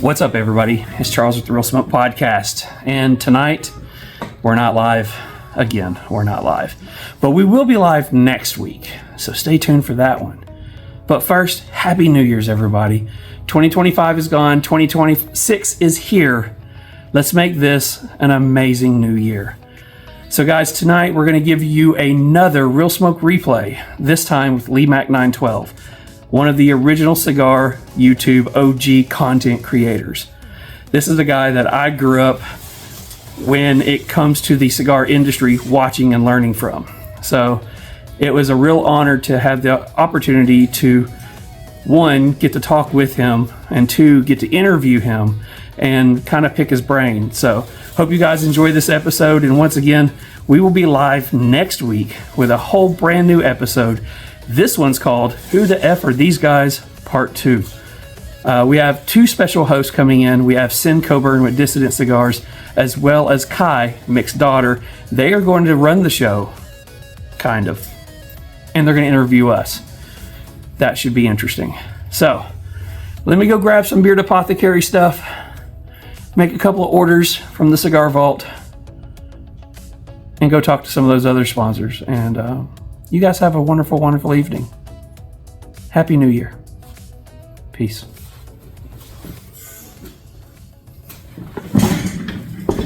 What's up, everybody? It's Charles with the Real Smoke Podcast, and tonight we're not live again. We're not live, but we will be live next week, so stay tuned for that one. But first, Happy New Year's, everybody. 2025 is gone. 2026 is here. Let's make this an amazing new year. So guys, tonight we're going to give you another Real Smoke replay, this time with LeeMack912, one of the original cigar YouTube OG content creators. This is the guy that I grew up when it comes to the cigar industry watching and learning from. So it was a real honor to have the opportunity to, one, get to talk with him, and two, get to interview him and kind of pick his brain. So hope you guys enjoy this episode, and once again, we will be live next week with a whole brand new episode. This one's called Who the F Are These Guys? Part 2. We have two special hosts coming in. We have Sin Coburn with Dissident Cigars, as well as Kai, Mick's daughter. They are going to run the show, kind of, and they're going to interview us. That should be interesting. So let me go grab some Beard Apothecary stuff, make a couple of orders from the Cigar Vault, and go talk to some of those other sponsors. And you guys have a wonderful, wonderful evening. Happy New Year. Peace.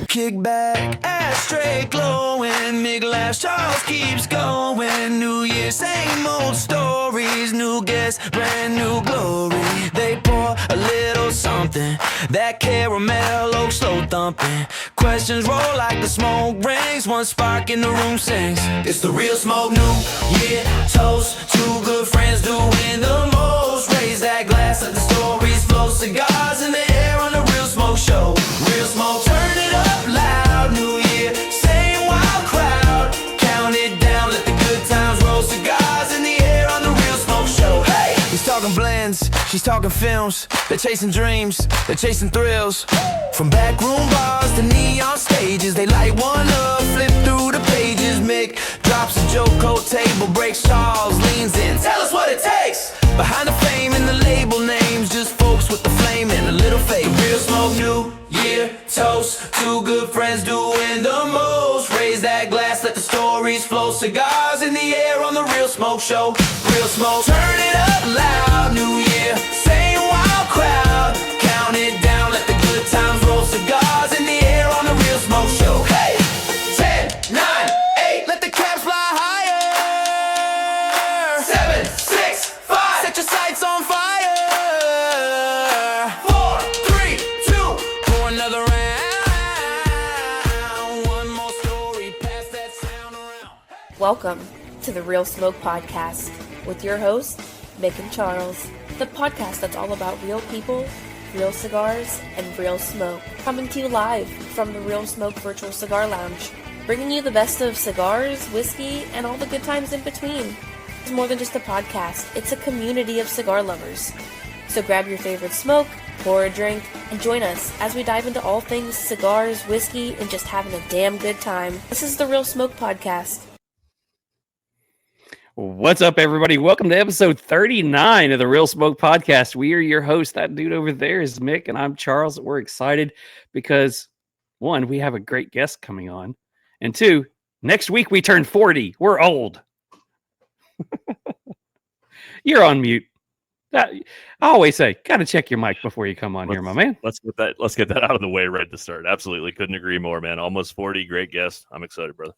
Kick back, ashtray glowing, Mick laughs, Charles keeps going. New Year, same old stories, new guests, brand new glory. They pour a little something, that caramel oak slow thumping. Questions roll like the smoke rings, one spark in the room sings. It's the Real Smoke New Year toast, two good friends doing the most. Raise that glass, let the stories flow, cigars in the air on the Real Smoke Show. Real Smoke, turn it up loud. New Year, same wild crowd. Count it down, let the good times roll. Cigars in the air on the Real Smoke Show. Hey! He's talking blends, she's talking films. They're chasing dreams, they're chasing thrills. From backroom bars to neon stages, they light one up, flip through the pages. Mick drops a joke, coat table breaks, Charles leans in. Tell us what it takes. Behind the fame and the label names, just folks with the flame and a little faith. Real Smoke New Year toast, two good friends doing the most. Raise that glass, let the stories flow. Cigars in the air on the Real Smoke Show. Real Smoke, turn it up loud. New Year, same wild crowd. Count it down, let the good times roll. Cigars in the air on the Real Smoke Show. Hey, 10, 9, 8, let the caps fly higher. 7, 6, 5, set your sights on fire. 4, 3, 2, pour another round. One more story, pass that sound around. Welcome to the Real Smoke Podcast with your hosts, Mick and Charles, the podcast that's all about real people, real cigars, and real smoke. Coming to you live from the Real Smoke Virtual Cigar Lounge, bringing you the best of cigars, whiskey, and all the good times in between. It's more than just a podcast, it's a community of cigar lovers. So grab your favorite smoke, pour a drink, and join us as we dive into all things cigars, whiskey, and just having a damn good time. This is the Real Smoke Podcast. What's up, everybody? Welcome to episode 39 of the Real Smoke Podcast. We are your hosts. That dude over there is Mick, and I'm Charles. We're excited because, one, we have a great guest coming on, and two, next week we turn 40. We're old. You're on mute. I always say, gotta check your mic before you come on here, my man. Let's get that out of the way right to start. Absolutely. Couldn't agree more, man. Almost 40. Great guest. I'm excited, brother.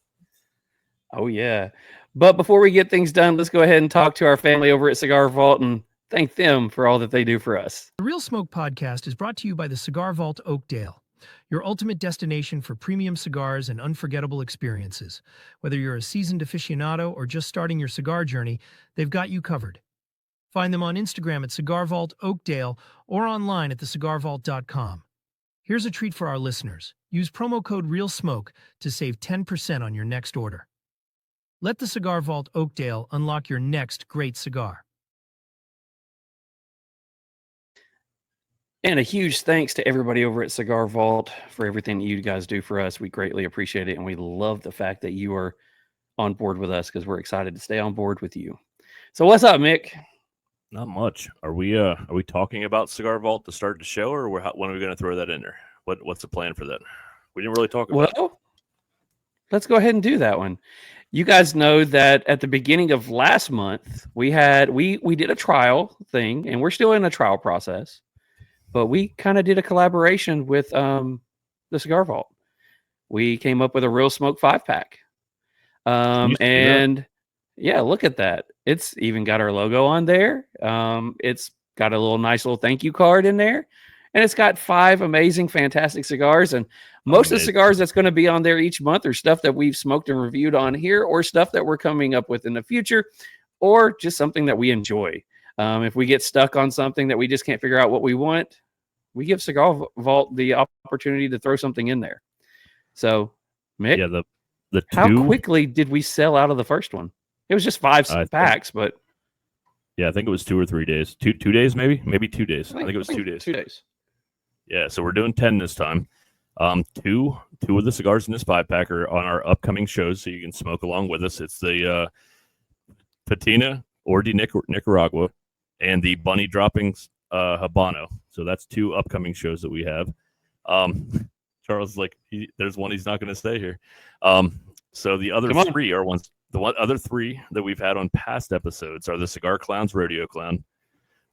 Oh, yeah. But before we get things done, let's go ahead and talk to our family over at Cigar Vault and thank them for all that they do for us. The Real Smoke Podcast is brought to you by the Cigar Vault Oakdale, your ultimate destination for premium cigars and unforgettable experiences. Whether you're a seasoned aficionado or just starting your cigar journey, they've got you covered. Find them on Instagram at Cigar Vault Oakdale or online at thecigarvault.com. Here's a treat for our listeners. Use promo code REALSMOKE to save 10% on your next order. Let the Cigar Vault Oakdale unlock your next great cigar. And a huge thanks to everybody over at Cigar Vault for everything that you guys do for us. We greatly appreciate it, and we love the fact that you are on board with us because we're excited to stay on board with you. So what's up, Mick? Not much. Are we talking about Cigar Vault to start the show, or when are we going to throw that in there? What's the plan for that? We didn't really talk about it. Well, let's go ahead and do that one. You guys know that at the beginning of last month, we did a trial thing, and we're still in a trial process, but we kind of did a collaboration with the Cigar Vault. We came up with a Real Smoke 5-pack. And yeah, look at that. It's even got our logo on there. It's got a nice little thank you card in there. And it's got 5 amazing, fantastic cigars. And most of the cigars that's going to be on there each month are stuff that we've smoked and reviewed on here, or stuff that we're coming up with in the future, or just something that we enjoy. If we get stuck on something that we just can't figure out what we want, we give Cigar Vault the opportunity to throw something in there. So, Mick, the how quickly did we sell out of the first one? It was just 5 packs, but yeah, I think it was 2 or 3 days. 2 days, maybe 2 days. I think it was 2 days. 2 days. Yeah, so we're doing 10 this time. Two of the cigars in this 5-pack are on our upcoming shows, so you can smoke along with us. It's the Patina Ordi Nicaragua and the Bunny Droppings Habano. So that's 2 upcoming shows that we have. Charles is like, there's one he's not going to stay here. So the other 3 are ones. Other 3 that we've had on past episodes are the Cigar Clowns Rodeo Clown,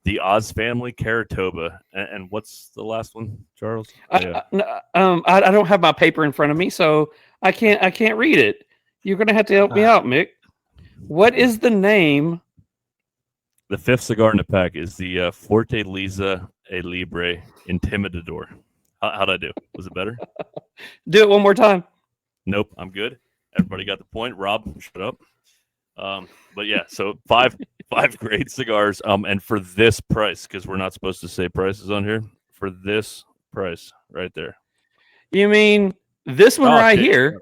the Oz Family Caratoba, and what's the last one, Charles? I don't have my paper in front of me, so I can't read it. You're going to have to help me out, Mick. What is the name? The 5th cigar in the pack is the Fortaleza e Libre Intimidador. How'd I do? Was it better? Do it one more time. Nope, I'm good. Everybody got the point. Rob, shut up. But yeah, so 5 great cigars. And for this price, because we're not supposed to say prices on here, for this price right there. You mean this one right here?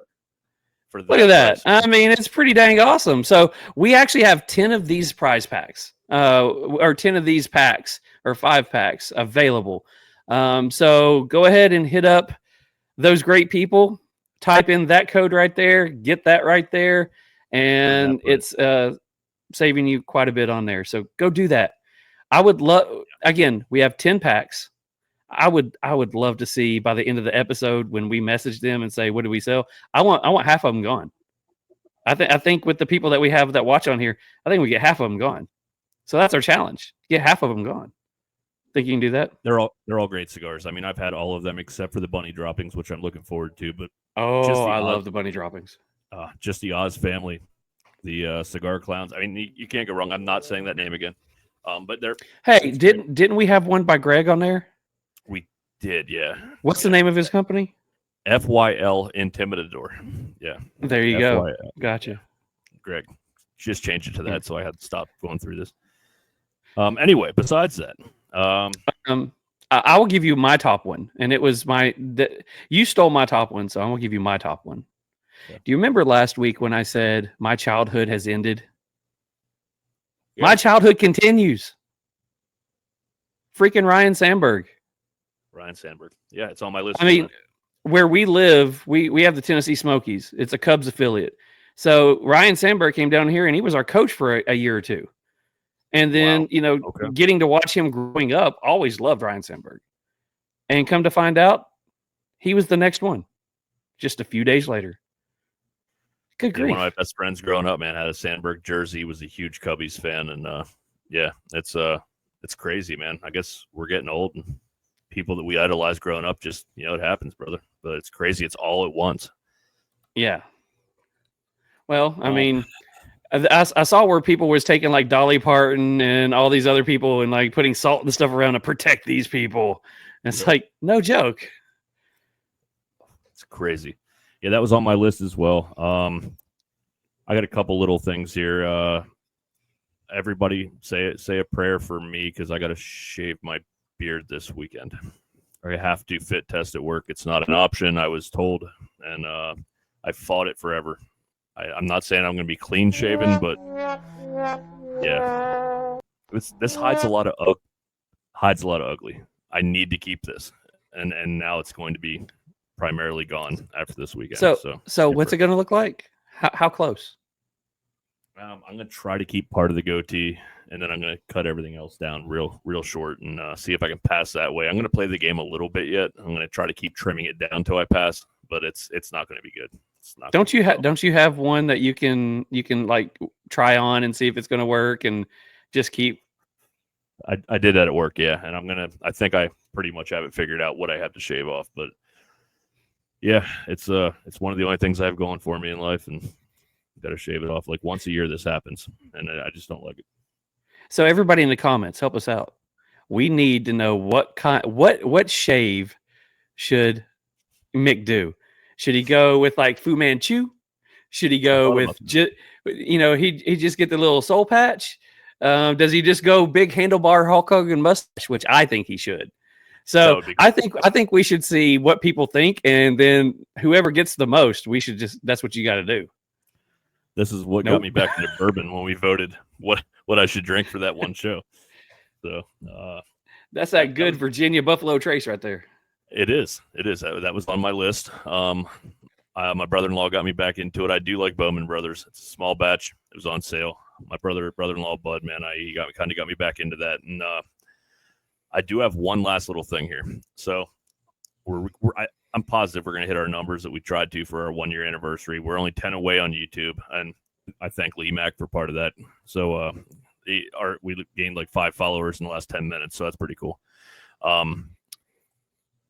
Look at that. Price. I mean, it's pretty dang awesome. So we actually have 10 of these prize packs, or 10 of these packs, or 5 packs available. So go ahead and hit up those great people. Type in that code right there, get that right there, and it's saving you quite a bit on there. So go do that. I would love, again, we have 10 packs. I would love to see by the end of the episode when we message them and say, what do we sell? I want half of them gone. I think with the people that we have that watch on here, I think we get half of them gone. So that's our challenge. Get half of them gone. Think you can do that? They're all great cigars. I mean, I've had all of them except for the Bunny Droppings, which I'm looking forward to. But I love the Bunny Droppings. Just the Oz Family, the Cigar Clowns. I mean, you can't go wrong. I'm not saying that name again. But they're didn't we have one by Greg on there? We did, yeah. What's the name of his company? FYL Intimidador. Yeah. There you go. Gotcha. Greg just changed it to that, so I had to stop going through this. Anyway, besides that. I will give you my top one, and it was you stole my top one, so I will give you my top one. Yeah. Do you remember last week when I said my childhood has ended? Yeah. My childhood continues. Freaking Ryan Sandberg. Yeah, it's on my list. I mean, where we live, we have the Tennessee Smokies. It's a Cubs affiliate. So Ryan Sandberg came down here, and he was our coach for a year or two. And then, getting to watch him growing up, always loved Ryan Sandberg. And come to find out, he was the next one just a few days later. Good grief. One of my best friends growing up, man, had a Sandberg jersey, was a huge Cubbies fan. And, it's crazy, man. I guess we're getting old, and people that we idolized growing up just, it happens, brother. But it's crazy. It's all at once. Yeah. Well, I mean... I saw where people was taking like Dolly Parton and all these other people and like putting salt and stuff around to protect these people. And it's like, no joke. It's crazy. Yeah, that was on my list as well. I got a couple little things here. Everybody say a prayer for me because I got to shave my beard this weekend. I have to fit test at work. It's not an option, I was told, and I fought it forever. I'm not saying I'm going to be clean shaven, but yeah, this hides a lot of ugly. I need to keep this, and now it's going to be primarily gone after this weekend. So what's it going to look like? How close? I'm going to try to keep part of the goatee and then I'm going to cut everything else down real short and see if I can pass that way. I'm going to play the game a little bit yet. I'm going to try to keep trimming it down till I pass, but it's not going to be good. It's not. Don't you have one that you can like try on and see if it's going to work and just keep? I did that at work, yeah, and I think I pretty much have it figured out what I have to shave off, but yeah, it's one of the only things I have going for me in life, and got to shave it off like once a year. This happens, and I just don't like it. So everybody in the comments, help us out. We need to know what shave should Mick do? Should he go with like Fu Manchu? Should he go with he just get the little soul patch? Does he just go big handlebar Hulk Hogan mustache, which I think he should? So I think we should see what people think, and then whoever gets the most, that's what you got to do. This is what got me back into bourbon when we voted what I should drink for that one show. So that's that good Virginia Buffalo Trace right there. It is. That was on my list. My brother-in-law got me back into it. I do like Bowman Brothers. It's a small batch. It was on sale. My brother-in-law Bud, man, he got me back into that. And I do have one last little thing here. So I'm positive we're going to hit our numbers that we tried to for our 1-year anniversary. We're only 10 away on YouTube, and I thank LeeMack for part of that. So we gained like 5 followers in the last 10 minutes, so that's pretty cool.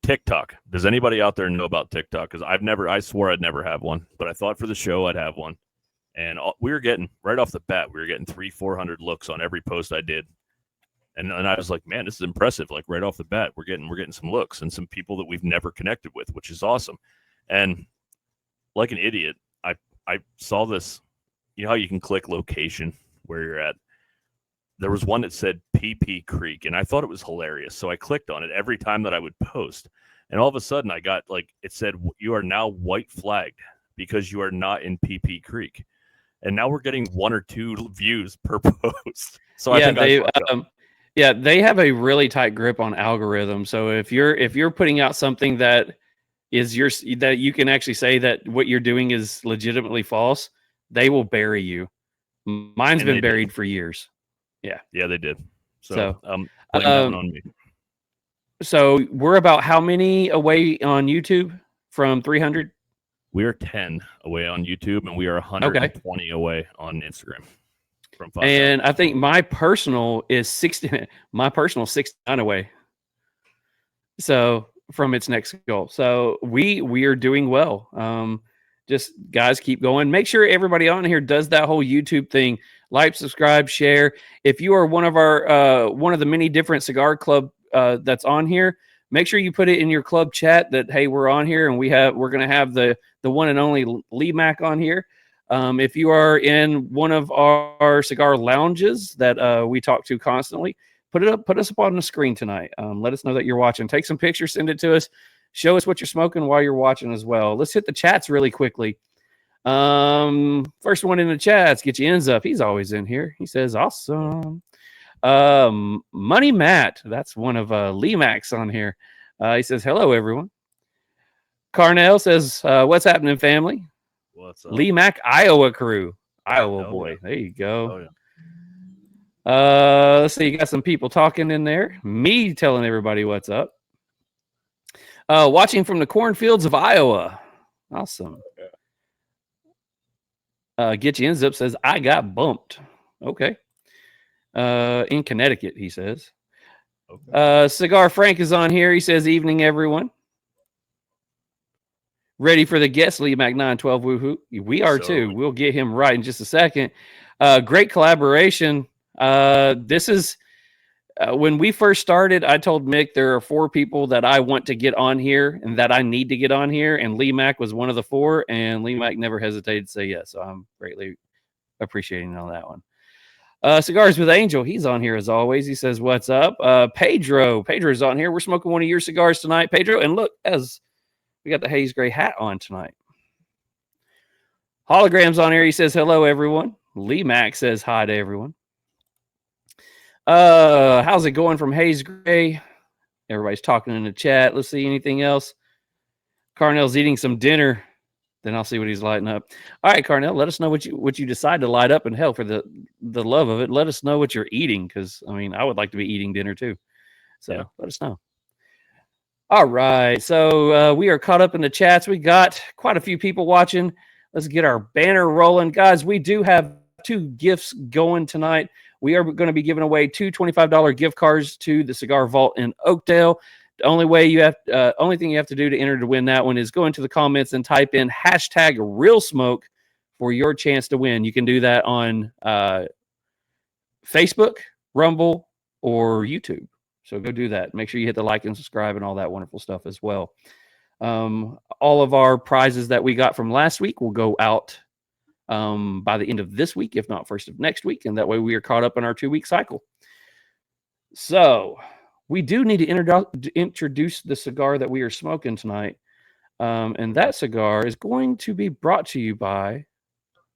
TikTok. Does anybody out there know about TikTok? Because I swore I'd never have one, but I thought for the show I'd have one. And we were getting, right off the bat, 300-400 looks on every post I did. And I was like, man, this is impressive. Like right off the bat, we're getting some looks and some people that we've never connected with, which is awesome. And like an idiot, I saw this, you know how you can click location where you're at? There was one that said PP Creek, and I thought it was hilarious. So I clicked on it every time that I would post. And all of a sudden I got it said, you are now white flagged because you are not in PP Creek. And now we're getting 1 or 2 views per post. So I think they have a really tight grip on algorithms. So if you're putting out something that is that you can actually say that what you're doing is legitimately false, they will bury you. Mine's been buried for years. Yeah, they did. So blame that on me. So we're about how many away on YouTube from 300? We are 10 away on YouTube, and we are 120 away on Instagram. From 5. And I think my personal is 60. My personal 69 away. So from its next goal. So we are doing well. Just guys, keep going. Make sure everybody on here does that whole YouTube thing. Like, subscribe, share. If you are one of our one of the many different cigar club that's on here, make sure you put it in your club chat that hey, we're on here and we're going to have the one and only LeeMack on here. If you are in one of our cigar lounges that we talk to constantly, put us up on the screen tonight. Let us know that you're watching. Take some pictures, send it to us. Show us what you're smoking while you're watching as well. Let's hit the chats really quickly. First one in the chats, get your ends up. He's always in here. He says, awesome. Money Matt, that's one of LeeMack's on here. He says, hello, everyone. Carnell says, what's happening, family? What's up? LeeMack, Iowa crew. Iowa boy. Yeah. There you go. Oh, yeah. Let's see. You got some people talking in there. Me telling everybody what's up. Watching from the cornfields of Iowa. Awesome. Get your ends up says, I got bumped. Okay. In Connecticut, he says. Okay. Cigar Frank is on here. He says, evening, everyone. Ready for the guest, LeeMack912. Woohoo. We are too. We'll get him right in just a second. Great collaboration. This is when we first started, I told Mick there are 4 people that I want to get on here and that I need to get on here. And LeeMack was one of the 4, and LeeMack never hesitated to say yes. So I'm greatly appreciating on that one. Cigars with Angel. He's on here as always. He says, what's up? Pedro's on here. We're smoking one of your cigars tonight, Pedro. And look, as we got the Haze gray hat on tonight. Hologram's on here. He says, hello, everyone. LeeMack says hi to everyone. How's it going from Haze Gray? Everybody's talking in the chat. Let's see anything else. Carnell's eating some dinner. Then I'll see what he's lighting up. All right, Carnell, let us know what you decide to light up. And hell, for the love of it, let us know what you're eating, because I mean, I would like to be eating dinner too. So let us know. All right, so we are caught up in the chats. We got quite a few people watching. Let's get our banner rolling, guys. We do have 2 gifts going tonight. We are going to be giving away 2 $25 gift cards to the Cigar Vault in Oakdale. The only thing you have to do to enter to win that one is go into the comments and type in #RealSmoke for your chance to win. You can do that on Facebook, Rumble, or YouTube. So go do that. Make sure you hit the like and subscribe and all that wonderful stuff as well. All of our prizes that we got from last week will go out by the end of this week, if not first of next week. And that way we are caught up in our 2-week cycle. So we do need to introduce the cigar that we are smoking tonight. And that cigar is going to be brought to you by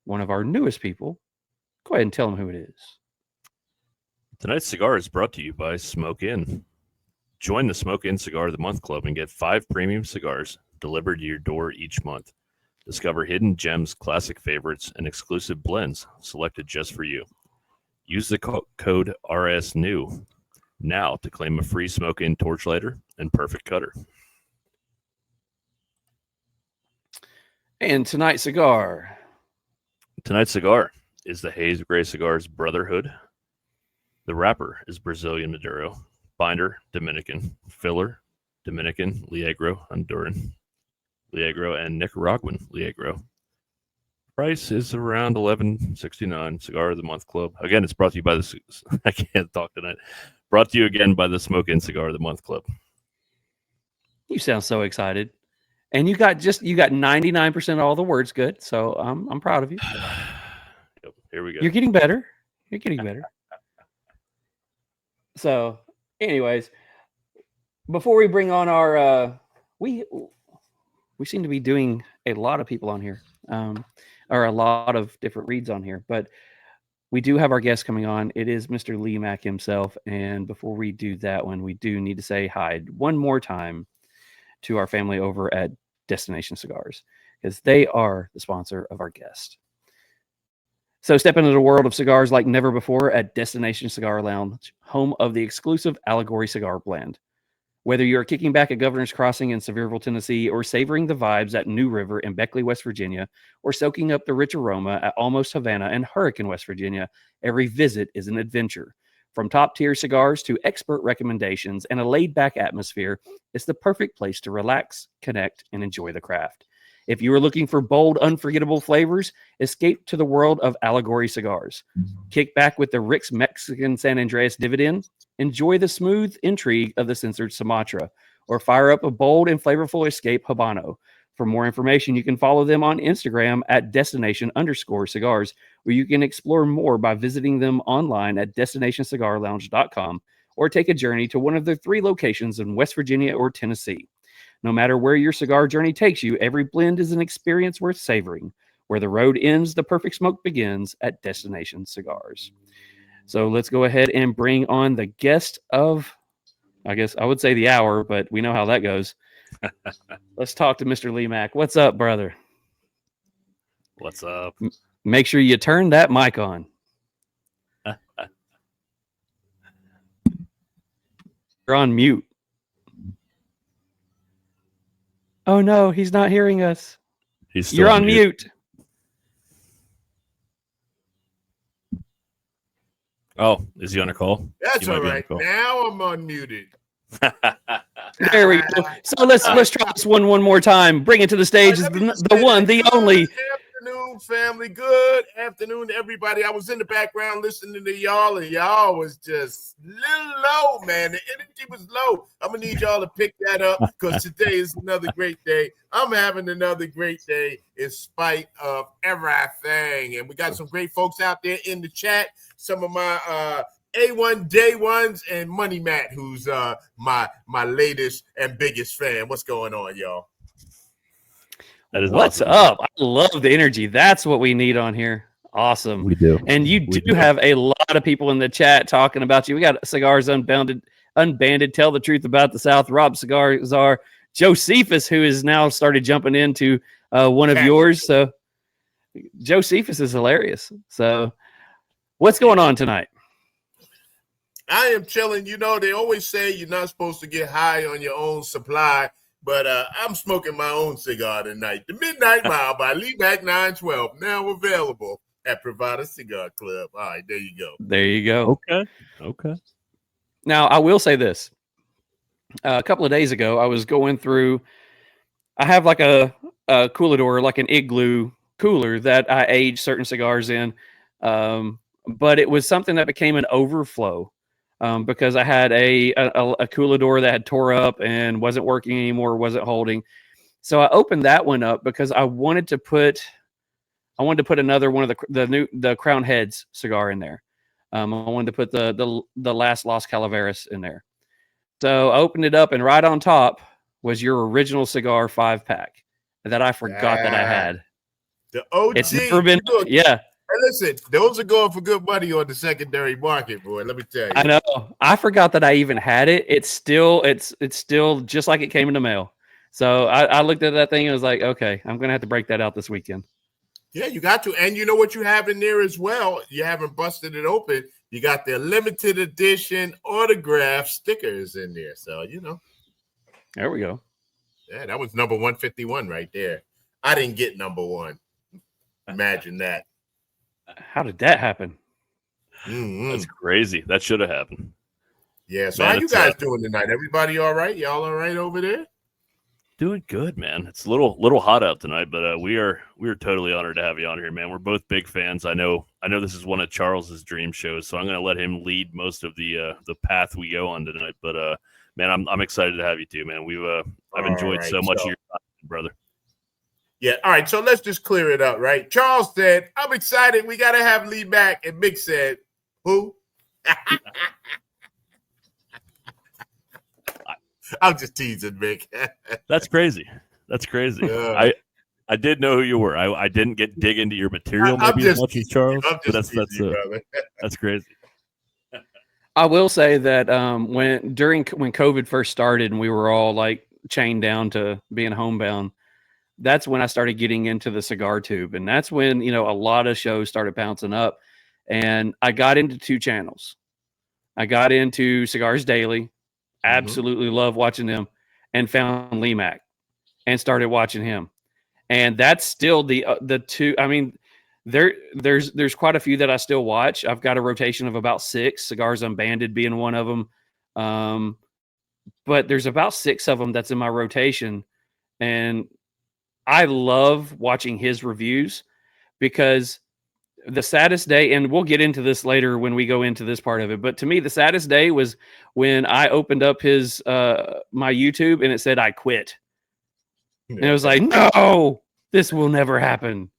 one of our newest people. Go ahead and tell them who it is. Tonight's cigar is brought to you by Smoke Inn. Join the Smoke Inn Cigar of the Month Club and get 5 premium cigars delivered to your door each month. Discover hidden gems, classic favorites, and exclusive blends selected just for you. Use the code RSNEW now to claim a free Smoke Inn torch lighter and perfect cutter. And tonight's cigar. Tonight's cigar is the Haze Gray Cigars Brotherhood. The wrapper is Brazilian Maduro. Binder, Dominican. Filler, Dominican, Liegro, Honduran, Liegro, and Nicaraguan Liegro. Price is around $11.69. Cigar of the Month Club. Again, it's brought to you by the... I can't talk tonight. Brought to you again by the Smoke Inn Cigar of the Month Club. You sound so excited. And you got 99% of all the words good. So I'm proud of you. Yep, here we go. You're getting better. You're getting better. So, anyways, before we bring on our we seem to be doing a lot of people on here. Or a lot of different reads on here, but we do have our guest coming on. It is Mr. LeeMack himself. And before we do that one, we do need to say hi one more time to our family over at Destination Cigars, because they are the sponsor of our guest. So step into the world of cigars like never before at Destination Cigar Lounge, home of the exclusive Allegory Cigar Blend. Whether you're kicking back at Governor's Crossing in Sevierville, Tennessee, or savoring the vibes at New River in Beckley, West Virginia, or soaking up the rich aroma at Almost Havana and Hurricane, West Virginia, every visit is an adventure. From top-tier cigars to expert recommendations and a laid-back atmosphere, it's the perfect place to relax, connect, and enjoy the craft. If you are looking for bold, unforgettable flavors, escape to the world of Allegory Cigars. Kick back with the Rick's Mexican San Andreas Dividend, enjoy the smooth intrigue of the censored Sumatra, or fire up a bold and flavorful Escape Habano. For more information, you can follow them on Instagram at destination_cigars, where you can explore more by visiting them online at destinationcigarlounge.com, or take a journey to one of their 3 locations in West Virginia or Tennessee. No matter where your cigar journey takes you, every blend is an experience worth savoring. Where the road ends, the perfect smoke begins at Destination Cigars. So let's go ahead and bring on the guest of, I guess I would say the hour, but we know how that goes. Let's talk to Mr. LeeMack. What's up, brother? What's up? Make sure you turn that mic on. You're on mute. Oh no, he's not hearing us. You're on mute. Oh, is he on a call? That's all right. Now I'm unmuted. There we go. So let's try this one more time. Bring it to the stage. Is the one, the only. Afternoon, family. Good afternoon to everybody. I was in the background listening to y'all, and y'all was just a little low, man. The energy was low. I'm gonna need y'all to pick that up, because today is another great day. I'm having another great day in spite of everything. And we got some great folks out there in the chat. Some of my A1 Day Ones and Money Matt, who's my latest and biggest fan. What's going on, y'all? That is What's awesome. up? I love the energy. That's what we need on here. Awesome. We do. And you do have a lot of people in the chat talking about you. We got Cigars Unbanded, Tell the Truth About the South, Rob Cigar Czar, Josephus, who has now started jumping into one of yours. So Joe Cephas is hilarious. So what's going on tonight? I am chilling. You know, they always say you're not supposed to get high on your own supply, but I'm smoking my own cigar tonight. The Midnight Mile by LeeMack912, now available at Privada Cigar Club. All right, there you go. There you go. Okay. Now, I will say this. A couple of days ago, I was going through, I have like a coolador, like an igloo cooler that I age certain cigars in. But it was something that became an overflow because I had a coolador that had tore up and wasn't working anymore, wasn't holding. So I opened that one up because I wanted to put another one of the Crown Heads cigar in there. I wanted to put the last Las Calaveras in there. So I opened it up, and right on top was your original cigar 5-pack that I forgot that I had. The OG. It's never been, yeah. Hey, listen, those are going for good money on the secondary market, boy. Let me tell you. I know. I forgot that I even had it. It's still just like it came in the mail. So I looked at that thing and was like, okay, I'm gonna have to break that out this weekend. Yeah, you got to. And you know what you have in there as well? You haven't busted it open. You got the limited edition autograph stickers in there. So, you know. There we go. Yeah, that was number 151 right there. I didn't get number one. Imagine that. How did that happen? That's crazy. That should have happened. Yeah. So Man, how you guys doing tonight? Everybody all right? Y'all all right over there? Doing good, man. It's a little hot out tonight, but we are totally honored to have you on here, man. We're both big fans. I know this is one of Charles's dream shows, so I'm going to let him lead most of the path we go on tonight. But man, I'm excited to have you too, man. I've enjoyed so much of your time, brother. Yeah. All right. So let's just clear it up, right? Charles said, "I'm excited. We got to have LeeMack," and Mick said, "Who?" I'm just teasing, Mick. That's crazy. I did know who you were. I didn't dig into your material maybe as much as Charles, but that's crazy. I will say that when COVID first started and we were all like chained down to being homebound, that's when I started getting into the CigarTube, and that's when a lot of shows started bouncing up, and I got into 2 channels. I got into Cigars Daily. Absolutely love watching them, and found LeeMack and started watching him. And that's still the two. I mean, there's quite a few that I still watch. I've got a rotation of about 6, Cigars Unbanded being one of them. But there's about 6 of them that's in my rotation. And I love watching his reviews because the saddest day, and we'll get into this later when we go into this part of it, but to me, the saddest day was when I opened up his my YouTube and it said I quit. And it was like, no, this will never happen.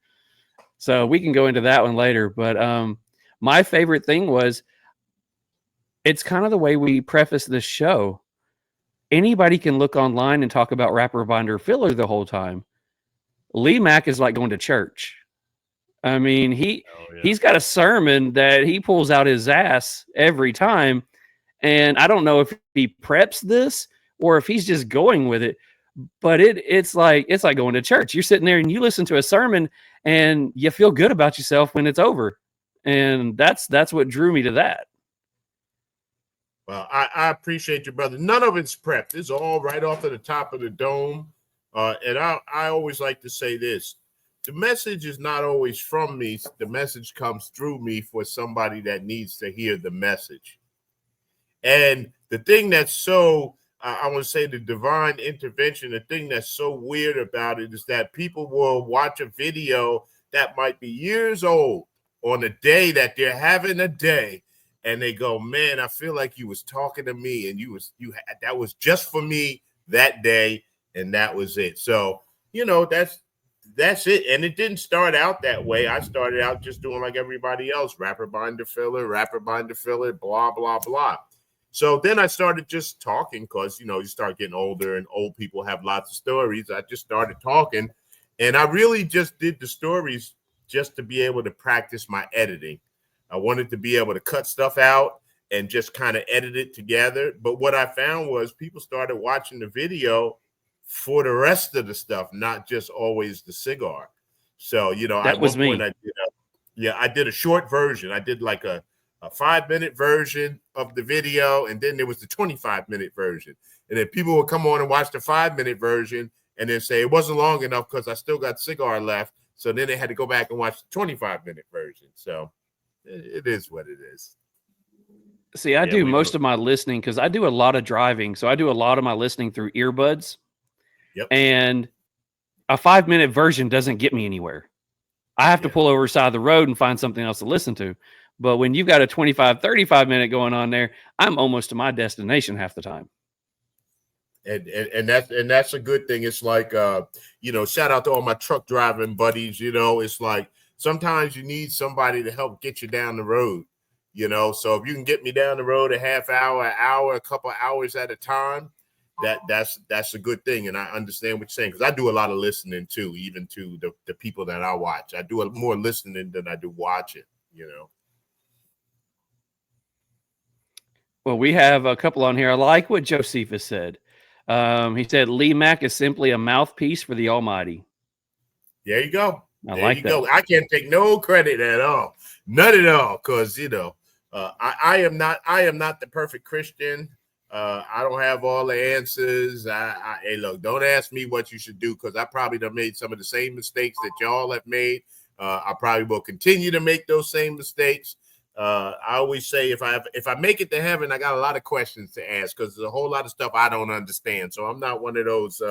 So we can go into that one later. But my favorite thing was, it's kind of the way we preface this show. Anybody can look online and talk about wrapper, binder, filler the whole time. LeeMack is like going to church. I mean, he's got a sermon that he pulls out his ass every time. And I don't know if he preps this or if he's just going with it, but it's like going to church. You're sitting there and you listen to a sermon and you feel good about yourself when it's over. And that's what drew me to that. Well, I appreciate you, brother. None of it's prepped. It's all right off of the top of the dome. And I always like to say this. The message is not always from me. The message comes through me for somebody that needs to hear the message. And the thing that's so, I want to say the divine intervention, the thing that's so weird about it is that people will watch a video that might be years old on a day that they're having a day. And they go, man, I feel like you was talking to me and that was just for me that day. And that was it. So, that's it. And it didn't start out that way. I started out just doing like everybody else, wrapper, binder, filler, blah, blah, blah. So then I started just talking because, you start getting older and old people have lots of stories. I just started talking, and I really just did the stories just to be able to practice my editing. I wanted to be able to cut stuff out and just kind of edit it together. But what I found was people started watching the video for the rest of the stuff, not just always the cigar. So, you know, that was me. I did a short version. I did like a 5-minute version of the video, and then there was the 25-minute version. And then people would come on and watch the 5-minute version and then say it wasn't long enough because I still got cigar left. So then they had to go back and watch the 25-minute version. So it is what it is. See, I do most of my listening because I do a lot of driving. So I do a lot of my listening through earbuds. Yep. And a 5-minute version doesn't get me anywhere. I have to pull over the side of the road and find something else to listen to. But when you've got a 25, 35-minute going on there, I'm almost to my destination half the time. And that's a good thing. It's like, you know, shout out to all my truck driving buddies. You know, it's like sometimes you need somebody to help get you down the road, you know. So if you can get me down the road a half hour, an hour, a couple hours at a time, that's a good thing. And I understand what you're saying, because I do a lot of listening too, even to the people that I watch. I do more listening than I do watching, you know. Well, we have a couple on here. I like what Josephus said. He said LeeMack is simply a mouthpiece for the Almighty. There you go. I like that. Go. I can't take no credit at all, none at all, because you know I am not the perfect Christian. I don't have all the answers. Hey, look, don't ask me what you should do, because I probably done made some of the same mistakes that y'all have made. I probably will continue to make those same mistakes. I always say if I make it to heaven, I got a lot of questions to ask, because there's a whole lot of stuff I don't understand. So I'm not one of those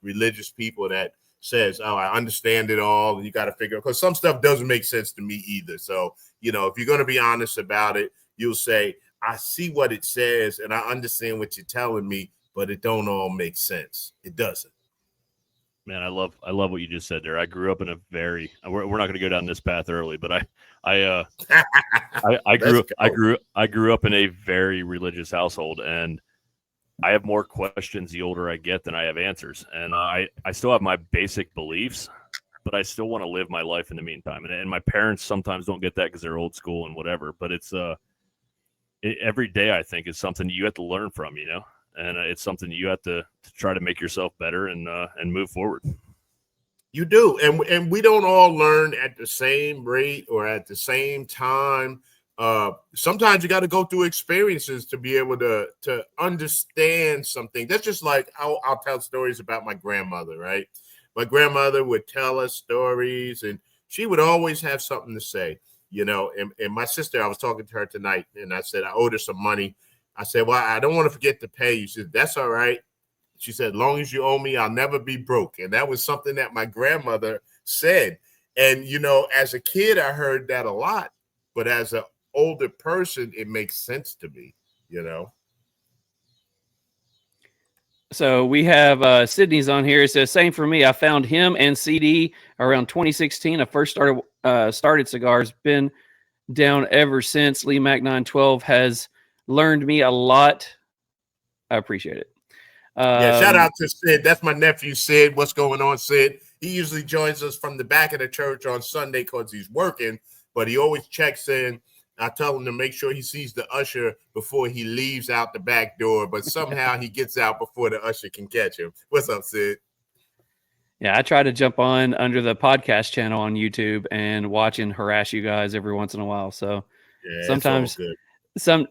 religious people that says, oh, I understand it all, and you got to figure it, because some stuff doesn't make sense to me either. So, you know, if you're going to be honest about it, you'll say, I see what it says and I understand what you're telling me, but it don't all make sense. It doesn't. Man, I love what you just said there. I grew up in a we're not going to go down this path early, but I grew up in a very religious household, and I have more questions the older I get than I have answers. And I still have my basic beliefs, but I still want to live my life in the meantime. And my parents sometimes don't get that because they're old school and whatever, but it's every day I think is something you have to learn from, you know. And it's something you have to try to make yourself better and move forward. You do. And we don't all learn at the same rate or at the same time. Sometimes you got to go through experiences to be able to understand something. That's just like I'll tell stories about my grandmother, right? My grandmother would tell us stories, and she would always have something to say, you know. And my sister, I was talking to her tonight, and I said, I owed her some money. I said, well, I don't want to forget to pay you. She said, that's all right. She said, as long as you owe me, I'll never be broke. And that was something that my grandmother said. And, you know, as a kid, I heard that a lot. But as an older person, it makes sense to me, you know. So we have Sydney's on here. It says, same for me. I found him and CD around 2016. I first started Cigars. Been down ever since. LeeMack912 has learned me a lot. I appreciate it. Shout out to Sid. That's my nephew, Sid. What's going on, Sid? He usually joins us from the back of the church on Sunday because he's working, but he always checks in. I tell him to make sure he sees the usher before he leaves out the back door, but somehow he gets out before the usher can catch him. What's up, Sid? Yeah, I try to jump on under the podcast channel on YouTube and watch and harass you guys every once in a while. So sometimes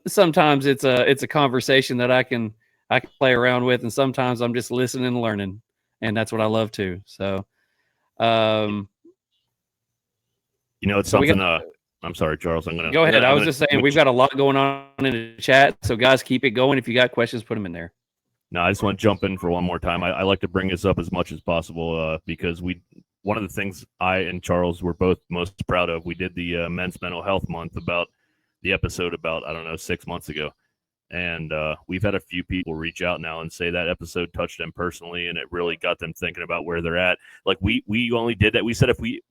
sometimes it's a conversation that I can play around with, and sometimes I'm just listening and learning, and that's what I love too. So, you know, it's something. I'm sorry, Charles. I'm gonna go ahead. I was just saying we've got a lot going on in the chat, so guys, keep it going. If you got questions, put them in there. No, I just want to jump in for one more time. I like to bring this up as much as possible because one of the things I and Charles were both most proud of. We did the Men's Mental Health Month about the episode about, I don't know, 6 months ago. And we've had a few people reach out now and say that episode touched them personally, and it really got them thinking about where they're at. Like we only did that. We said if we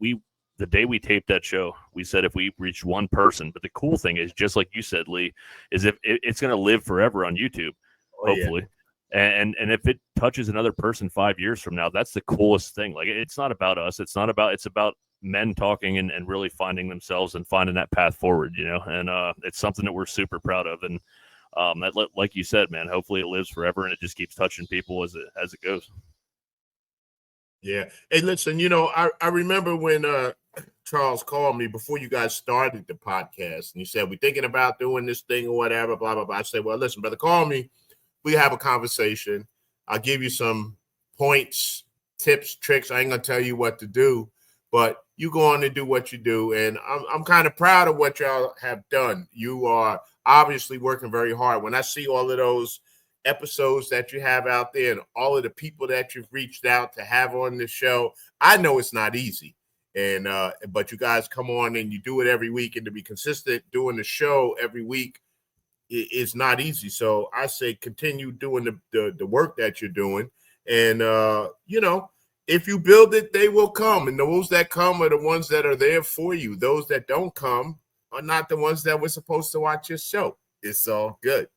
the day we taped that show, we said if we reached one person. But the cool thing is, just like you said, Lee, is if it's going to live forever on YouTube, hopefully. Yeah. And if it touches another person 5 years from now, that's the coolest thing. Like, it's not about us. It's about men talking and really finding themselves and finding that path forward, you know. And it's something that we're super proud of. And that, like you said, man, hopefully it lives forever and it just keeps touching people as it goes. Yeah. Hey, listen, I remember when Charles called me before you guys started the podcast, and he said, we're thinking about doing this thing or whatever, blah, blah, blah. I said, well, listen, brother, call me. We have a conversation. I'll give you some points, tips, tricks. I ain't going to tell you what to do, but you go on and do what you do. And I'm kind of proud of what y'all have done. You are obviously working very hard. When I see all of those episodes that you have out there and all of the people that you've reached out to have on the show, I know it's not easy. And but you guys come on and you do it every week, and to be consistent doing the show every week is not easy. So I say continue doing the work that you're doing, and if you build it, they will come, and those that come are the ones that are there for you. Those that don't come are not the ones that were supposed to watch your show. It's all good.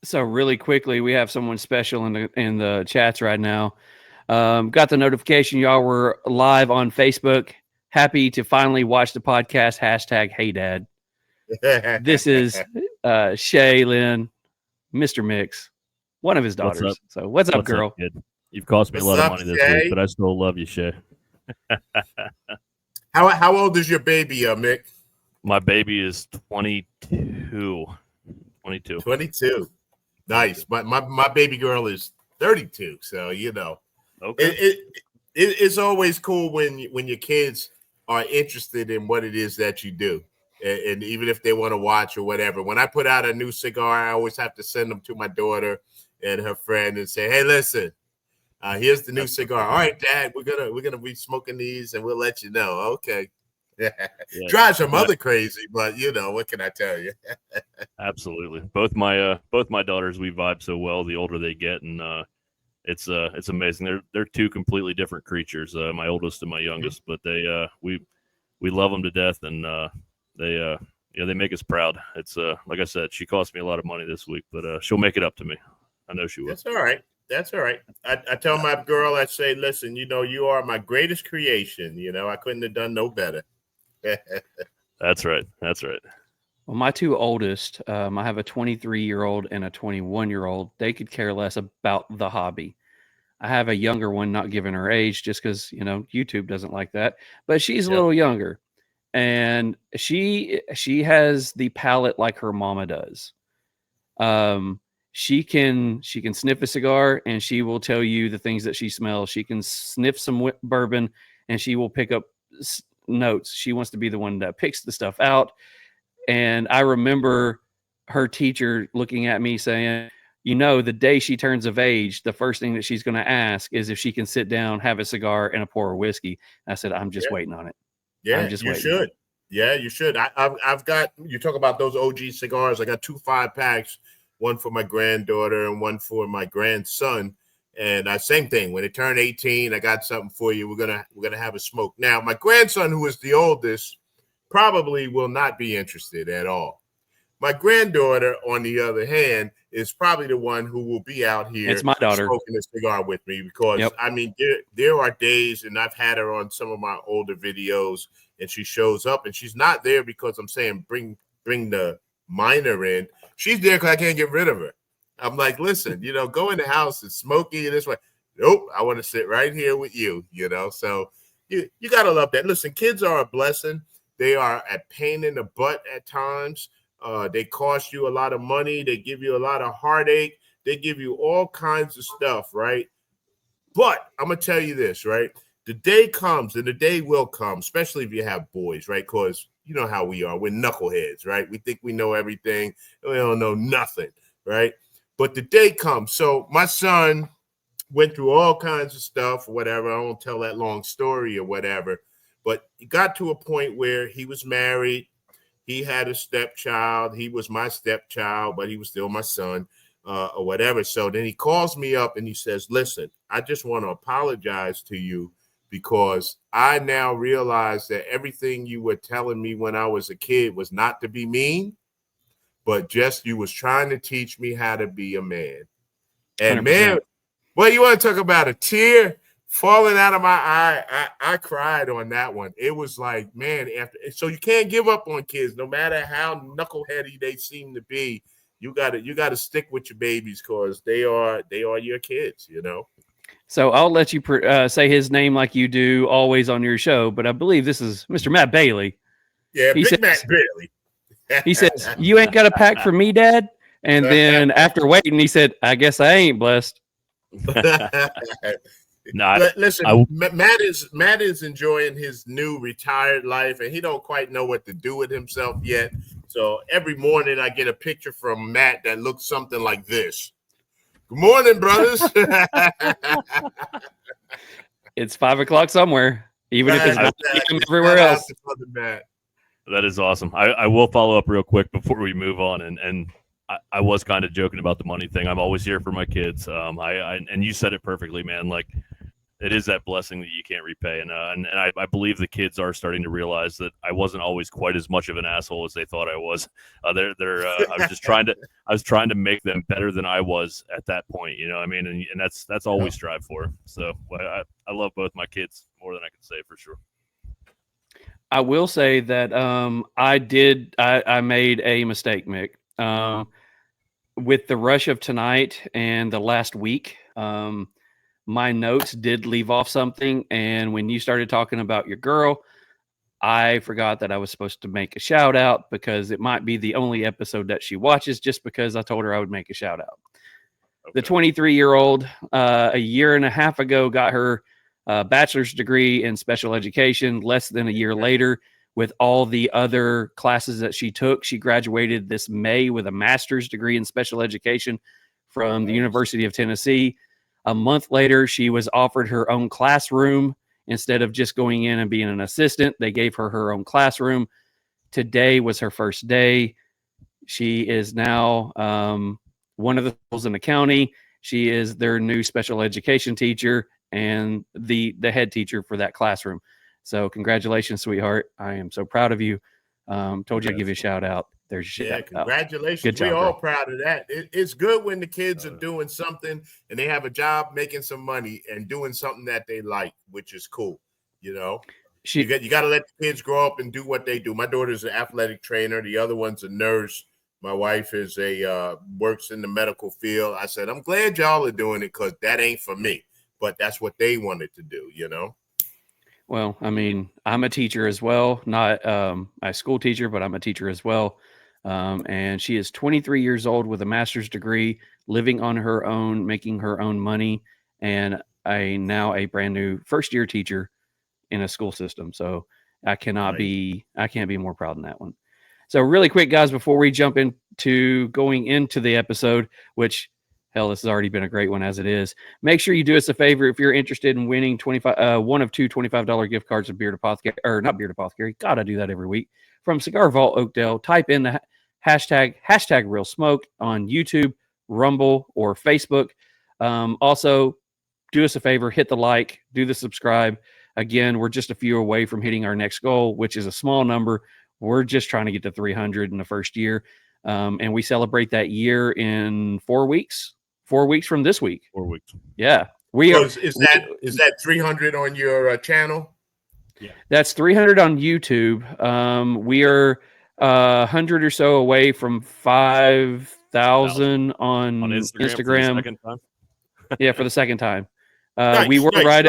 So really quickly, we have someone special in the chats right now. Got the notification y'all were live on Facebook. Happy to finally watch the podcast. # Hey Dad. This is Shay Lynn, Mr. Mix, one of his daughters. What's up, girl? Up, kid? You've cost me a lot of money this week, but I still love you, Shay. How old is your baby, Mick? My baby is 22. 22. Nice. My baby girl is 32. So okay. It's always cool when your kids are interested in what it is that you do, and even if they want to watch or whatever. When I put out a new cigar, I always have to send them to my daughter and her friend and say, "Hey, listen, here's the new cigar. All right, Dad, we're gonna be smoking these, and we'll let you know." Okay. Yeah. Drives your mother crazy, but what can I tell you? Absolutely. Both my daughters, we vibe so well the older they get, and it's amazing. They're two completely different creatures, my oldest and my youngest, but they we love them to death, and they make us proud. It's like I said, she cost me a lot of money this week, but she'll make it up to me. I know she will. That's all right. I tell my girl, I say, listen, you are my greatest creation. I couldn't have done no better. That's right. Well, my two oldest, I have a 23-year-old and a 21-year-old. They could care less about the hobby. I have a younger one, not given her age, just because YouTube doesn't like that. But she's a little younger, and she has the palate like her mama does. She can sniff a cigar, and she will tell you the things that she smells. She can sniff some bourbon, and she will pick up notes. She wants to be the one that picks the stuff out. And I remember her teacher looking at me saying, the day she turns of age, the first thing that she's going to ask is if she can sit down, have a cigar, and a pour of whiskey. I said, I'm just waiting on it. Yeah, you should. Yeah, you should. I've got, you talk about those OG cigars. I got 2 5-packs, one for my granddaughter and one for my grandson. And same thing. When they turn 18, I got something for you. We're gonna have a smoke. Now, my grandson, who is the oldest, probably will not be interested at all. My granddaughter, on the other hand, is probably the one who will be out here. It's my daughter smoking a cigar with me because I mean, there are days, and I've had her on some of my older videos, and she shows up, and she's not there because I'm saying bring the minor in. She's there because I can't get rid of her. I'm like, listen, go in the house and smoking this way. Nope, I want to sit right here with you, So you got to love that. Listen, kids are a blessing. They are a pain in the butt at times. They cost you a lot of money. They give you a lot of heartache. They give you all kinds of stuff, right? But I'm going to tell you this, right? The day comes, and the day will come, especially if you have boys, right? Because you know how we are. We're knuckleheads, right? We think we know everything. We don't know nothing, right? But the day comes. So my son went through all kinds of stuff or whatever. I won't tell that long story or whatever. But he got to a point where he was married. He had a stepchild. He was my stepchild, but he was still my son or whatever. So then he calls me up and he says, listen, I just want to apologize to you because I now realize that everything you were telling me when I was a kid was not to be mean, but just you was trying to teach me how to be a man. And 100%. Man, well, you want to talk about a tear falling out of my eye? I cried on that one. It was like, man, so you can't give up on kids, no matter how knuckleheady they seem to be. You gotta stick with your babies because they are your kids, So I'll let you say his name like you do always on your show, but I believe this is Mr. Matt Bailey. Yeah, He Big says, Mac Bailey. he says, "You ain't got a pack for me, Dad." And then after waiting, he said, "I guess I ain't blessed." Listen, Matt is enjoying his new retired life, and he don't quite know what to do with himself yet. So every morning I get a picture from Matt that looks something like this. Good morning, brothers. It's 5 o'clock somewhere, even if it's not everywhere else. That is awesome. I will follow up real quick before we move on, and I was kind of joking about the money thing. I'm always here for my kids. And you said it perfectly, man. Like, it is that blessing that you can't repay, and I believe the kids are starting to realize that I wasn't always quite as much of an asshole as they thought I was. I was just trying to make them better than I was at that point. You know what I mean? And that's all we strive for. So I love both my kids more than I can say for sure. I will say that I made a mistake, Mick. With the rush of tonight and the last week, my notes did leave off something. And when you started talking about your girl, I forgot that I was supposed to make a shout out because it might be the only episode that she watches, just because I told her I would make a shout out. Okay. The 23-year-old, a year and a half ago, got her bachelor's degree in special education. Less than a year later, with all the other classes that she took, she graduated this May with a master's degree in special education from the University of Tennessee. A month later, she was offered her own classroom. Instead of just going in and being an assistant, they gave her her own classroom. Today was her first day. She is now one of the schools in the county. She is their new special education teacher and the head teacher for that classroom. So congratulations, sweetheart. I am so proud of you. Told you I'd give you a shout out. There's your shout out. Congratulations. Good job, we're all bro. proud of that. It's good when the kids are doing something and they have a job making some money and doing something that they like, which is cool. You know, you got to let the kids grow up and do what they do. My daughter's an athletic trainer. The other one's a nurse. My wife is works in the medical field. I said, I'm glad y'all are doing it because that ain't for me, but that's what they wanted to do, you know? Well, I mean, I'm a teacher as well, not a school teacher, but I'm a teacher as well. And she is 23 years old with a master's degree, living on her own, making her own money, and now a brand new first-year teacher in a school system. So I can't be more proud than that one. So really quick, guys, before we jump into going into the episode, which hell, this has already been a great one as it is. Make sure you do us a favor if you're interested in winning one of two $25 gift cards of Beard Apothecary, or not Beard Apothecary. God, I do that every week. From Cigar Vault Oakdale. Type in the hashtag Real Smoke on YouTube, Rumble, or Facebook. Also, do us a favor, hit the like, do the subscribe. Again, we're just a few away from hitting our next goal, which is a small number. We're just trying to get to 300 in the first year. And we celebrate that year in 4 weeks. 4 weeks from this week. 4 weeks. Yeah. Is that 300 on your channel? Yeah. That's 300 on YouTube. We are 100 or so away from 5,000 on Instagram. For the second time? Yeah, for the second time. Nice, we were nice.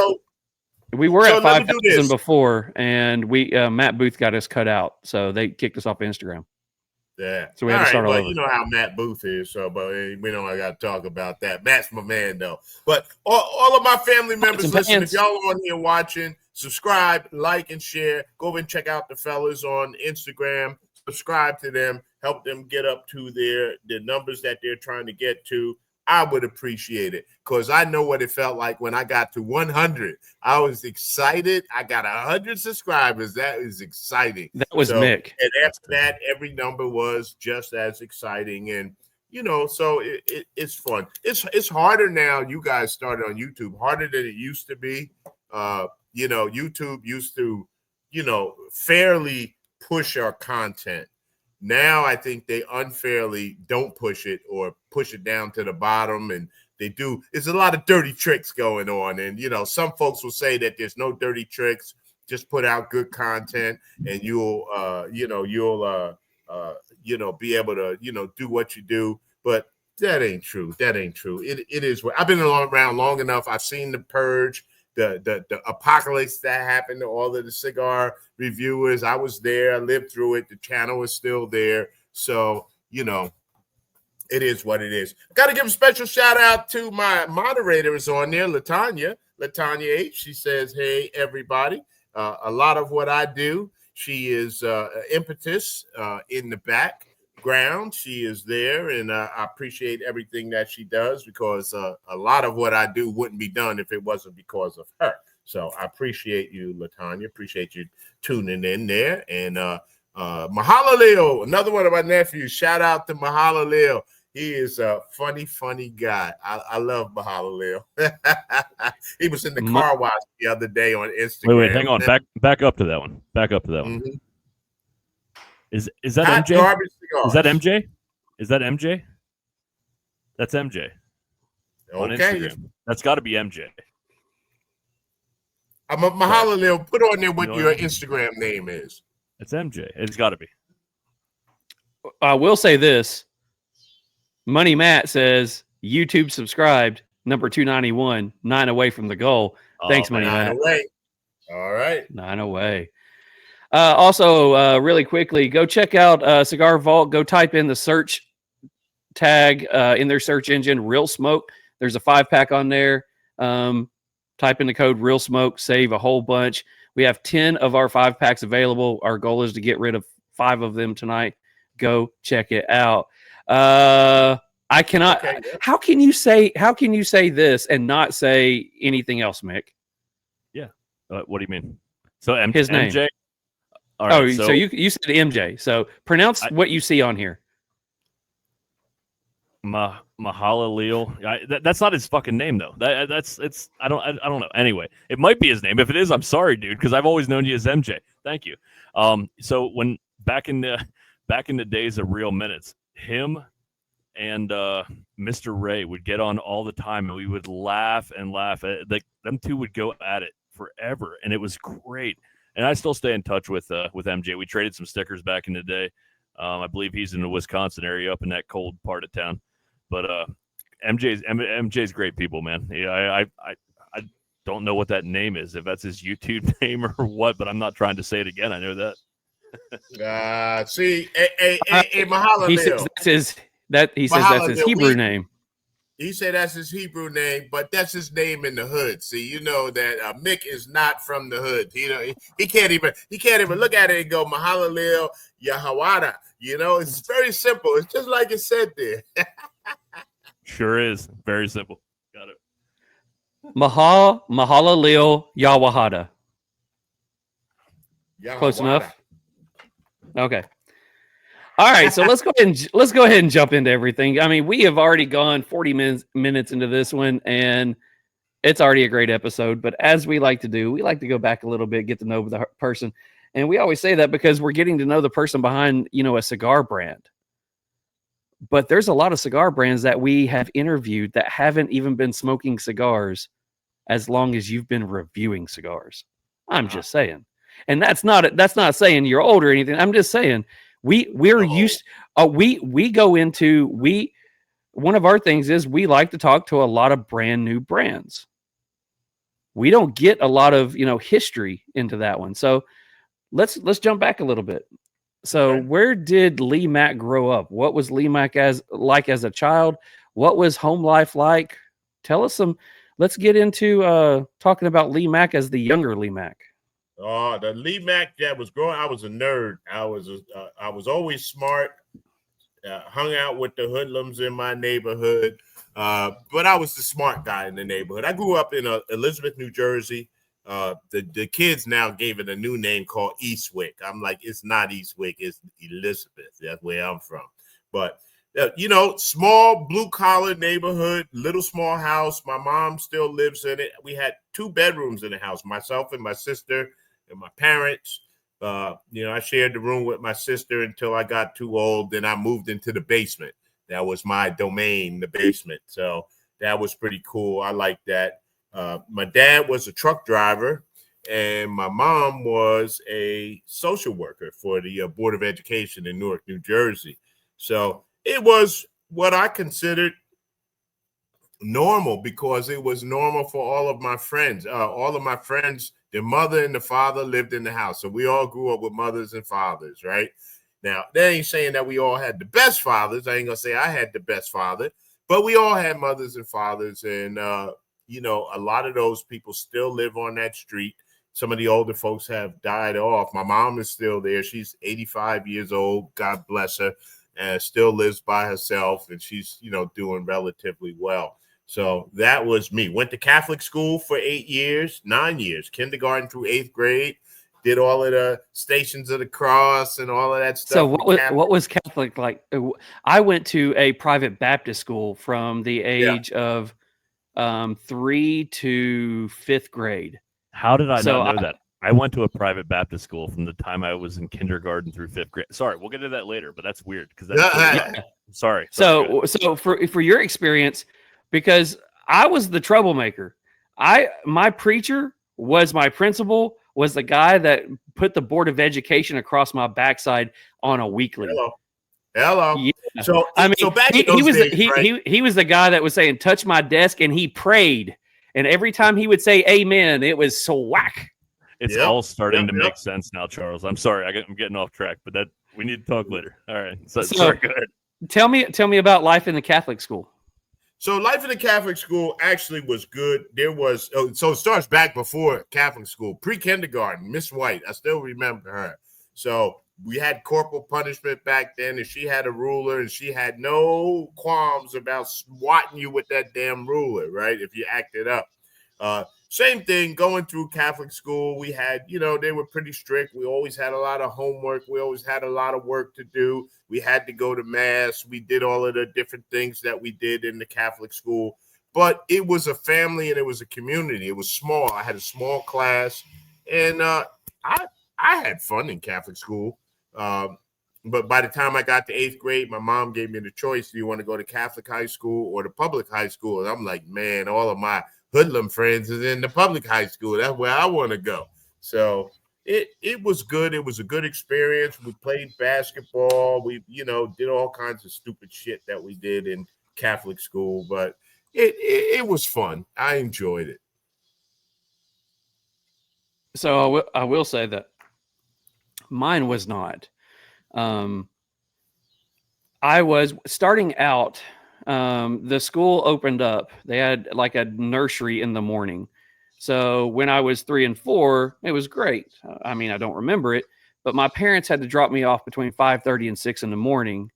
We were at 5,000 before, and Matt Booth got us cut out, so they kicked us off Instagram. Yeah. So we had to start all over. You know how Matt Booth is, so but we don't got to talk about that. Matt's my man, though. But all of my family members, listen, if y'all are on here watching, subscribe, like, and share. Go over and check out the fellas on Instagram. Subscribe to them. Help them get up to the numbers that they're trying to get to. I would appreciate it because I know what it felt like when I got to 100. I was excited. I got 100 subscribers. That is exciting. That was Mick. And after that, every number was just as exciting. And, you know, so it's fun. It's harder now. You guys started on YouTube, harder than it used to be. You know, YouTube used to, you know, fairly push our content. Now I think they unfairly don't push it or push it down to the bottom, and they do. There's a lot of dirty tricks going on, and you know some folks will say that there's no dirty tricks. Just put out good content, and you'll be able to do what you do. But That ain't true. That ain't true. It is. I've been around long enough. I've seen the purge, the apocalypse that happened to all of the cigar reviewers. I was there. I lived through it. The channel is still there. So, you know, it is what it is. Got to give a special shout out to my moderators on there, Latanya H. She says, hey, everybody. A lot of what I do, she is impetus in the background. She is there, and I appreciate everything that she does, because a lot of what I do wouldn't be done if it wasn't because of her. So I appreciate you, Latanya. Appreciate you tuning in there. And Mahalalil, another one of my nephews. Shout out to Mahalalil. He is a funny guy. I love Mahalalil. He was in the car wash the other day on Instagram. Wait, hang on. Back up to that one. Back up to that one. Is that Hot MJ? garbage cigars. Is that MJ? Is that MJ? That's MJ. On Instagram. That's got to be MJ. I'm a Mahalalil. Put on there what your Instagram name is. It's MJ. It's got to be. I will say this. Money Matt says YouTube subscribed, number 291, 9 away from the goal. Thanks, Money Matt. 9 away. All right. 9 away. Also, really quickly, go check out Cigar Vault. Go type in the search tag in their search engine, Real Smoke. There's a 5-pack on there. Type in the code Real Smoke, save a whole bunch. We have 10 of our 5-packs available. Our goal is to get rid of 5 of them tonight. Go check it out. I cannot. Okay, yeah. How can you say this and not say anything else, Mick? Yeah. What do you mean? So his name. MJ. All right, so you said MJ. So pronounce what you see on here. Mahalalil. That's not his fucking name though. That's I don't know. Anyway, it might be his name. If it is, I'm sorry, dude, because I've always known you as MJ. Thank you. So when back in the days of Real Minutes, him and Mr. Ray would get on all the time, and we would laugh and laugh. Them two would go at it forever, and it was great. And I still stay in touch with MJ. We traded some stickers back in the day. I believe he's in the Wisconsin area, up in that cold part of town. But MJ's great people, man. Yeah, I don't know what that name is, if that's his YouTube name or what, but I'm not trying to say it again. I know that. Mahalalil. He says that's his Hebrew name. He said that's his Hebrew name, but that's his name in the hood. See, you know that Mick is not from the hood. You know, he can't even look at it and go Mahalalil Yahawada. You know, it's very simple. It's just like it said there. Sure is very simple. Got it. Mahalalil Yawahada. Close enough. Okay. All right, so let's go ahead and jump into everything. I mean, we have already gone 40 minutes into this one, and it's already a great episode. But as we like to do, we like to go back a little bit, get to know the person, and we always say that because we're getting to know the person behind, a cigar brand. But there's a lot of cigar brands that we have interviewed that haven't even been smoking cigars as long as you've been reviewing cigars. I'm just saying, and that's not saying you're old or anything. I'm just saying. We're used. We go into one of our things is we like to talk to a lot of brand new brands. We don't get a lot of history into that one. So let's jump back a little bit. So where did LeeMack grow up? What was LeeMack as a child? What was home life like? Tell us some. Let's get into talking about LeeMack as the younger LeeMack. Oh, the LeeMack that was growing. I was a nerd. I was always smart. Hung out with the hoodlums in my neighborhood, but I was the smart guy in the neighborhood. I grew up in Elizabeth, New Jersey. The kids now gave it a new name called Eastwick. I'm like, it's not Eastwick, it's Elizabeth. That's where I'm from. But small blue collar neighborhood, little small house. My mom still lives in it. We had 2 bedrooms in the house, myself and my sister and my parents. I shared the room with my sister until I got too old. Then I moved into the basement. That was my domain, the basement. So that was pretty cool. I like that. My dad was a truck driver, and my mom was a social worker for the Board of Education in Newark, New Jersey. So it was what I considered normal, because it was normal for all of my friends. All of my friends, their mother and the father lived in the house. So we all grew up with mothers and fathers, right? Now, that ain't saying that we all had the best fathers. I ain't going to say I had the best father, but we all had mothers and fathers. And, you know, a lot of those people still live on that street. Some of the older folks have died off. My mom is still there. She's 85 years old. God bless her. And still lives by herself. And she's, you know, doing relatively well. So that was me. Went to Catholic school for 9 years, kindergarten through 8th grade. Did all of the Stations of the Cross and all of that stuff. So what was Catholic like? I went to a private Baptist school from the age of 3 to 5th grade. How did I not know that? I went to a private Baptist school from the time I was in kindergarten through 5th grade. Sorry, we'll get to that later, but that's weird because that's sorry. So for your experience, because I was the troublemaker. My preacher was my principal, was the guy that put the Board of Education across my backside on a weekly. Hello. Yeah. So I mean, so back in he those was days, right? he was the guy that was saying, touch my desk, and he prayed. And every time he would say amen, it was swack. It's all starting to make sense now, Charles. I'm sorry, I'm getting off track, but that we need to talk later. All right. So sorry, go ahead. Tell me about life in the Catholic school. So life in the Catholic school actually was good. There was, so it starts back before Catholic school, pre-kindergarten, Miss White. I still remember her. So we had corporal punishment back then, and she had a ruler, and she had no qualms about swatting you with that damn ruler, right? If you acted up. Same thing going through Catholic school. We had, you know, they were pretty strict. We always had a lot of homework. We always had a lot of work to do. We had to go to mass. We did all of the different things that we did in the Catholic school. But it was a family and it was a community. It was small. I had a small class, and I had fun in Catholic school. But by the time I got to 8th grade, my mom gave me the choice: do you want to go to Catholic high school or the public high school? And I'm like, man, all of my hoodlum friends is in the public high school. That's where I want to go. So it was good. It was a good experience. We played basketball. We, you know, did all kinds of stupid shit that we did in Catholic school, but it was fun. I enjoyed it. So I will say that mine was not. I was starting out. The school opened up. They had like a nursery in the morning. So when I was 3 and 4, it was great. I mean, I don't remember it, but my parents had to drop me off between 5:30 and 6 in the morning.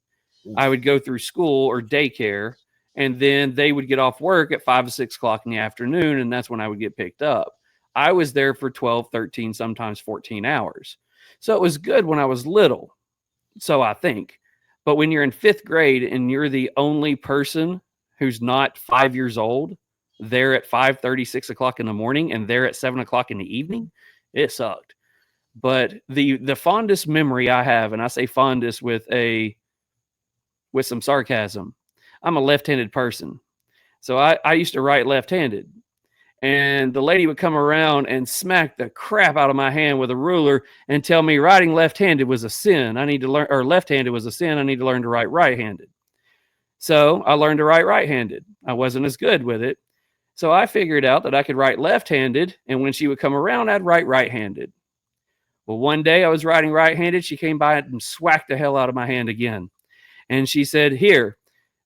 I would go through school or daycare, and then they would get off work at 5 or 6 o'clock in the afternoon, and that's when I would get picked up. I was there for 12, 13, sometimes 14 hours. So it was good when I was little. So I think. But when you're in 5th grade and you're the only person who's not 5 years old, there at 5:30, 6 o'clock in the morning, and there at 7 o'clock in the evening, it sucked. But the fondest memory I have, and I say fondest with some sarcasm, I'm a left-handed person. So I used to write left-handed. And the lady would come around and smack the crap out of my hand with a ruler and tell me writing left-handed was a sin. I need to learn, or left-handed was a sin. I need to learn to write right-handed. So I learned to write right-handed. I wasn't as good with it. So I figured out that I could write left-handed, and when she would come around, I'd write right-handed. Well, one day I was writing right-handed. She came by and swacked the hell out of my hand again. And she said, here,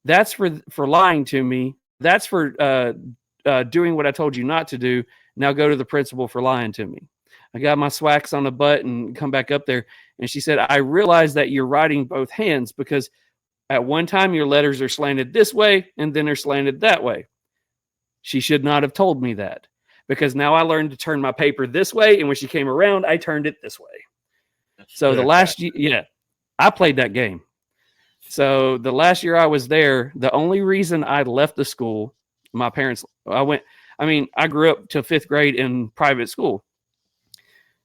that's for lying to me. That's for doing what I told you not to do. Now go to the principal for lying to me. I got my swacks on the butt and come back up there. And she said, I realize that you're writing both hands because at one time your letters are slanted this way and then they're slanted that way. She should not have told me that because now I learned to turn my paper this way. And when she came around, I turned it this way. So the last year, I played that game. So the last year I was there, the only reason I left the school, my parents, I grew up to 5th grade in private school.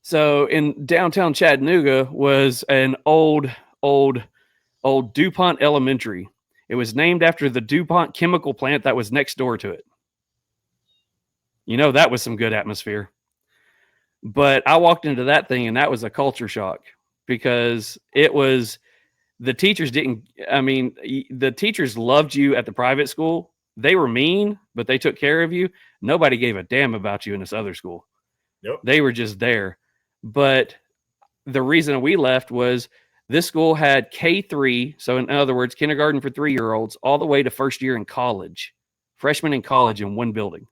So in downtown Chattanooga was an old DuPont Elementary. It was named after the DuPont chemical plant that was next door to it. You know, that was some good atmosphere. But I walked into that thing and that was a culture shock because it was the teachers didn't. I mean, the teachers loved you at the private school. They were mean, but they took care of you. Nobody gave a damn about you in this other school. Yep. They were just there. But the reason we left was this school had K3. So in other words, kindergarten for 3-year-olds all the way to first year in college, freshmen in college in one building.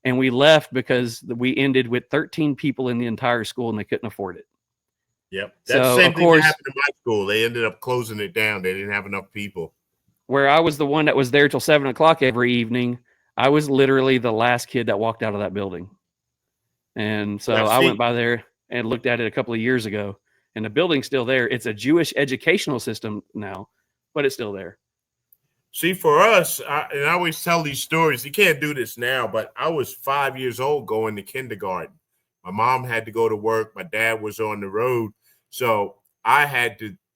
And we left because we ended with 13 people in the entire school and they couldn't afford it. Yep. That's So, the same of thing course, that happened in my school. They ended up closing it down. They didn't have enough people. where I was the one that was there till 7 o'clock every evening, I was literally the last kid that walked out of that building. And so I went by there and looked at it a couple of years ago, and the building's still there. It's a Jewish educational system now, but it's still there. See, for us, and I always tell these stories, you can't do this now, but I was 5 years old going to kindergarten. My mom had to go to work. My dad was on the road. So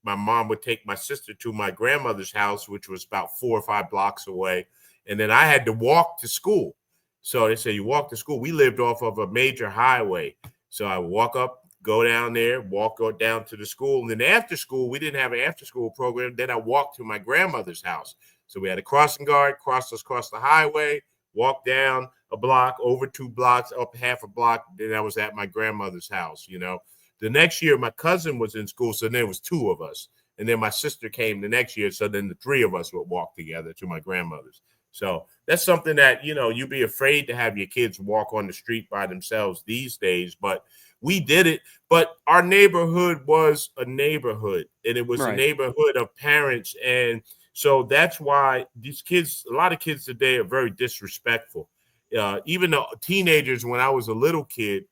my mom would take my sister to my grandmother's house, which was about 4 or 5 blocks away. And then I had to walk to school. So they say you walk to school. We lived off of a major highway. So I would walk up, go down there, go down to the school. And then after school, we didn't have an after school program. Then I walked to my grandmother's house. So we had a crossing guard, cross the highway, walk down a block, over 2 blocks, up half a block. Then I was at my grandmother's house, you know. The next year, my cousin was in school, so there was 2 of us. And then my sister came the next year, so then the 3 of us would walk together to my grandmother's. So that's something that, you know, you'd be afraid to have your kids walk on the street by themselves these days, but we did it. But our neighborhood was a neighborhood, and it was a neighborhood of parents. And so that's why these kids, a lot of kids today are very disrespectful. Even the teenagers, when I was a little kid,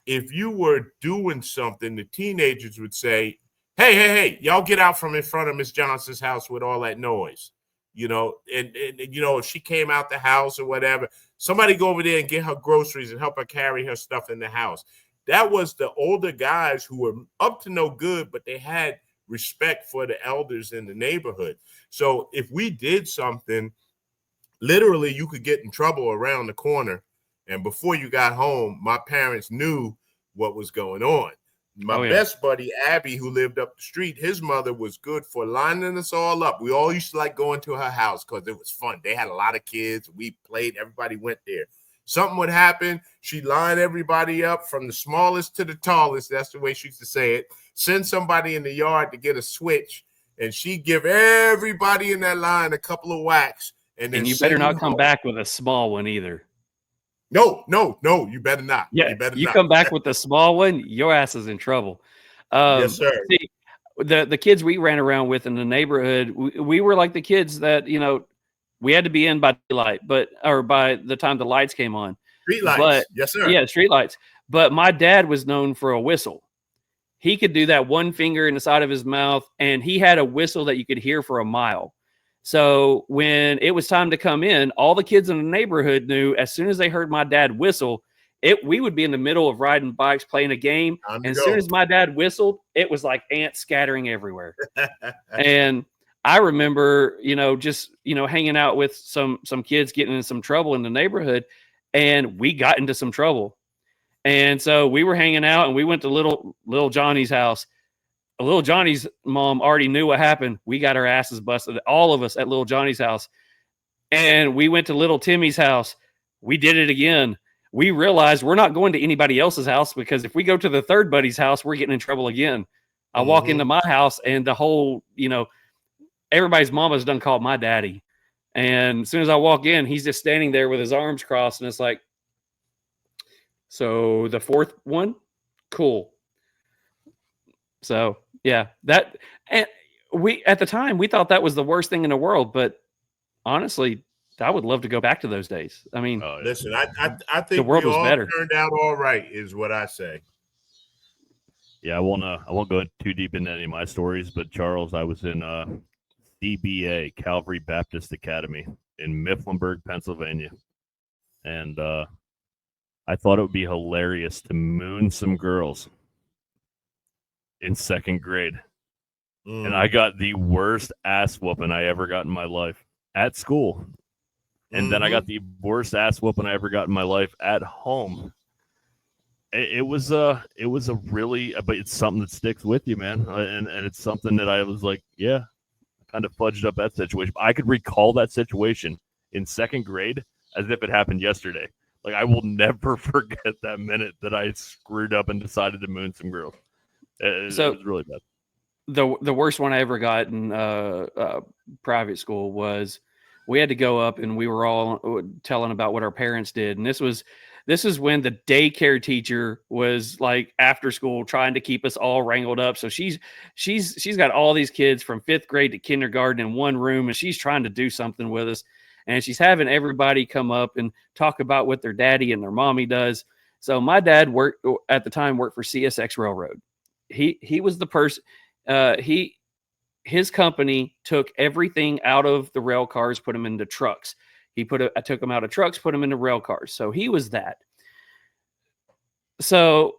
if you were doing something, the teenagers would say, hey, y'all get out from in front of Miss Johnson's house with all that noise. You know, and you know, if she came out the house or whatever, somebody go over there and get her groceries and help her carry her stuff in the house. That was the older guys who were up to no good, but they had respect for the elders in the neighborhood. So if we did something, literally you could get in trouble around the corner. And before you got home, my parents knew what was going on. My best buddy, Abby, who lived up the street, his mother was good for lining us all up. We all used to like going to her house because it was fun. They had a lot of kids. We played. Everybody went there. Something would happen. She'd line everybody up from the smallest to the tallest. That's the way she used to say it. Send somebody in the yard to get a switch, and she'd give everybody in that line a couple of whacks. And then you better not come back with a small one either. No, you better not. Yeah, you better you not. Come back with the small one, your ass is in trouble. Yes, sir. See, the kids we ran around with in the neighborhood, we were like the kids that, you know, we had to be in by daylight, or by the time the lights came on. Street lights. Yes, sir. Yeah, street lights. But my dad was known for a whistle. He could do that one finger in the side of his mouth, and he had a whistle that you could hear for a mile. So when it was time to come in, all the kids in the neighborhood knew as soon as they heard my dad whistle, we would be in the middle of riding bikes, playing a game. And as soon as my dad whistled, it was like ants scattering everywhere. And I remember, just, hanging out with some kids getting in some trouble in the neighborhood, and we got into some trouble. And so we were hanging out, and we went to little Johnny's house. Little Johnny's mom already knew what happened. We got our asses busted, all of us at little Johnny's house. And we went to little Timmy's house. We did it again. We realized we're not going to anybody else's house, because if we go to the third buddy's house, we're getting in trouble again. I walk into my house, and the whole, everybody's mama's done called my daddy. And as soon as I walk in, he's just standing there with his arms crossed. And it's like, so the fourth one? Cool. So yeah, and at the time we thought that was the worst thing in the world, but honestly, I would love to go back to those days. I mean, listen, I think the world was better. Turned out all right, is what I say. Yeah, I won't go too deep into any of my stories, but Charles, I was in CBA, Calvary Baptist Academy in Mifflinburg, Pennsylvania, and I thought it would be hilarious to moon some girls in second grade. And I got the worst ass whooping I ever got in my life at school. And then I got the worst ass whooping I ever got in my life at home. it was a really, but it's something that sticks with you, man. And it's something that I was like, yeah, kind of fudged up that situation. I could recall that situation in second grade as if it happened yesterday. Like, I will never forget that minute that I screwed up and decided to moon some girls. It was really bad. The worst one I ever got in private school was we had to go up and we were all telling about what our parents did. And this is when the daycare teacher was like after school trying to keep us all wrangled up. So she's got all these kids from 5th grade to kindergarten in one room, and she's trying to do something with us. And she's having everybody come up and talk about what their daddy and their mommy does. So my dad worked for CSX Railroad. He was the person. His company took everything out of the rail cars, put them into trucks. I took them out of trucks, put them into rail cars. So he was that. So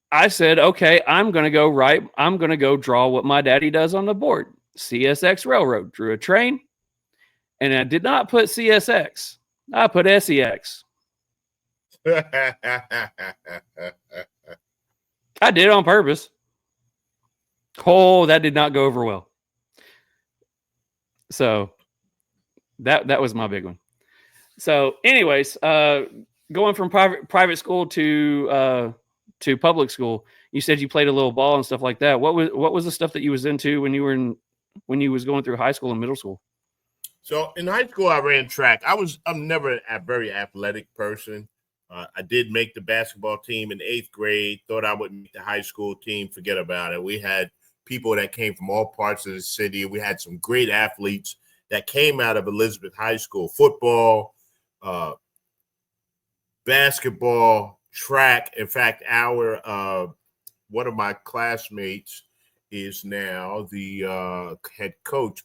I said, okay, I'm going to go draw what my daddy does on the board. CSX Railroad, drew a train. And I did not put CSX. I put SEX. I did it on purpose. Oh, that did not go over well. So that was my big one. So anyways, going from private school to public school, you said you played a little ball and stuff like that. What was the stuff that you was into when you was going through high school and middle school? So in high school, I ran track. I'm never a very athletic person. I did make the basketball team in 8th grade. Thought I would make the high school team. Forget about it. We had people that came from all parts of the city. We had some great athletes that came out of Elizabeth High School. Football, basketball, track. In fact, one of my classmates is now the head coach.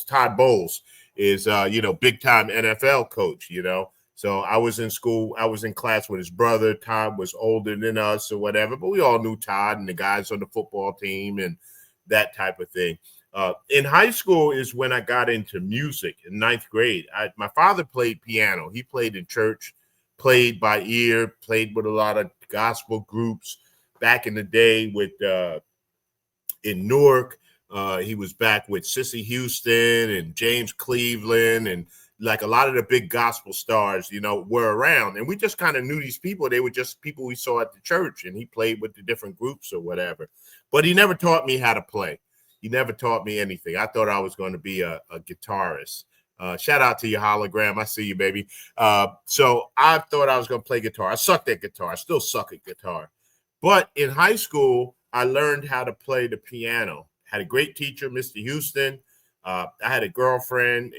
Todd Bowles is big time NFL coach, So I was in school, I was in class with his brother. Todd was older than us or whatever, but we all knew Todd and the guys on the football team and that type of thing. In high school is when I got into music in 9th grade. My father played piano. He played in church, played by ear, played with a lot of gospel groups back in the day in Newark. He was back with Sissy Houston and James Cleveland, and like a lot of the big gospel stars, were around. And we just kind of knew these people. They were just people we saw at the church, and he played with the different groups or whatever. But he never taught me how to play. He never taught me anything. I thought I was going to be a guitarist. Shout out to your hologram. I see you, baby. So I thought I was going to play guitar. I sucked at guitar. I still suck at guitar. But in high school, I learned how to play the piano. Had a great teacher, Mr. Houston. I had a girlfriend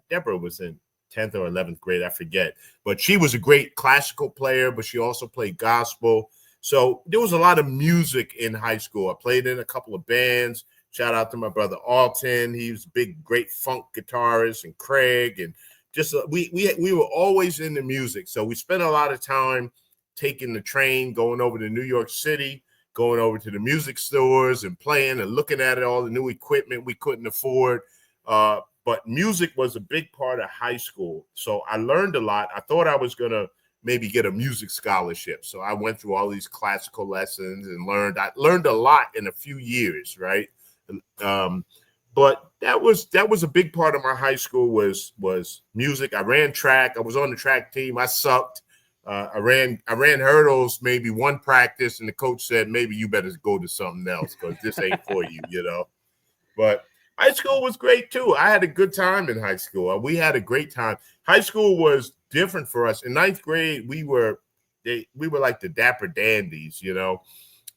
Deborah was in 10th or 11th grade, I forget. But she was a great classical player, but she also played gospel. So there was a lot of music in high school. I played in a couple of bands. Shout out to my brother Alton. He was a big, great funk guitarist, and Craig. And just we were always into music. So we spent a lot of time taking the train, going over to New York City, going over to the music stores and playing and looking at it, all the new equipment we couldn't afford. But music was a big part of high school. So I learned a lot. I thought I was going to maybe get a music scholarship. So I went through all these classical lessons and I learned a lot in a few years, right? But that was a big part of my high school was music. I ran track. I was on the track team. I sucked. I ran hurdles maybe one practice, and the coach said, maybe you better go to something else because this ain't for you, But high school was great too. I had a good time in high school. We had a great time. High school was different for us. In 9th grade, we were like the dapper dandies,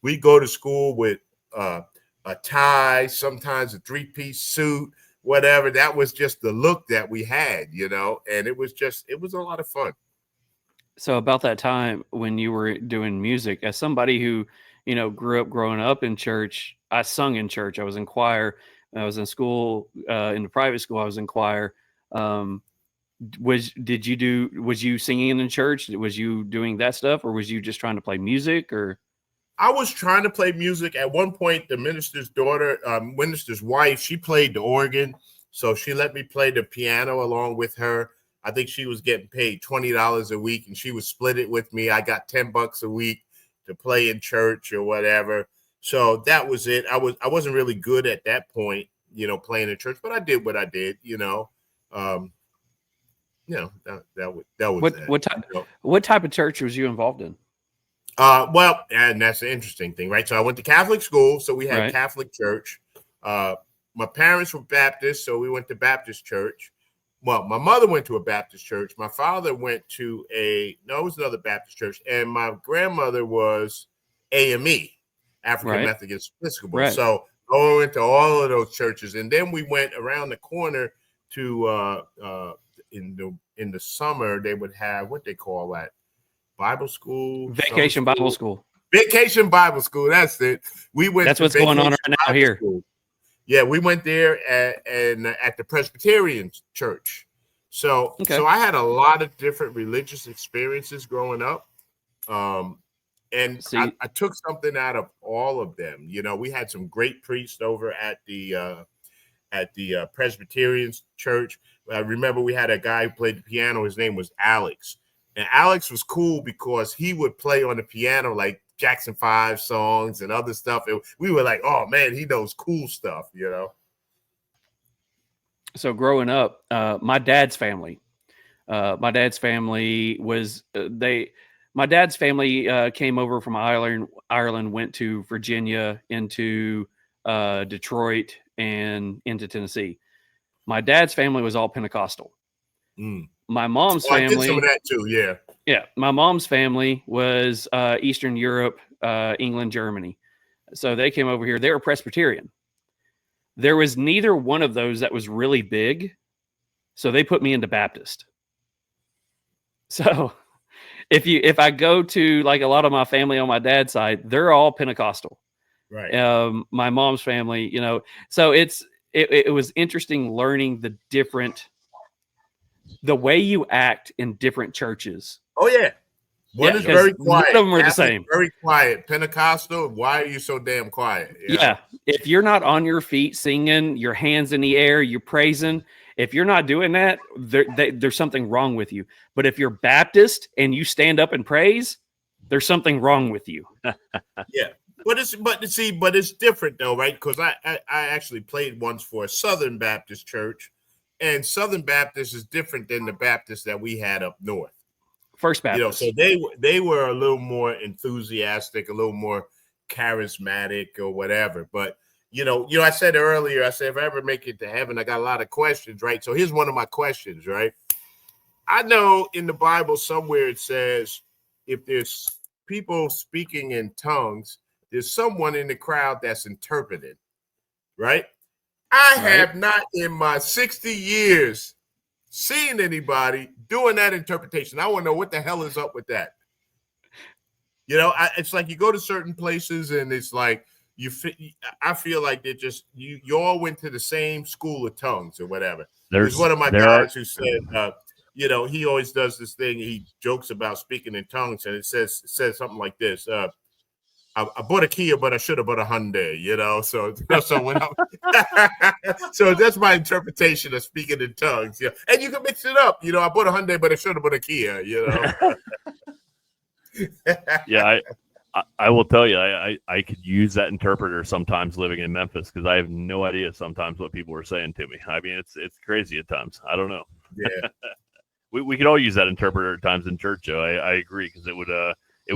We go to school with a tie, sometimes a 3-piece suit, whatever. That was just the look that we had, and it was a lot of fun. So about that time when you were doing music, as somebody who, grew up growing up in church, I sung in church. I was in choir. I was in school, in the private school. I was in choir. Was you singing in church? Was you doing that stuff, or was you just trying to play music? Or I was trying to play music. At one point, the minister's daughter, minister's wife, she played the organ. So she let me play the piano along with her. I think she was getting paid $20 a week, and she would split it with me. I got $10 a week to play in church or whatever. So that was it. I wasn't really good at that point, playing in church, but I did what I did, that was that. What type of church was you involved in? Well, and that's the interesting thing, right? So I went to Catholic school, so we had Right. Catholic church. My parents were Baptist, so we went to Baptist church. Well, my mother went to a Baptist church. My father went to it was another Baptist church, and my grandmother was AME, African Right. Methodist Episcopal. Right. So I went to all of those churches, and then we went around the corner to in the summer they would have what they call that Bible school, Vacation Bible school. Vacation Bible school. That's it. We went. That's to what's going on right now Bible here. School. Yeah, we went there at the Presbyterian church. So I had a lot of different religious experiences growing up. And I took something out of all of them. We had some great priests over at the Presbyterian church. I remember we had a guy who played the piano. His name was Alex. And Alex was cool because he would play on the piano like Jackson 5 songs and other stuff. And we were like, oh, man, he knows cool stuff, So growing up, my dad's family was my dad's family came over from Ireland, went to Virginia, into Detroit, and into Tennessee. My dad's family was all Pentecostal. My mom's family, I did some of that too, yeah. My mom's family was Eastern Europe, England, Germany. So they came over here. They were Presbyterian. There was neither one of those that was really big, so they put me into Baptist. So if I go to like a lot of my family on my dad's side, they're all Pentecostal. Right. My mom's family, so it was interesting learning the way you act in different churches. Oh yeah. One is very quiet. None of them are the same. Very quiet. Pentecostal, why are you so damn quiet? Yeah. If you're not on your feet singing, your hands in the air, you're praising. If you're not doing that, there's something wrong with you. But if you're Baptist and you stand up and praise, there's something wrong with you. Yeah. But it's different though, right? Because I actually played once for a Southern Baptist church, and Southern Baptist is different than the Baptist that we had up north. First Baptist. So they were a little more enthusiastic, a little more charismatic or whatever. But I said earlier, if I ever make it to heaven, I got a lot of questions, right? So here's one of my questions, right? I know in the Bible somewhere it says if there's people speaking in tongues, there's someone in the crowd that's interpreting, right? I have not in my 60 years seen anybody doing that interpretation. I want to know what the hell is up with that. It's like you go to certain places and it's like I feel like they're just you all went to the same school of tongues or whatever. There's one of my guys who said, he always does this thing. He jokes about speaking in tongues, and it says something like this. I bought a Kia, but I should have bought a Hyundai, So when so that's my interpretation of speaking in tongues. Yeah, and you can mix it up. I bought a Hyundai, but I should have bought a Kia. Yeah, I will tell you, I could use that interpreter sometimes living in Memphis because I have no idea sometimes what people are saying to me. I mean, it's crazy at times. I don't know. Yeah, we could all use that interpreter at times in church, Joe. I agree because it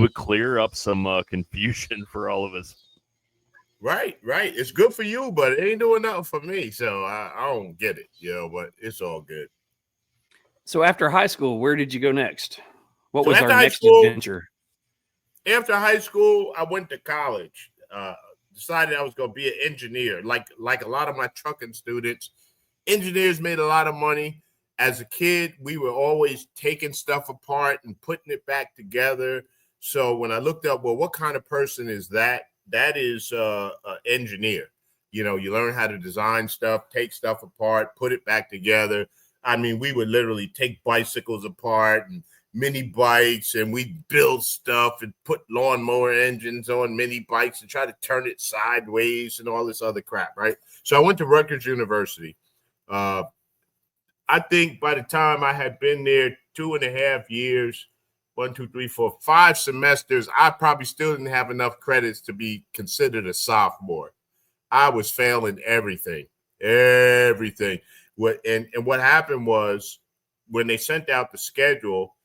would clear up some confusion for all of us. Right. It's good for you, but it ain't doing nothing for me. So I don't get it, but it's all good. So after high school, where did you go next? What was our next adventure? After high school, I went to college. Decided I was going to be an engineer. Like a lot of my trucking students, engineers made a lot of money. As a kid, we were always taking stuff apart and putting it back together. So when I looked up, well, what kind of person is that? That is an engineer. You learn how to design stuff, take stuff apart, put it back together. I mean, we would literally take bicycles apart and mini bikes, and we build stuff and put lawnmower engines on mini bikes and try to turn it sideways and all this other crap, right? So I went to Rutgers University. I think by the time I had been there 2.5 years, 5 semesters, I probably still didn't have enough credits to be considered a sophomore. I was failing everything. What happened was when they sent out the schedule,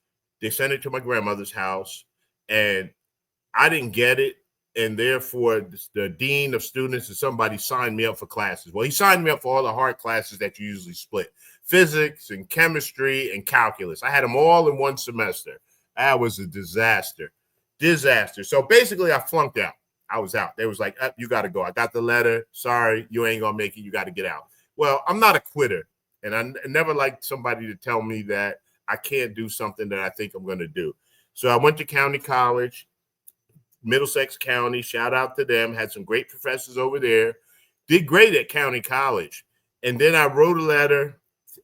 they sent it to my grandmother's house, and I didn't get it. And therefore, the dean of students or somebody signed me up for classes. Well, he signed me up for all the hard classes that you usually split: physics and chemistry and calculus. I had them all in one semester. That was a disaster. So basically, I flunked out. I was out. They was like, you got to go. I got the letter. Sorry, you ain't going to make it. You got to get out. Well, I'm not a quitter. And I never liked somebody to tell me that I can't do something that I think I'm going to do. So I went to county college, Middlesex County. Shout out to them. Had some great professors over there. Did great at county college. And then I wrote a letter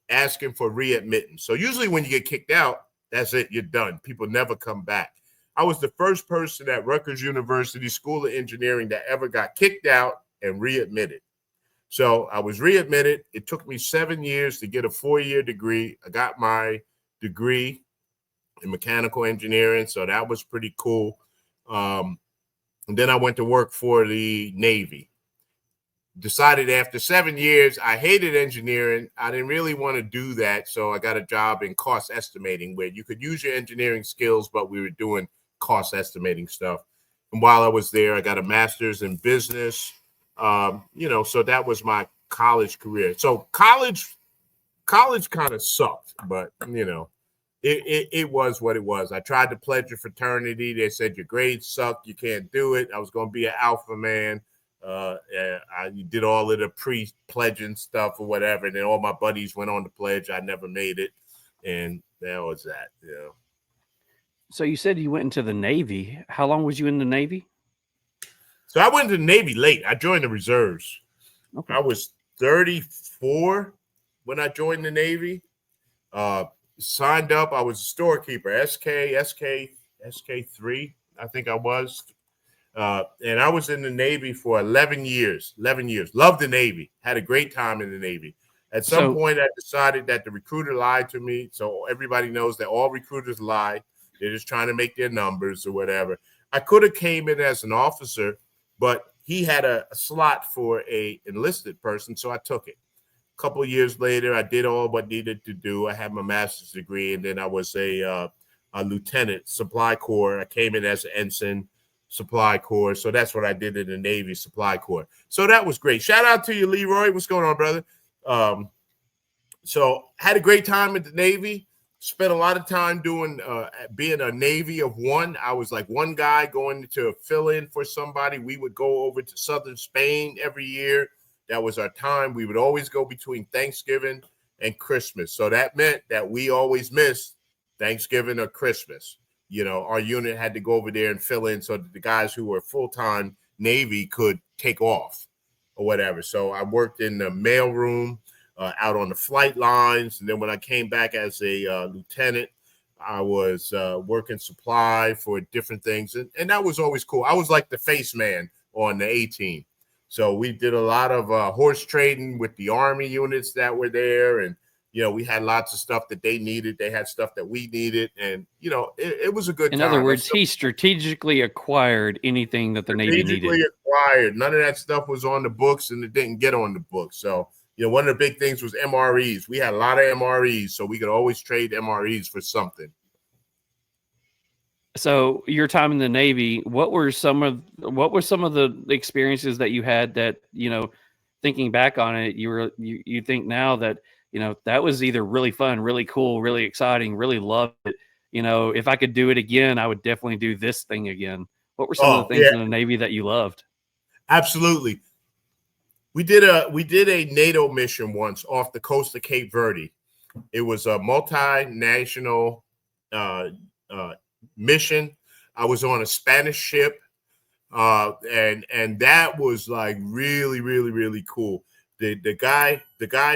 asking for readmittance. So usually when you get kicked out, that's it. You're done. People never come back. I was the first person at Rutgers University School of Engineering that ever got kicked out and readmitted. So I was readmitted. It took me 7 years to get a 4-year degree. I got my degree in mechanical engineering, so that was pretty cool. And then I went to work for the Navy. Decided after 7 years, I hated engineering. I didn't really want to do that, so I got a job in cost estimating where you could use your engineering skills, but we were doing cost estimating stuff. And while I was there, I got a master's in business. So that was my college career. So college kind of sucked, but it was what it was. I tried to pledge a fraternity. They said your grades suck, you can't do it. I was going to be an alpha man. I did all of the pre-pledging stuff or whatever, and then all my buddies went on to pledge. I never made it, and that was that. So you said you went into the Navy. How long was you in the Navy? So I went to the Navy late. I joined the reserves. Okay. I was 34 when I joined the Navy. Signed up. I was a storekeeper, SK3, I think I was. And I was in the Navy for 11 years. 11 years. Loved the Navy. Had a great time in the Navy. At some point, I decided that the recruiter lied to me. So everybody knows that all recruiters lie. They're just trying to make their numbers or whatever. I could have came in as an officer, but he had a slot for a enlisted person, so I took it. A couple of years later, I did all what needed to do. I had my master's degree, and then I was a lieutenant, supply corps. I came in as an ensign, supply corps. So that's what I did in the Navy, supply corps. So that was great. Shout out to you, Leroy. What's going on, brother? So had a great time at the Navy. Spent a lot of time doing being a Navy of one. I was like one guy going to fill in for somebody. We would go over to southern Spain every year. That was our time. We would always go between Thanksgiving and Christmas. So that meant that we always missed Thanksgiving or Christmas. Our unit had to go over there and fill in so that the guys who were full-time Navy could take off or whatever. So I worked in the mailroom, out on the flight lines. And then when I came back as a lieutenant, I was working supply for different things. And that was always cool. I was like the face man on the A-team. So we did a lot of horse trading with the Army units that were there. And, we had lots of stuff that they needed. They had stuff that we needed. And, it was a good time. In other words, he strategically acquired anything that the Navy needed. Strategically acquired. None of that stuff was on the books, and it didn't get on the books. So, one of the big things was MREs. We had a lot of MREs, so we could always trade MREs for something. So your time in the Navy, what were some of the experiences that you had that, thinking back on it, you think now that, that was either really fun, really cool, really exciting, really loved it. If I could do it again, I would definitely do this thing again. What were some of the things in the Navy that you loved? Absolutely. We did a NATO mission once off the coast of Cape Verde. It was a multinational mission. I was on a Spanish ship, and that was like really, really, really cool. The guy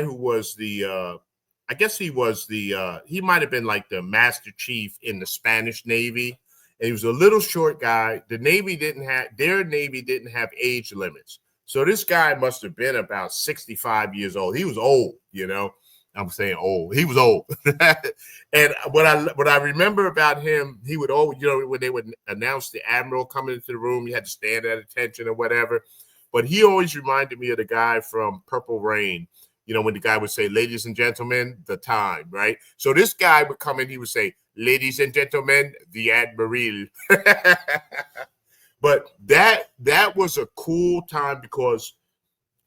who was I guess he was he might have been like the master chief in the Spanish Navy. And he was a little short guy. Their Navy didn't have age limits. So this guy must have been about 65 years old. He was old, I'm saying old. He was old. And what I remember about him, he would always, when they would announce the admiral coming into the room, you had to stand at attention or whatever. But he always reminded me of the guy from Purple Rain. When the guy would say, ladies and gentlemen, the time, right? So this guy would come in, he would say, ladies and gentlemen, the Admiral. But that was a cool time because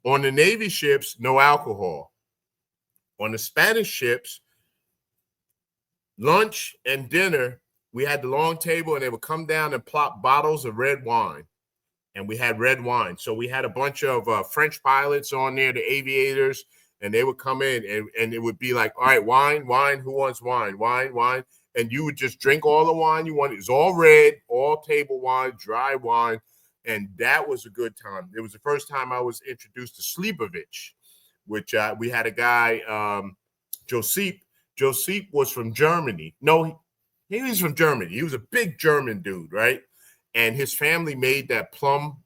on the Navy ships, no alcohol. On the Spanish ships, lunch and dinner, we had the long table and they would come down and plop bottles of red wine. And we had red wine. So we had a bunch of French pilots on there, the aviators, and they would come in and it would be like, all right, wine, who wants wine, wine. And you would just drink all the wine you wanted. It was all red, all table wine, dry wine. And that was a good time. It was the first time I was introduced to Slivovich, which we had a guy, Josip. Josip was from Germany. No, he was from Germany. He was a big German dude, right? And his family made that plum.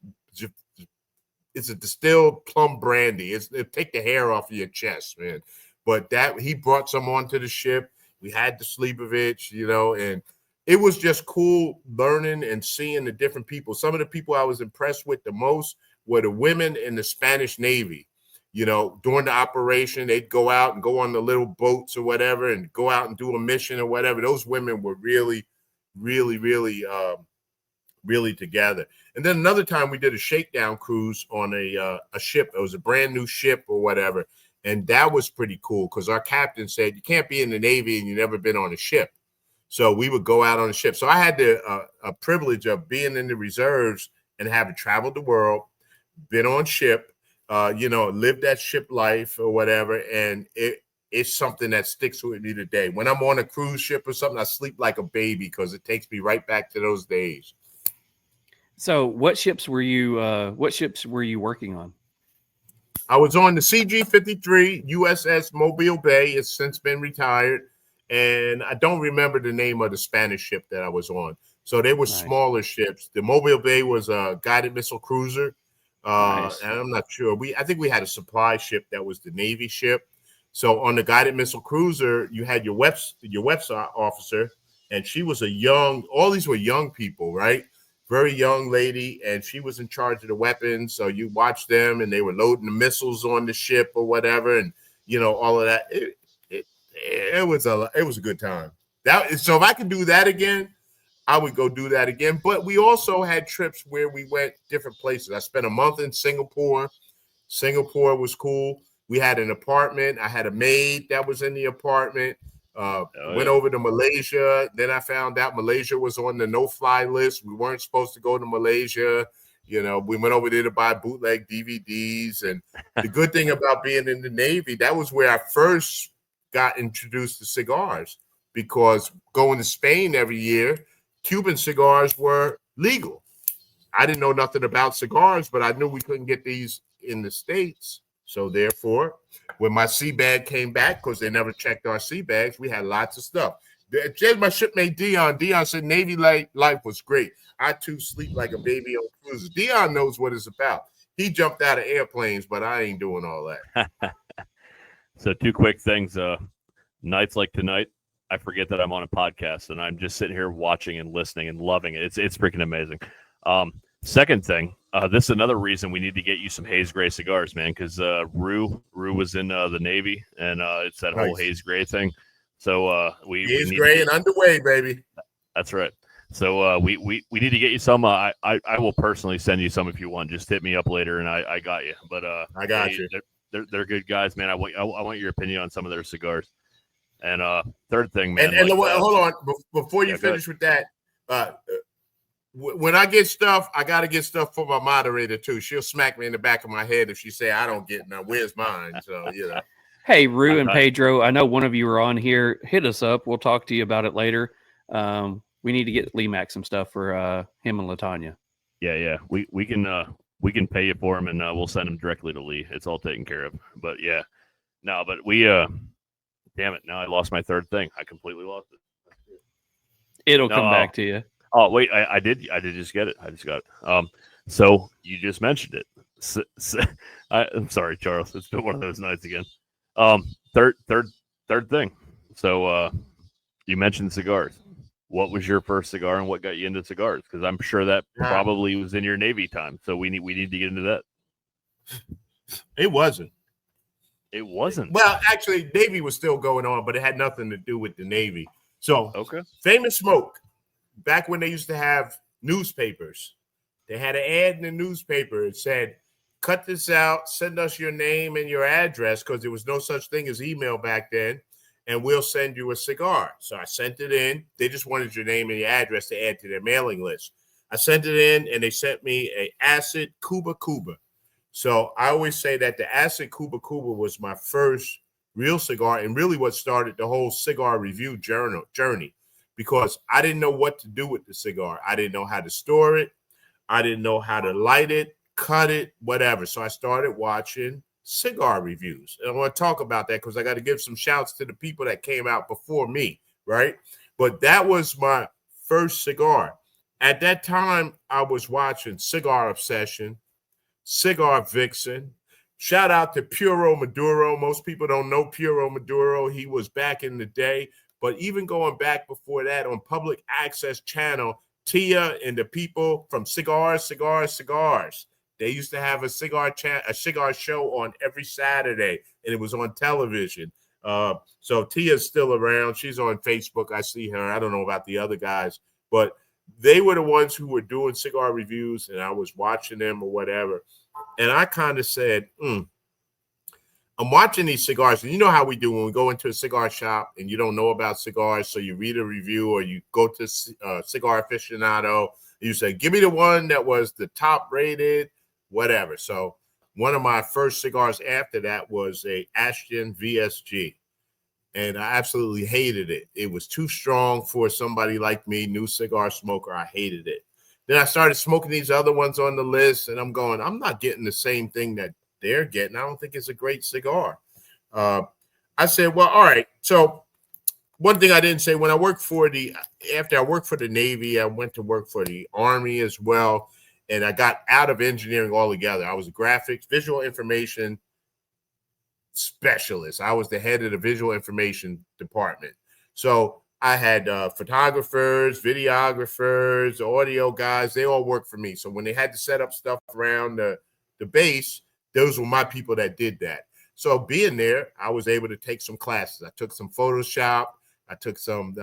It's a distilled plum brandy. It take the hair off of your chest, man. But that he brought some onto the ship. We had the Slivovich, and it was just cool learning and seeing the different people. Some of the people I was impressed with the most were the women in the Spanish Navy. During the operation, they'd go out and go on the little boats or whatever and go out and do a mission or whatever. Those women were really, really, really, really together. And then another time we did a shakedown cruise on a ship. It was a brand new ship or whatever. And that was pretty cool because our captain said, you can't be in the Navy and you've never been on a ship. So we would go out on a ship. So I had a privilege of being in the reserves and having traveled the world, been on ship, lived that ship life or whatever. And it's something that sticks with me today. When I'm on a cruise ship or something, I sleep like a baby because it takes me right back to those days. So what ships were you working on? I was on the CG-53 USS Mobile Bay. It's since been retired. And I don't remember the name of the Spanish ship that I was on. So they were smaller ships. The Mobile Bay was a guided missile cruiser. And I'm not sure. I think we had a supply ship that was the Navy ship. So on the guided missile cruiser, you had your WEPS officer, and she was all these were young people, right? Very young lady, and she was in charge of the weapons. So you watch them, and they were loading the missiles on the ship or whatever, and all of that. It was a good time. So if I could do that again, I would go do that again. But we also had trips where we went different places. I spent a month in Singapore. Singapore was cool. We had an apartment. I had a maid that was in the apartment. Went over to Malaysia. Then I found out Malaysia was on the no-fly list. We weren't supposed to go to Malaysia. We went over there to buy bootleg DVDs. And the good thing about being in the Navy, that was where I first got introduced to cigars, because going to Spain every year, Cuban cigars were legal. I didn't know nothing about cigars, but I knew we couldn't get these in the States. So therefore, when my sea bag came back, because they never checked our sea bags, we had lots of stuff. Just my shipmate Dion said Navy life was great. I too sleep like a baby on cruises. Dion knows what it's about. He jumped out of airplanes, but I ain't doing all that. So 2 quick things. Nights like tonight, I forget that I'm on a podcast and I'm just sitting here watching and listening and loving it. It's freaking amazing. Second thing, this is another reason we need to get you some Haze Gray cigars, man, because Rue was in the Navy, and it's that whole Haze Gray thing. So we Haze need Gray and underway, baby. That's right. So we need to get you some. I will personally send you some if you want. Just hit me up later, and I got you. But I got you. They're good guys, man. I want your opinion on some of their cigars. And third thing, man. And hold on, before you finish with that. When I get stuff, I got to get stuff for my moderator too. She'll smack me in the back of my head if she say I don't get none. Where's mine? So Hey, Rue and Pedro, I know one of you are on here. Hit us up. We'll talk to you about it later. We need to get LeeMack some stuff for him and LaTanya. Yeah. We can pay you for him, and we'll send him directly to Lee. It's all taken care of. But yeah, no, but we damn it, now I lost my third thing. I completely lost it. It'll come back to you. Oh wait, I did just get it. I just got it. So you just mentioned it. I'm sorry, Charles. It's been one of those nights again. third thing. So you mentioned cigars. What was your first cigar, and what got you into cigars? Because I'm sure that probably was in your Navy time. So we need to get into that. It wasn't. It wasn't. Well, actually, Navy was still going on, but it had nothing to do with the Navy. So, okay. Famous Smoke, back when they used to have newspapers, they had an ad in the newspaper. It said, cut this out, send us your name and your address, because there was no such thing as email back then, and we'll send you a cigar. So I sent it in. They just wanted your name and your address to add to their mailing list. I sent it in, and they sent me a Acid Cuba Cuba. So I always say that the Acid Cuba Cuba was my first real cigar, and really what started the whole cigar review journey, because I didn't know what to do with the cigar. I didn't know how to store it. I didn't know how to light it, cut it, whatever. So I started watching cigar reviews. And I want to talk about that because I got to give some shouts to the people that came out before me, right? But that was my first cigar. At that time, I was watching Cigar Obsession, Cigar Vixen. Shout out to Puro Maduro. Most people don't know Puro Maduro. He was back in the day. But even going back before that on public access channel, Tia and the people from Cigars. They used to have a cigar show on every Saturday, and it was on television. So Tia's still around. She's on Facebook. I see her. I don't know about the other guys, but they were the ones who were doing cigar reviews, and I was watching them or whatever. And I kind of said, I'm watching these cigars. And you know how we do when we go into a cigar shop and you don't know about cigars, so you read a review or you go to Cigar Aficionado. You say, give me the one that was the top rated, whatever. So one of my first cigars after that was a Ashton VSG, and I absolutely hated it. It was too strong for somebody like me, new cigar smoker. I hated it. Then I started smoking these other ones on the list, and I'm going, I'm not getting the same thing that they're getting. I don't think it's a great cigar. I said, well, all right. So one thing I didn't say, when I worked after I worked for the Navy, I went to work for the Army as well. And I got out of engineering altogether. I was a graphics, visual information specialist. I was the head of the visual information department. So I had photographers, videographers, audio guys. They all worked for me. So when they had to set up stuff around the base, those were my people that did that. So being there, I was able to take some classes. I took some Photoshop. I took some,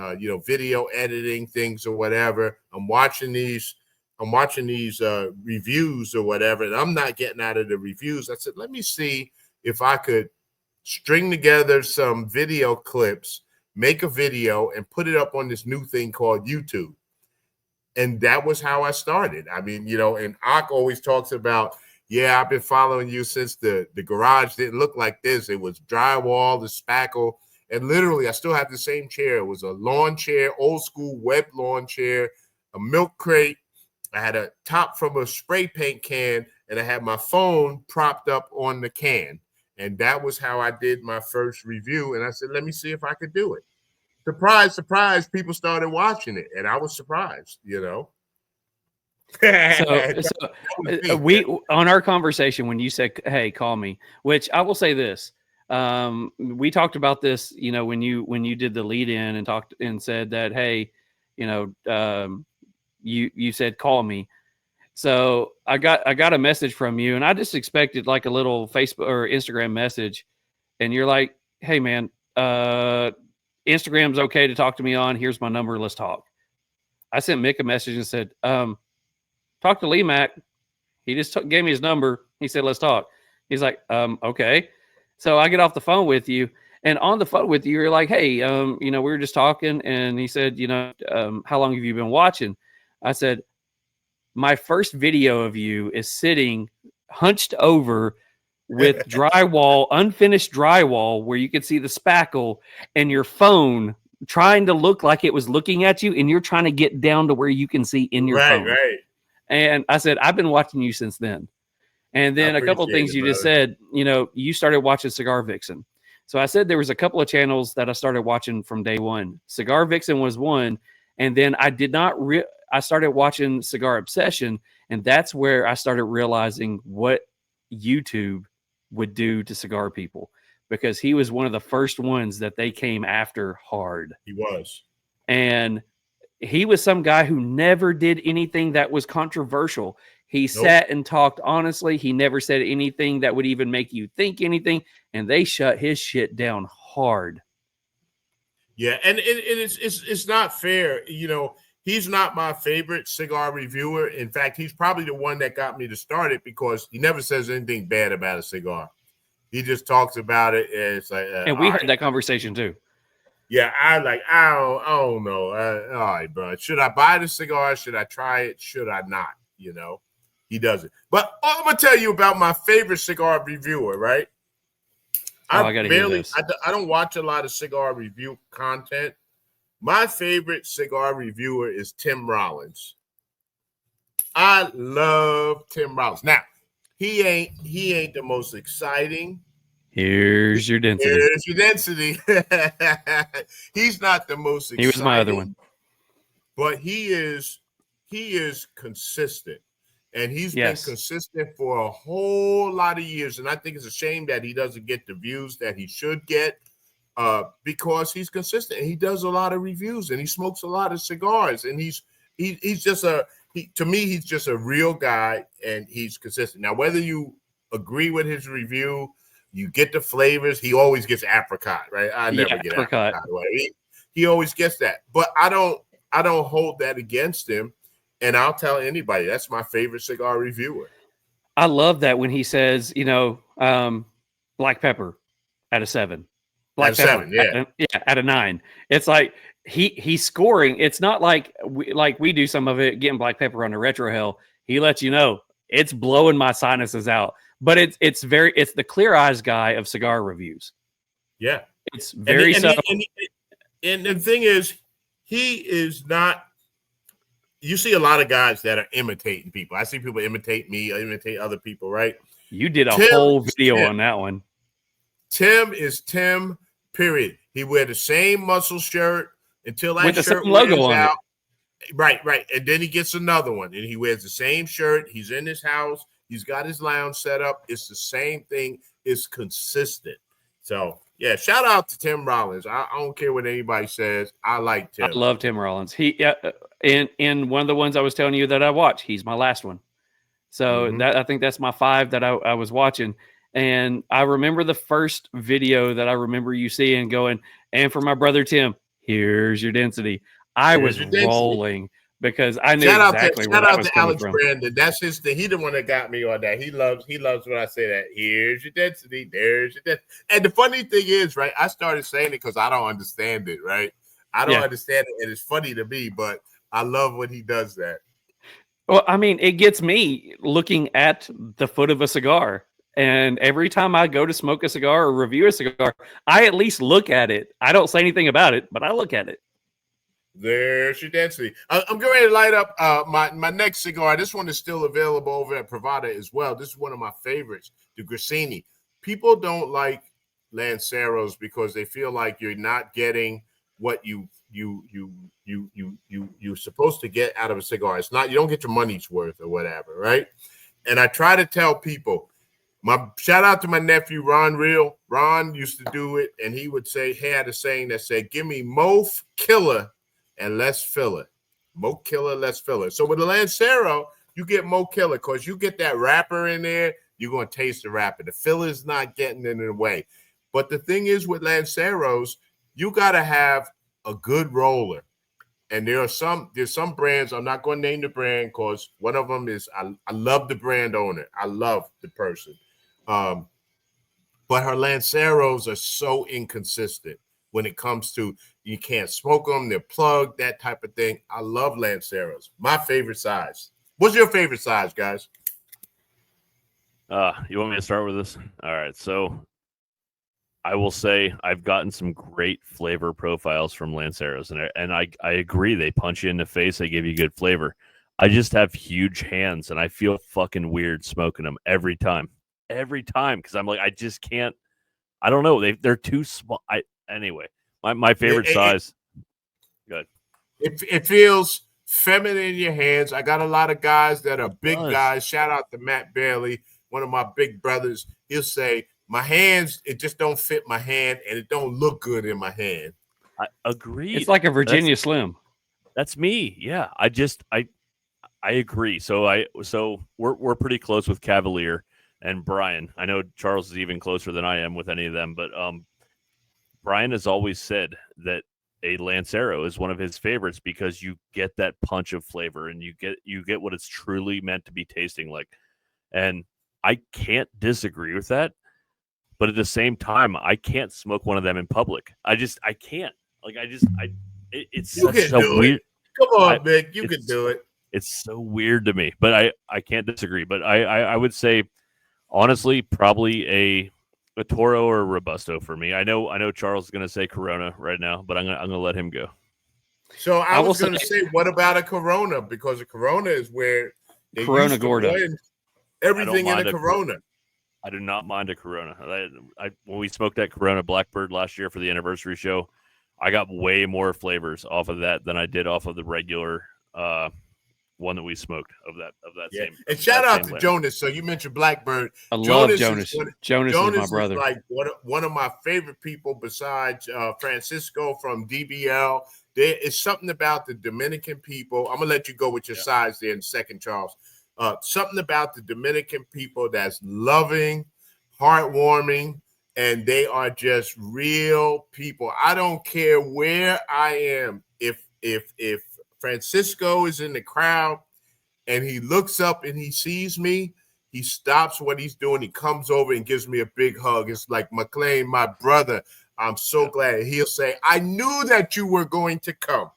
video editing things or whatever. I'm watching these reviews or whatever, and I'm not getting out of the reviews. I said, let me see if I could string together some video clips, make a video, and put it up on this new thing called YouTube. And that was how I started. I mean, and Ak always talks about, yeah, I've been following you since the garage didn't look like this. It was drywall, the spackle, and literally I still have the same chair. It was a lawn chair, old school web lawn chair, a milk crate. I had a top from a spray paint can, and I had my phone propped up on the can. And that was how I did my first review. And I said, let me see if I could do it. Surprise, surprise, people started watching it. And I was surprised, So we, on our conversation, when you said, hey, call me, which I will say this, we talked about this, when you did the lead in and talked and said that, hey, you said, call me. So I got a message from you, and I just expected like a little Facebook or Instagram message. And you're like, hey man, Instagram's okay to talk to me on. Here's my number. Let's talk. I sent Mick a message and said, talk to LeeMack. He just gave me his number. He said, let's talk. He's like, okay. So I get off the phone with you, and on the phone with you, you're like, hey, we were just talking. And he said, how long have you been watching? I said, my first video of you is sitting hunched over with drywall, unfinished drywall, where you could see the spackle, and your phone trying to look like it was looking at you, and you're trying to get down to where you can see in your phone. Right. And I said, I've been watching you since then. And then a couple of things you just said, you started watching Cigar Vixen. So I said there was a couple of channels that I started watching from day one. Cigar Vixen was one. And then I did not I started watching Cigar Obsession, and that's where I started realizing what YouTube would do to cigar people. because he was one of the first ones that they came after hard. He was. And he was some guy who never did anything that was controversial. He Nope. sat and talked honestly. He never said anything that would even make you think anything. And they shut his shit down hard. Yeah, and it's not fair. You know, he's not my favorite cigar reviewer. In fact, he's probably the one that got me to start it because he never says anything bad about a cigar. He just talks about it, and it's like, and we had that conversation too. Yeah, I don't know. All right, bro. Should I buy the cigar? Should I try it? Should I not? You know, he doesn't. But I'm gonna tell you about my favorite cigar reviewer, right? I gotta hear this. I don't watch a lot of cigar review content. My favorite cigar reviewer is Tim Rollins. I love Tim Rollins. Now, he ain't the most exciting. Here's your density. Here's your density. He's not the most exciting. He was my other one. But he is consistent. And he's been consistent for a whole lot of years. And I think it's a shame that he doesn't get the views that he should get because he's consistent. And he does a lot of reviews and he smokes a lot of cigars. And he's just to me, he's just a real guy and he's consistent. Now, whether you agree with his review, you get the flavors. He always gets apricot, right? I never get apricot. He always gets that. But I don't hold that against him. And I'll tell anybody, that's my favorite cigar reviewer. I love that when he says, you know, black pepper at a 7. Black pepper, 7, yeah. At a 9. It's like he's scoring. It's not like we do some of it getting black pepper on the retro hell. He lets you know it's blowing my sinuses out. But it's the clear eyes guy of cigar reviews. Yeah. It's very subtle. And the thing is, he is not. You see a lot of guys that are imitating people. I see people imitate me, imitate other people, right? You did a whole video on that one. Tim is Tim, period. He wear the same muscle shirt until that with the shirt same logo on out. it. Right. And then he gets another one, and he wears the same shirt. He's in his house. He's got his lounge set up. It's the same thing. It's consistent. So, yeah, shout out to Tim Rollins. I don't care what anybody says. I like Tim. I love Tim Rollins. He in one of the ones I was telling you that I watched, he's my last one. So I think that's my 5 that I was watching. And I remember the first video that I remember you seeing going, and for my brother Tim, here's your density. I was rolling because I knew exactly where that was coming from. Brandon. That's his thing. He the one that got me on that. He loves when I say that. Here's your density. There's your density. And the funny thing is, right, I started saying it because I don't understand it, right? I don't understand it, and it's funny to me, but I love when he does that. Well, I mean, it gets me looking at the foot of a cigar. And every time I go to smoke a cigar or review a cigar, I at least look at it. I don't say anything about it, but I look at it. There's your density. I'm going to light up my next cigar. This one is still available over at Pravada as well. This is one of my favorites, the Grassini. People don't like Lanceros because they feel like you're not getting what you're supposed to get out of a cigar. It's not, you don't get your money's worth or whatever, right? And I try to tell people, my shout out to my nephew, Ron Real. Ron used to do it, and he would say, he had a saying that said, give me more killer and less filler. More killer, less filler. So with the Lancero, you get more killer because you get that wrapper in there, you're going to taste the wrapper. The filler's not getting in the way. But the thing is with Lanceros, you got to have a good roller. And there's some brands, I'm not going to name the brand because one of them is, I love the brand owner. I love the person. But her Lanceros are so inconsistent when it comes to you can't smoke them, they're plugged, that type of thing. I love Lanceros. My favorite size. What's your favorite size, guys? You want me to start with this? All right. So I will say I've gotten some great flavor profiles from Lanceros, and I agree. They punch you in the face. They give you good flavor. I just have huge hands, and I feel fucking weird smoking them every time. Because I'm like, I just can't. I don't know. They're too small. Anyway, my favorite size. Good. It feels feminine in your hands. I got a lot of guys that are big guys. Shout out to Matt Bailey, one of my big brothers. He'll say My hands, it just don't fit my hand, and it don't look good in my hand. I agree. It's like a Virginia Slim. That's me. Yeah. I agree. So we're pretty close with Cavalier and Brian. I know Charles is even closer than I am with any of them, but Brian has always said that a Lancero is one of his favorites because you get that punch of flavor and you get what it's truly meant to be tasting like. And I can't disagree with that, but at the same time, I can't smoke one of them in public. I can't. Like it's You can so do weird. it. Come on, Mick. You can do it. It's so weird to me, but I can't disagree. But I would say, honestly, probably a Toro or a Robusto for me. I know Charles is going to say Corona right now, but I'm gonna let him go. So I was going to say, what about a Corona? Because a Corona is where they Corona used to Gorda. blend everything in mind a Corona. I do not mind a Corona. When we smoked that Corona Blackbird last year for the anniversary show, I got way more flavors off of that than I did off of the regular one that we smoked of that Yeah. same. And shout out to blend. Jonas. So you mentioned Blackbird. I love Jonas. Jonas Jonas is my brother. Is like one of my favorite people besides Francisco from DBL. There is something about the Dominican people. I'm gonna let you go with your sides there in a second, Charles. Something about the Dominican people that's loving, heartwarming, and they are just real people. I don't care where I am. If Francisco is in the crowd and he looks up and he sees me, he stops what he's doing. He comes over and gives me a big hug. It's like, McLean, my brother, I'm so glad. He'll say, I knew that you were going to come.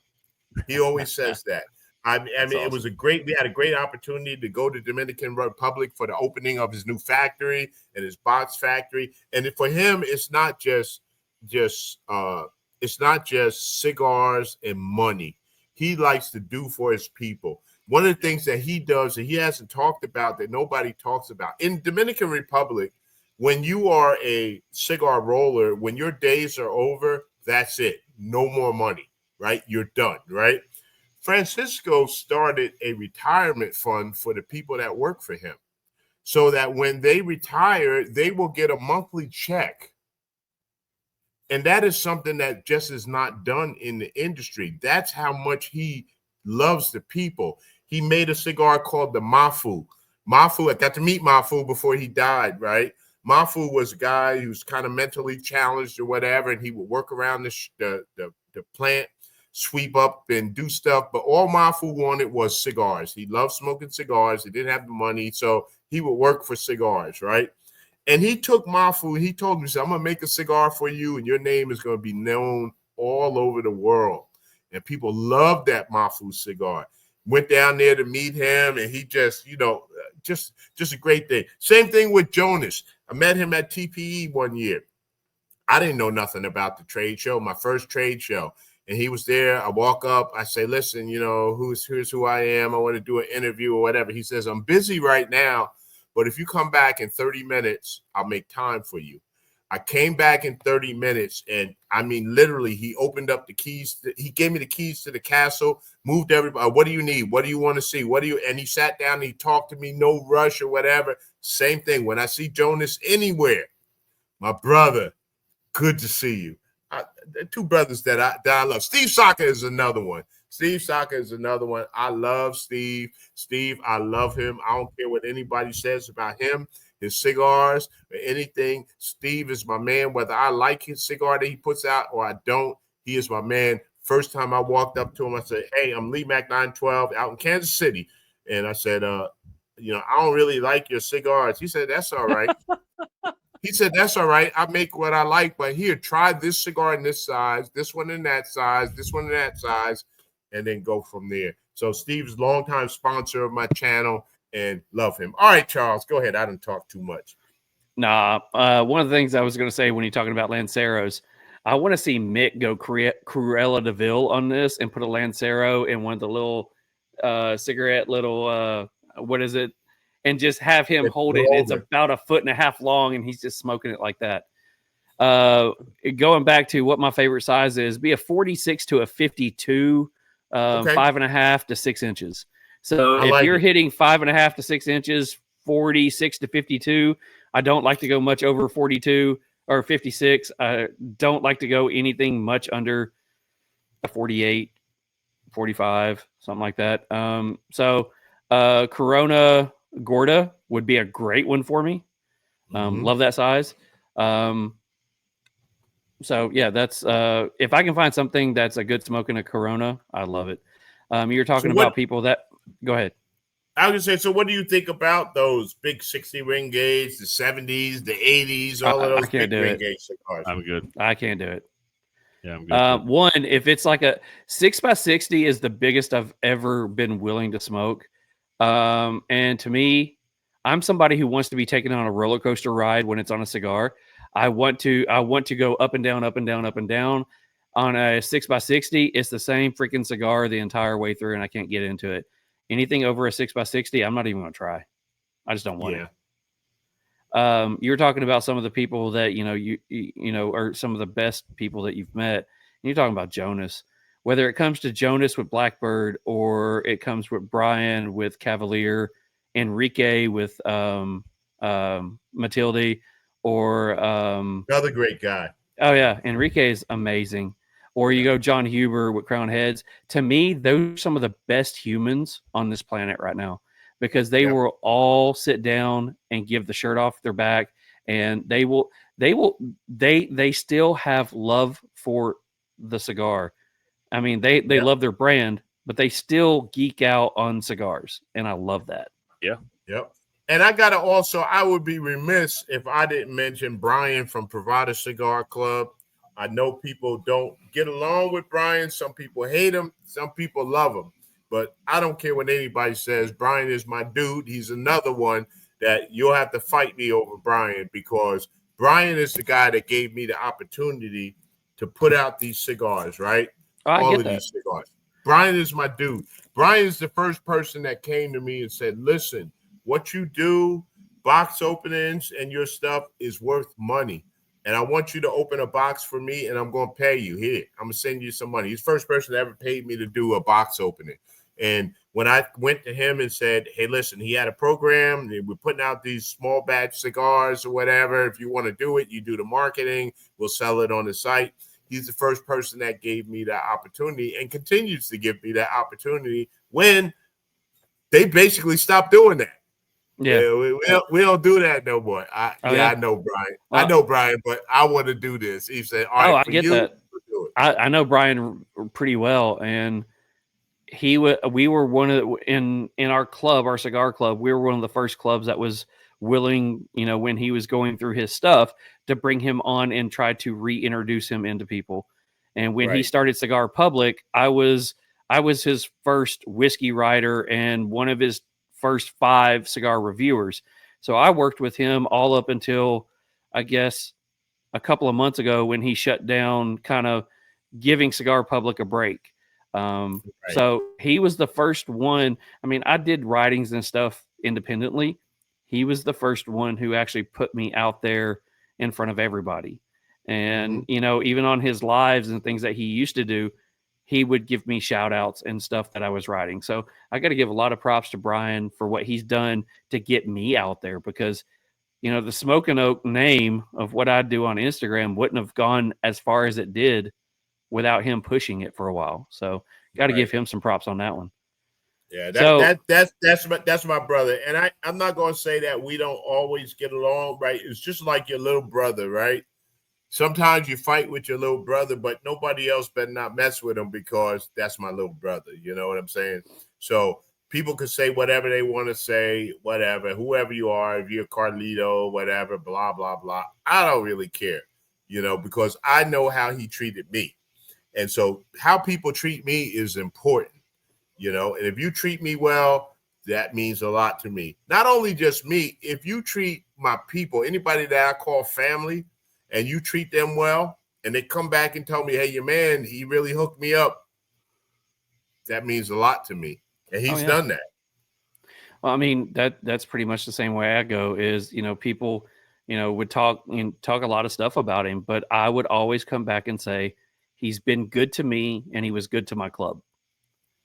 He always says that. I mean, awesome. It was we had a great opportunity to go to Dominican Republic for the opening of his new factory and his box factory. And for him, it's not just cigars and money. He likes to do for his people. One of the things that he does that he hasn't talked about that nobody talks about in Dominican Republic, when you are a cigar roller, when your days are over, that's it. No more money, right? You're done, right? Francisco started a retirement fund for the people that work for him so that when they retire, they will get a monthly check. And that is something that just is not done in the industry. That's how much he loves the people. He made a cigar called the Mafu. Mafu, I got to meet Mafu before he died, right? Mafu was a guy who was kind of mentally challenged or whatever, and he would work around the plant, sweep up and do stuff. But all Mafu wanted was cigars. He loved smoking cigars. He didn't have the money, so he would work for cigars, right? And he took Mafu and he told me, I'm going to make a cigar for you and your name is going to be known all over the world. And people loved that Mafu cigar. Went down there to meet him and he just, just a great thing. Same thing with Jonas. I met him at TPE one year. I didn't know nothing about the trade show, my first trade show. And he was there. I walk up. I say, listen, here's who I am. I want to do an interview or whatever. He says, I'm busy right now. But if you come back in 30 minutes, I'll make time for you. I came back in 30 minutes, and I mean, literally, he opened up the keys. He gave me the keys to the castle, moved everybody. What do you need? What do you want to see? And he sat down and he talked to me, no rush or whatever. Same thing. When I see Jonas anywhere, my brother, good to see you. Two brothers that I love. Steve Saka is another one. I love Steve. Steve, I love him. I don't care what anybody says about him, his cigars, or anything. Steve is my man, whether I like his cigar that he puts out or I don't. He is my man. First time I walked up to him, I said, hey, I'm LeeMack912 out in Kansas City. And I said, I don't really like your cigars. He said, that's all right. He said, that's all right. I make what I like, but here, try this cigar in this size, this one in that size, this one in that size, and then go from there. So Steve's a longtime sponsor of my channel and love him. All right, Charles, go ahead. I didn't talk too much. Nah, one of the things I was going to say when you're talking about Lanceros, I want to see Mick go Cruella de Vil on this and put a Lancero in one of the little cigarette what is it? And just have him hold it. It's about 1.5 feet long, and he's just smoking it like that. Going back to what my favorite size is, be a 46 to a 52, 5.5 to 6 inches. So if you're hitting 5.5 to 6 inches, 46 to 52, I don't like to go much over 42 or 56. I don't like to go anything much under a 48, 45, something like that. So Corona Gorda would be a great one for me. Love that size. So yeah, that's if I can find something that's a good smoke in a Corona, I love it. You're talking about people that go ahead. I was gonna say, so what do you think about those big 60 ring gauge, the 70s, the 80s, all of those big ring gauge cigars? I'm good. I can't do it. Yeah, I'm good. One, if it's like a 6x60 is the biggest I've ever been willing to smoke. And to me, I'm somebody who wants to be taken on a roller coaster ride when it's on a cigar. I want to go up and down, up and down, up and down. On a 6x60, it's the same freaking cigar the entire way through, and I can't get into it. Anything over a 6x60, I'm not even going to try. I just don't want it. You're talking about some of the people that you know are some of the best people that you've met. And you're talking about Jonas. Whether it comes to Jonas with Blackbird, or it comes with Brian with Cavalier, Enrique with Matilde, or another great guy. Oh yeah, Enrique is amazing. Or you go John Huber with Crown Heads. To me, those are some of the best humans on this planet right now, because they will all sit down and give the shirt off their back, and they still have love for the cigar. I mean, they love their brand, but they still geek out on cigars, and I love that. Yeah. Yep. And I would be remiss if I didn't mention Brian from Privada Cigar Club. I know people don't get along with Brian. Some people hate him. Some people love him. But I don't care what anybody says. Brian is my dude. He's another one that you'll have to fight me over Brian, because Brian is the guy that gave me the opportunity to put out these cigars, right? These cigars. Brian is my dude. Brian is the first person that came to me and said, listen, what you do, box openings and your stuff is worth money. And I want you to open a box for me, and I'm going to pay you. Here, I'm going to send you some money. He's the first person that ever paid me to do a box opening. And when I went to him and said, hey, listen, he had a program. We're putting out these small batch cigars or whatever. If you want to do it, you do the marketing. We'll sell it on the site. He's the first person that gave me that opportunity, and continues to give me that opportunity when they basically stopped doing that. Yeah, we don't do that no more. I know Brian. I know Brian, but I want to do this. He said, all right, I get that. I know Brian pretty well, and we were one of in our club, our cigar club. We were one of the first clubs that was willing, when he was going through his stuff, to bring him on and try to reintroduce him into people. And when he started Cigar Public, I was his first whiskey writer and one of his first 5 cigar reviewers. So I worked with him all up until, I guess, a couple of months ago, when he shut down, kind of giving Cigar Public a break. So he was the first one. I mean, I did writings and stuff independently. He was the first one who actually put me out there in front of everybody. And, even on his lives and things that he used to do, he would give me shout outs and stuff that I was writing. So I got to give a lot of props to Brian for what he's done to get me out there, because, the Smoke and Oak name of what I do on Instagram wouldn't have gone as far as it did without him pushing it for a while. So got to give him some props on that one. Yeah, that's my brother. And I'm not going to say that we don't always get along, right? It's just like your little brother, right? Sometimes you fight with your little brother, but nobody else better not mess with him, because that's my little brother. You know what I'm saying? So people can say whatever they want to say, whatever, whoever you are, if you're Carlito, whatever, blah, blah, blah. I don't really care, because I know how he treated me. And so how people treat me is important, and if you treat me well, that means a lot to me. Not only just me, if you treat my people, anybody that I call family, and you treat them well, and they come back and tell me, hey, your man, he really hooked me up, that means a lot to me. And he's done that. Well, I mean, that's pretty much the same way I go is, people, would talk a lot of stuff about him, but I would always come back and say, he's been good to me and he was good to my club.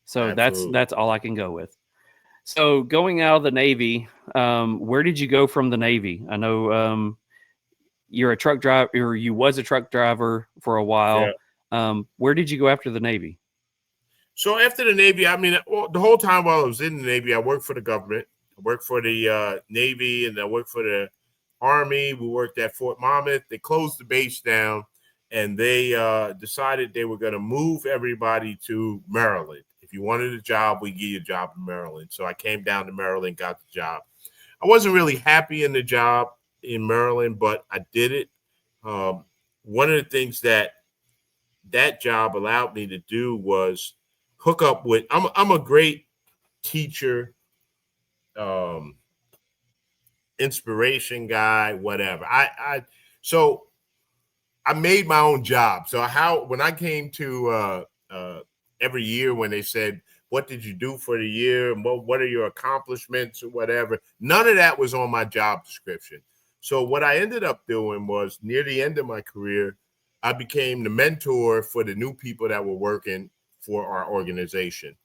So that's all I can go with. So going out of the Navy, where did you go from the Navy? I know you're a truck driver, or you was a truck driver for a while. Where did you go after the Navy? So after the Navy, I mean, the whole time while I was in the Navy, I worked for the government. I worked for the Navy, and I worked for the Army. We worked at Fort Monmouth. They closed the base down, and they decided they were going to move everybody to Maryland. If you wanted a job, we give you a job in Maryland. So I came down to Maryland, got the job. I wasn't really happy in the job in Maryland, but I did it. One of the things that job allowed me to do was hook up with, I'm a great teacher, inspiration guy, whatever. So I made my own job. So when I came to every year when they said, what did you do for the year? And what are your accomplishments or whatever? None of that was on my job description. So what I ended up doing was, near the end of my career, I became the mentor for the new people that were working for our organization.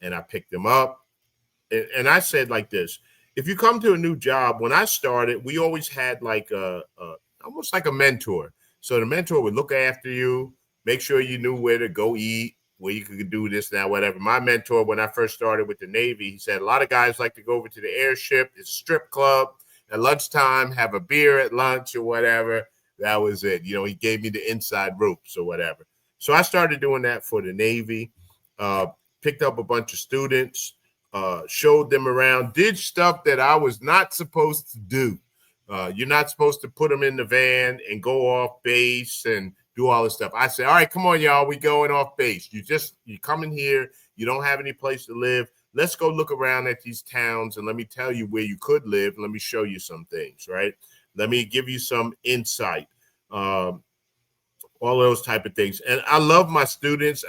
And I picked them up. And I said like this: if you come to a new job, when I started, we always had like almost like a mentor. So the mentor would look after you, make sure you knew where to go eat, where you could do this, that, whatever. My mentor, when I first started with the Navy, he said, a lot of guys like to go over to the airship. It's a strip club at lunchtime, have a beer at lunch or whatever. That was it. You know, he gave me the inside ropes or whatever. So I started doing that for the Navy, picked up a bunch of students, showed them around, did stuff that I was not supposed to do. You're not supposed to put them in the van and go off base and do all this stuff. I said, all right, come on, y'all. We going off base. You come in here. You don't have any place to live. Let's go look around at these towns, and let me tell you where you could live. Let me show you some things, right? Let me give you some insight, all those type of things. And I love my students.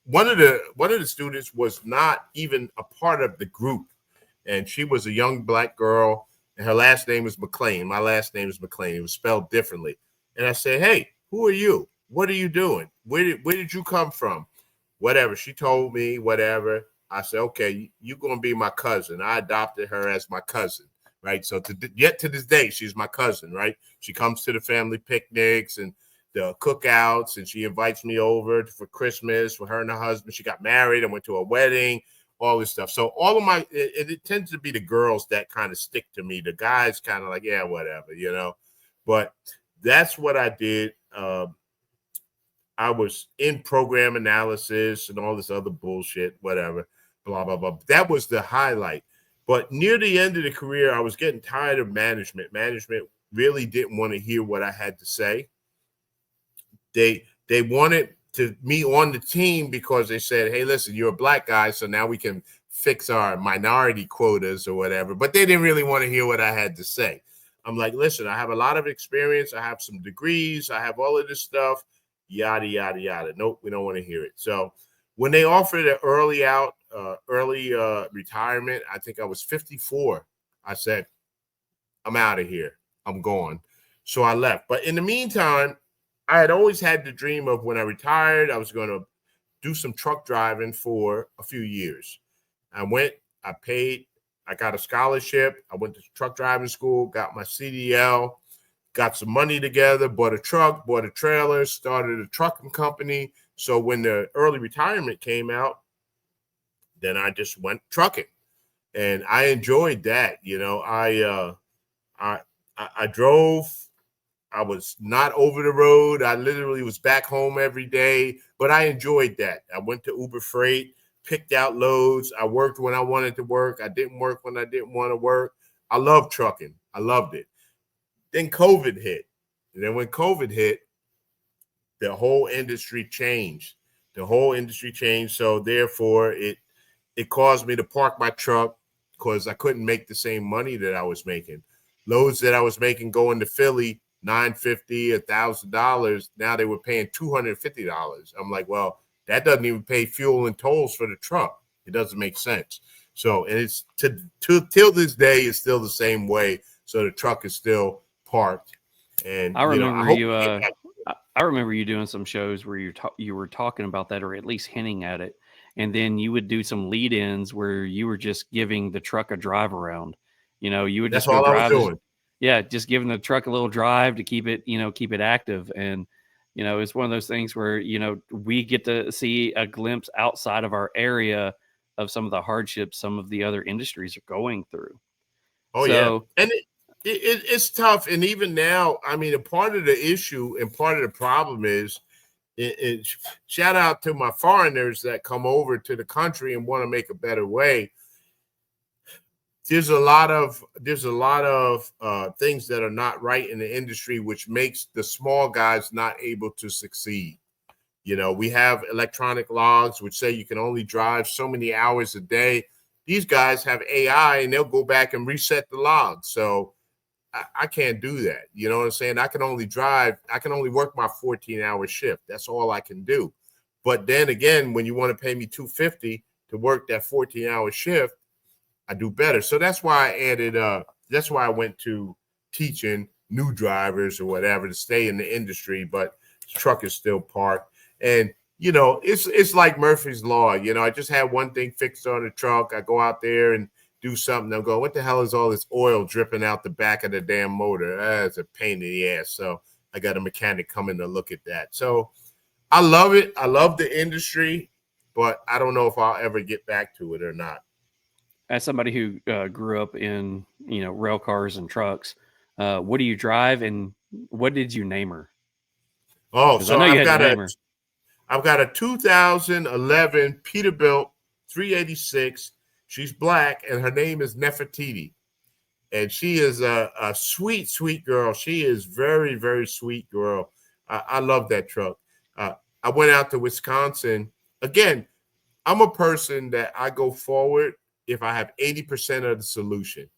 One of the students was not even a part of the group, and she was a young black girl, and her last name was McLean. My last name is McLean. It was spelled differently. And I said, hey, who are you? What are you doing? Where did you come from? Whatever. She told me, whatever. I said, okay, you're going to be my cousin. I adopted her as my cousin, right? So yet to this day, she's my cousin, right? She comes to the family picnics and the cookouts, and she invites me over for Christmas with her and her husband. She got married and went to a wedding, all this stuff. So all of it tends to be the girls that kind of stick to me. The guys kind of like, yeah, whatever, you know. But that's what I did. I was in program analysis and all this other bullshit, whatever, blah, blah, blah. That was the highlight. But near the end of the career, I was getting tired of management. Management really didn't want to hear what I had to say. They wanted me on the team because they said, hey, listen, you're a black guy, so now we can fix our minority quotas or whatever. But they didn't really want to hear what I had to say. I'm like, listen, I have a lot of experience. I have some degrees. I have all of this stuff. Yada, yada, yada. Nope, we don't want to hear it. So when they offered an early retirement, I think I was 54. I said, I'm out of here. I'm gone. So I left. But in the meantime, I had always had the dream of when I retired, I was going to do some truck driving for a few years. I went, I paid, I got a scholarship. I went to truck driving school, got my CDL, got some money together, bought a truck, bought a trailer, started a trucking company. So when the early retirement came out, then I just went trucking, and I enjoyed that. You know, I drove. I was not over the road. I literally was back home every day, but I enjoyed that. I went to Uber Freight, picked out loads. I worked when I wanted to work. I didn't work when I didn't want to work. I loved trucking. I loved it. Then COVID hit. And then when COVID hit, the whole industry changed. So therefore, it caused me to park my truck because I couldn't make the same money that I was making. Loads that I was making going to Philly, $950, $1,000. Now they were paying $250. I'm like, well, that doesn't even pay fuel and tolls for the truck. It doesn't make sense. So, and it's till this day, it's still the same way. So the truck is still parked. And I remember I remember you doing some shows where you were talking about that, or at least hinting at it, and then you would do some lead-ins where you were just giving the truck a drive around. You would That's just go all I was drive. doing. Yeah, just giving the truck a little drive to keep it active. And it's one of those things where we get to see a glimpse outside of our area of some of the hardships some of the other industries are going through. Oh, yeah. And it's tough. And even now, I mean, a part of the issue and part of the problem is, shout out to my foreigners that come over to the country and want to make a better way. There's a lot of things that are not right in the industry, which makes the small guys not able to succeed. We have electronic logs which say you can only drive so many hours a day. These guys have AI and they'll go back and reset the log. So I can't do that. You know what I'm saying? I can only work my 14-hour shift. That's all I can do. But then again, when you want to pay me $250 to work that 14-hour shift, I do better. So that's why that's why I went to teaching new drivers or whatever to stay in the industry, but the truck is still parked. And it's like Murphy's Law. I just had one thing fixed on the truck. I go out there and do something. They'll go, what the hell is all this oil dripping out the back of the damn motor? It's a pain in the ass. So I got a mechanic coming to look at that. So I love it. I love the industry, but I don't know if I'll ever get back to it or not. As somebody who grew up in rail cars and trucks, what do you drive and what did you name her? Oh, so I've got a 2011 Peterbilt 386. She's black and her name is Nefertiti. And she is a sweet, sweet girl. She is very, very sweet girl. I love that truck. I went out to Wisconsin. Again, I'm a person that I go forward if I have 80% of the solution.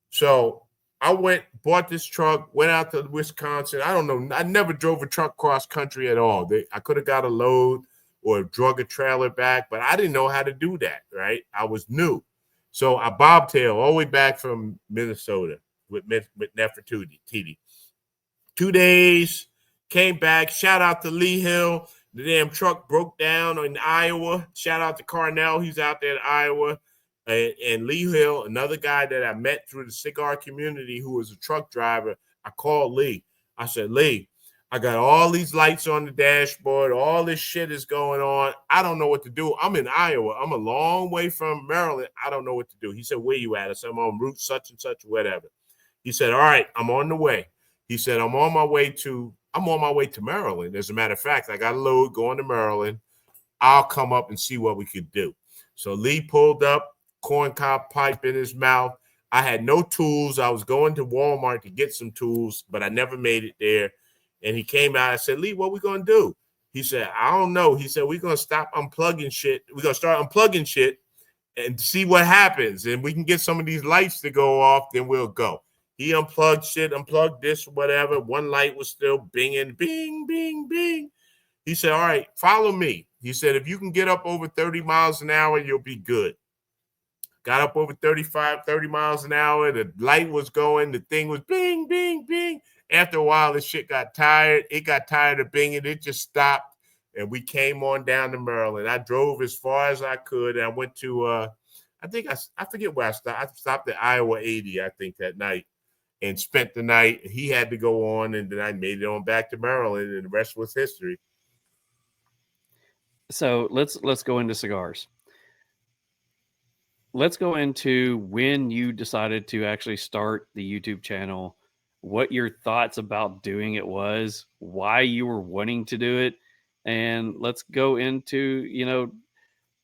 So I bought this truck, went out to Wisconsin. I don't know. I never drove a truck cross country at all. I could have got a load or drug a trailer back, but I didn't know how to do that, right? I was new. So I bobtailed all the way back from Minnesota with Nefertiti. 2 days, came back. Shout out to Lee Hill. The damn truck broke down in Iowa. Shout out to Carnell. He's out there in Iowa. And Lee Hill, another guy that I met through the cigar community who was a truck driver. I called Lee. I said, Lee, I got all these lights on the dashboard. All this shit is going on. I don't know what to do. I'm in Iowa. I'm a long way from Maryland. I don't know what to do. He said, where you at? I said, I'm on route such and such, whatever. He said, all right, I'm on the way. He said, I'm on my way to Maryland. As a matter of fact, I got a load going to Maryland. I'll come up and see what we could do. So Lee pulled up, corncob pipe in his mouth. I had no tools. I was going to Walmart to get some tools, but I never made it there. And he came out. I said, Lee, what we going to do? He said, I don't know. He said, we're going to stop unplugging shit. We're going to start unplugging shit and see what happens. And we can get some of these lights to go off, then we'll go. He unplugged shit, unplugged this, whatever. One light was still binging, bing, bing, bing. He said, all right, follow me. He said, if you can get up over 30 miles an hour, you'll be good. Got up over 30 miles an hour. The light was going. The thing was bing, bing, bing. After a while, the shit got tired. It got tired of binging. It just stopped, and we came on down to Maryland. I drove as far as I could, and I went to, I forget where I stopped. I stopped at Iowa 80, I think, that night, and spent the night. He had to go on, and then I made it on back to Maryland, and the rest was history. So let's go into cigars. Let's go into when you decided to actually start the YouTube channel, what your thoughts about doing it was, why you were wanting to do it, and let's go into,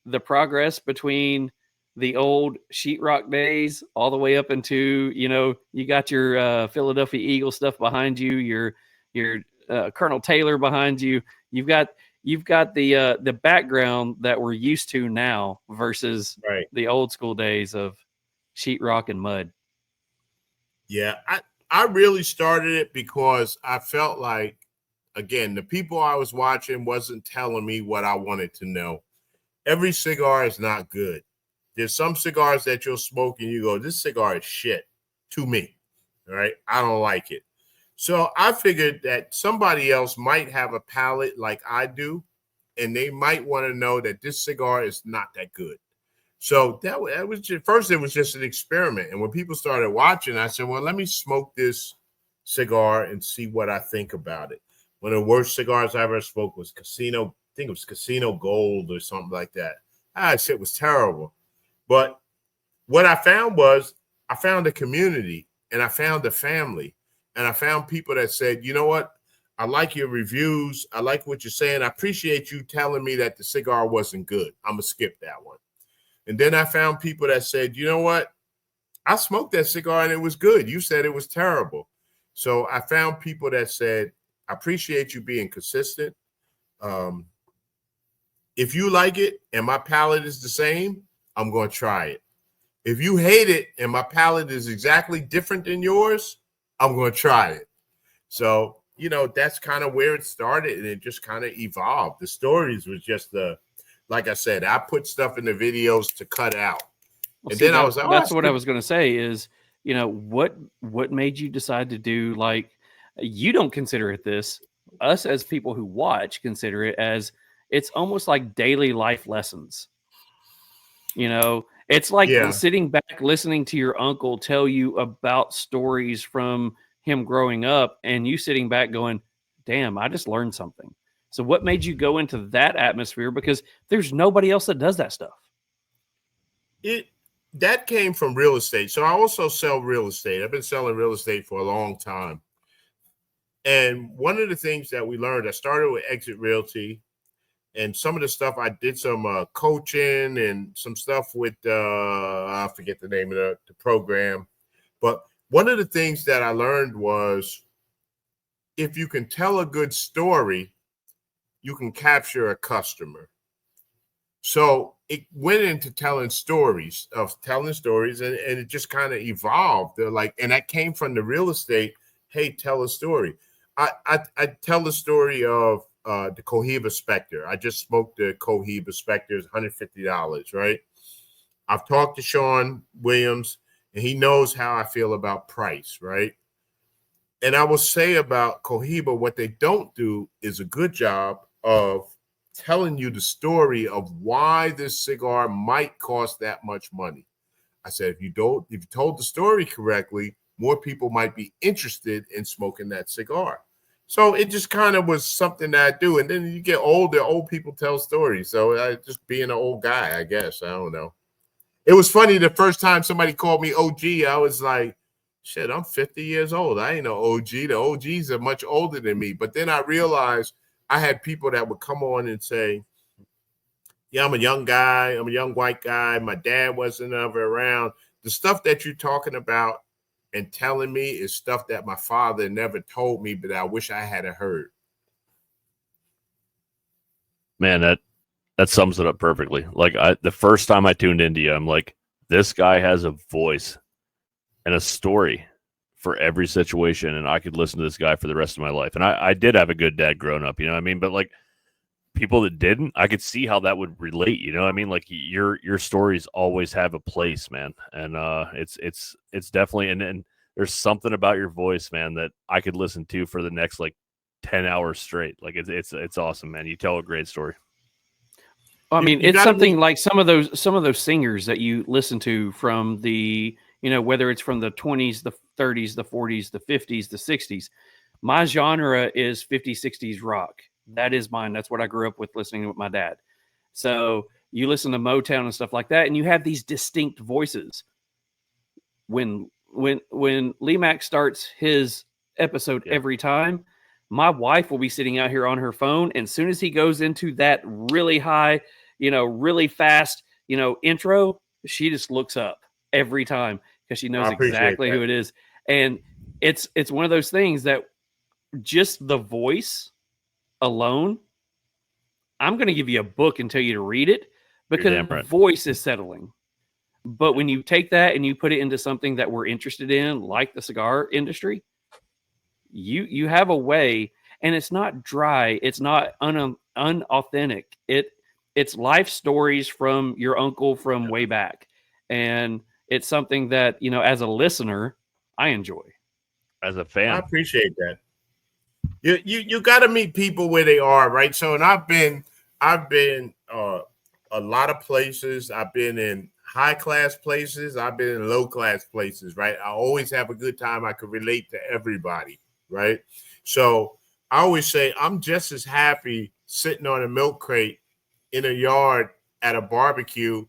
the progress between the old sheetrock days all the way up into, you got your Philadelphia Eagle stuff behind you, your Colonel Taylor behind you. You've got the background that we're used to now versus the old school days of sheetrock and mud. Yeah, I really started it because I felt like, again, the people I was watching wasn't telling me what I wanted to know. Every cigar is not good. There's some cigars that you'll smoke and you go, this cigar is shit to me. All right. I don't like it. So I figured that somebody else might have a palate like I do, and they might want to know that this cigar is not that good. So that was just, first, it was just an experiment. And when people started watching, I said, well, let me smoke this cigar and see what I think about it. One of the worst cigars I ever smoked was Casino. I think it was Casino Gold or something like that. Shit was terrible. But what I found was I found a community, and I found a family, and I found people that said, you know what? I like your reviews. I like what you're saying. I appreciate you telling me that the cigar wasn't good. I'm going to skip that one. And then I found people that said, you know what? I smoked that cigar and it was good. You said it was terrible. So I found people that said, I appreciate you being consistent. If you like it and my palate is the same, I'm going to try it. If you hate it and my palate is exactly different than yours, I'm going to try it. So, you know, that's kind of where it started, and it just kind of evolved. The stories was just like I said, I put stuff in the videos to cut out. Well, and see, then I was like, that's what I was going to say is, you know, what made you decide to do, like, you don't consider it this, us as people who watch consider it as, it's almost like daily life lessons. You know, it's like sitting back, listening to your uncle tell you about stories from him growing up, and you sitting back going, damn, I just learned something. So what made you go into that atmosphere? Because there's nobody else that does that stuff. That came from real estate. So I also sell real estate. I've been selling real estate for a long time. And one of the things that we learned, I started with Exit Realty, and some of the stuff I did some coaching and some stuff with, I forget the name of the program. But one of the things that I learned was if you can tell a good story, you can capture a customer. So it went into telling stories, and it just kind of evolved. They're like, and that came from the real estate. Hey, tell a story. I tell the story of the Cohiba Spectre. I just smoked the Cohiba Spectre. It's $150, right? I've talked to Sean Williams, and he knows how I feel about price, right? And I will say about Cohiba, what they don't do is a good job of telling you the story of why this cigar might cost that much money. I said, if you told the story correctly, more people might be interested in smoking that cigar. So it just kind of was something that I do. And then you get older, old people tell stories. So I just being an old guy, I guess. I don't know. It was funny the first time somebody called me OG, I was like, shit, I'm 50 years old. I ain't no OG. The OGs are much older than me. But then I realized I had people that would come on and say, yeah, I'm a young guy. I'm a young white guy. My dad wasn't ever around. The stuff that you're talking about and telling me is stuff that my father never told me, but I wish I had heard. Man, that sums it up perfectly. Like the first time I tuned into you, I'm like, this guy has a voice and a story for every situation, and I could listen to this guy for the rest of my life. And I did have a good dad growing up, you know what I mean? But like people that didn't, I could see how that would relate, you know what I mean? Like your stories always have a place, man. And it's definitely, and there's something about your voice, man, that I could listen to for the next like 10 hours straight. Like it's awesome, man. You tell a great story. I mean, it's something like some of those singers that you listen to from the, you know, whether it's from the 20s, the 30s, the 40s, the 50s, the 60s. My genre is 50s, 60s rock. That is mine. That's what I grew up with listening with my dad. So you listen to Motown and stuff like that, and you have these distinct voices. When LeeMack starts his episode every time, my wife will be sitting out here on her phone, and as soon as he goes into that really high, you know, really fast, you know, intro, she just looks up every time because she knows exactly who it is. And it's one of those things that just the voice alone, I'm going to give you a book and tell you to read it because the voice is settling. But when you take that and you put it into something that we're interested in, like the cigar industry, you have a way, and it's not dry. It's not unauthentic. It's life stories from your uncle from way back. And it's something that, you know, as a listener, I enjoy. as a I fan. appreciate that. You got to meet people where they are, right? So, and I've been a lot of places. I've been in high class places. I've been in low class places, right? I always have a good time. I could relate to everybody, right? So I always say I'm just as happy sitting on a milk crate in a yard at a barbecue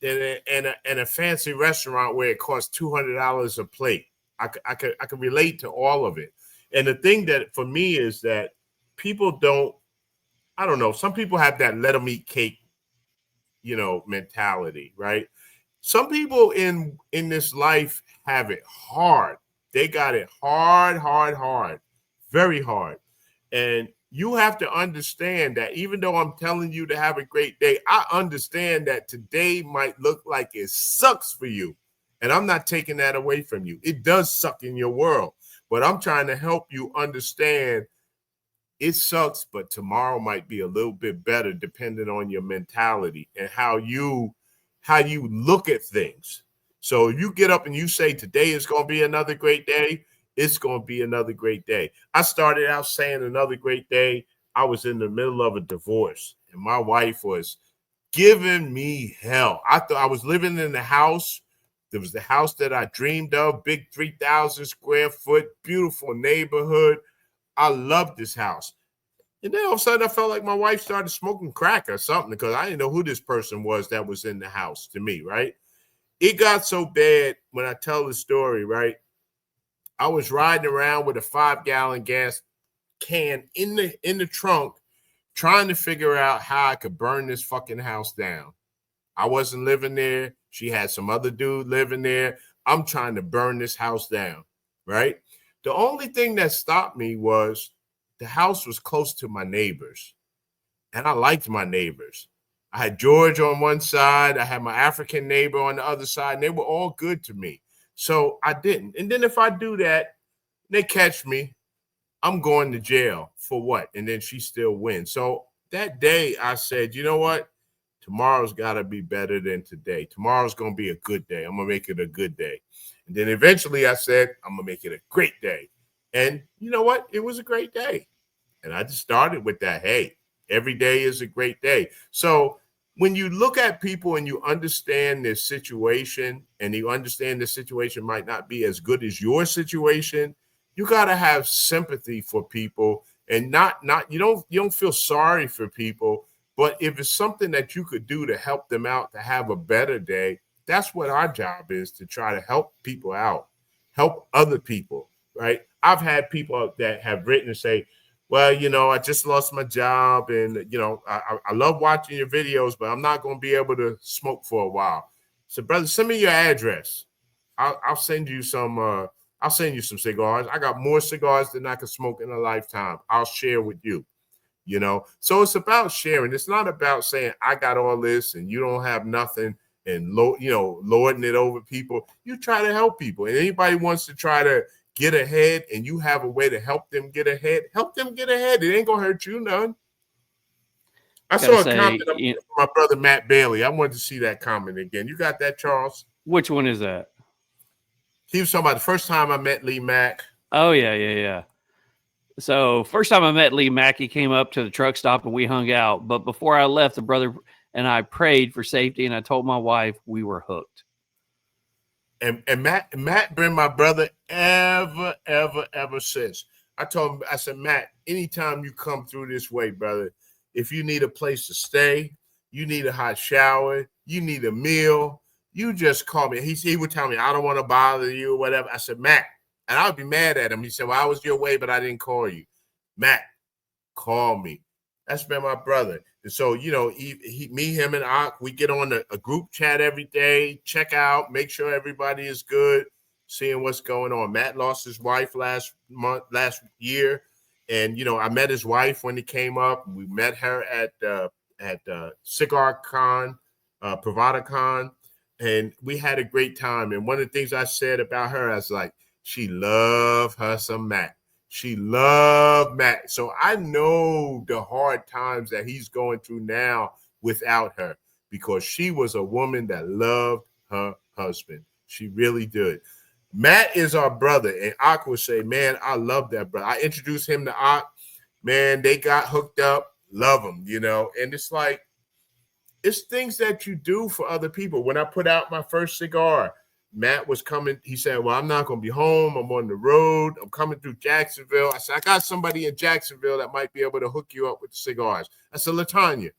than in a fancy restaurant where it costs $200 a plate. I could relate to all of it. And the thing that for me is that people don't, I don't know, some people have that let them eat cake, mentality, right? Some people in this life have it hard. They got it hard, very hard. And you have to understand that even though I'm telling you to have a great day, I understand that today might look like it sucks for you. And I'm not taking that away from you. It does suck in your world. But I'm trying to help you understand it sucks, but tomorrow might be a little bit better depending on your mentality and how you look at things. So you get up and you say today is going to be another great day, it's going to be another great day. I started out saying another great day. I was in the middle of a divorce and my wife was giving me hell. I thought I was living in the house. There was the house that I dreamed of, big 3,000 square foot, beautiful neighborhood. I loved this house. And then all of a sudden I felt like my wife started smoking crack or something because I didn't know who this person was that was in the house to me, right? It got so bad when I tell the story, right? I was riding around with a 5-gallon gas can in the trunk trying to figure out how I could burn this fucking house down. I wasn't living there. She had some other dude living there. I'm trying to burn this house down, right? The only thing that stopped me was the house was close to my neighbors, and I liked my neighbors. I had George on one side. I had my African neighbor on the other side, and they were all good to me. So I didn't. And then if I do that, they catch me, I'm going to jail for what? And then she still wins. So that day I said, you know what? Tomorrow's got to be better than today. Tomorrow's going to be a good day. I'm going to make it a good day. And then eventually I said, I'm going to make it a great day. And you know what? It was a great day. And I just started with that. Hey, every day is a great day. So when you look at people and you understand their situation and you understand the situation might not be as good as your situation, you got to have sympathy for people and not you don't feel sorry for people. But if it's something that you could do to help them out to have a better day, that's what our job is, to try to help people out, help other people, right? I've had people that have written and say, well, I just lost my job and, I love watching your videos, but I'm not going to be able to smoke for a while. So, brother, send me your address. I'll send you some cigars. I got more cigars than I can smoke in a lifetime. I'll share with you. So it's about sharing. It's not about saying I got all this and you don't have nothing and lording it over people. You try to help people, and anybody wants to try to get ahead and you have a way to help them get ahead, help them get ahead. It ain't gonna hurt you none. I saw a comment from my brother Matt Bailey. I wanted to see that comment again. You got that, Charles? Which one is that? He was talking about the first time I met LeeMack. Oh yeah. So first time I met LeeMack, he came up to the truck stop and we hung out. But before I left, the brother and I prayed for safety, and I told my wife we were hooked. And Matt been my brother ever since. I told him, I said, Matt, anytime you come through this way, brother, if you need a place to stay, you need a hot shower, you need a meal, you just call me. He would tell me, I don't want to bother you or whatever. I said, Matt. And I would be mad at him. He said, well, I was your way, but I didn't call you. Matt, call me. That's been my brother. And so, me, him, and Ak, we get on a group chat every day, check out, make sure everybody is good, seeing what's going on. Matt lost his wife last year. And, I met his wife when he came up. We met her at Cigar Con, Pravada Con, and we had a great time. And one of the things I said about her, I was like, she loved her some Matt. She loved Matt. So I know the hard times that he's going through now without her, because she was a woman that loved her husband. She really did. Matt is our brother, and Ak would say, man, I love that brother. I introduced him to Ak. Man, they got hooked up. Love him, you know. And it's like, it's things that you do for other people. When I put out my first cigar, Matt was coming. He said, well, I'm not going to be home. I'm on the road. I'm coming through Jacksonville. I said, I got somebody in Jacksonville that might be able to hook you up with the cigars. I said, LaTanya,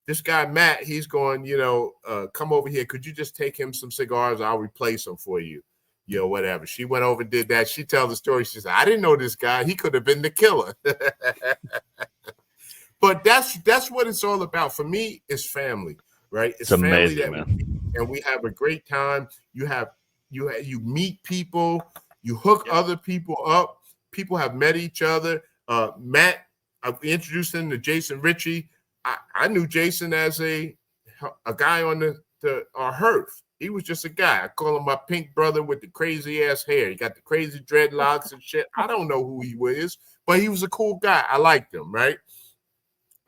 this guy, Matt, he's going, you know, come over here. Could you just take him some cigars? I'll replace them for you. You know, whatever. She went over and did that. She tells the story. She said, I didn't know this guy. He could have been the killer. But that's what it's all about. For me, it's family, right? It's family amazing, that man. and we have a great time. You meet people, you hook other people up. People have met each other. Matt, I introduced him to Jason Ritchie. I knew Jason as a guy on our Herf. He was just a guy. I call him my pink brother with the crazy ass hair. He got the crazy dreadlocks and shit. I don't know who he was, but he was a cool guy. I liked him, right?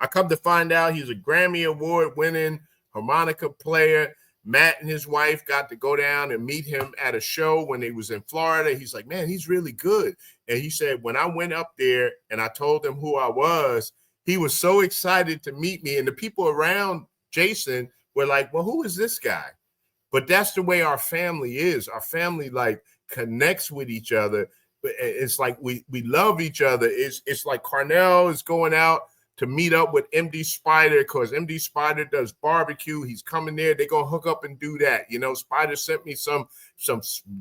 I come to find out he's a Grammy Award winning harmonica player. Matt and his wife got to go down and meet him at a show when he was in Florida. He's like, man, he's really good. And he said, when I went up there and I told him who I was, he was so excited to meet me. And the people around Jason were like, well, who is this guy? But that's the way our family is. Our family like connects with each other. It's like we love each other. It's like Carnell is going out to meet up with MD Spider because MD Spider does barbecue. He's coming there. They're going to hook up and do that. You know, Spider sent me some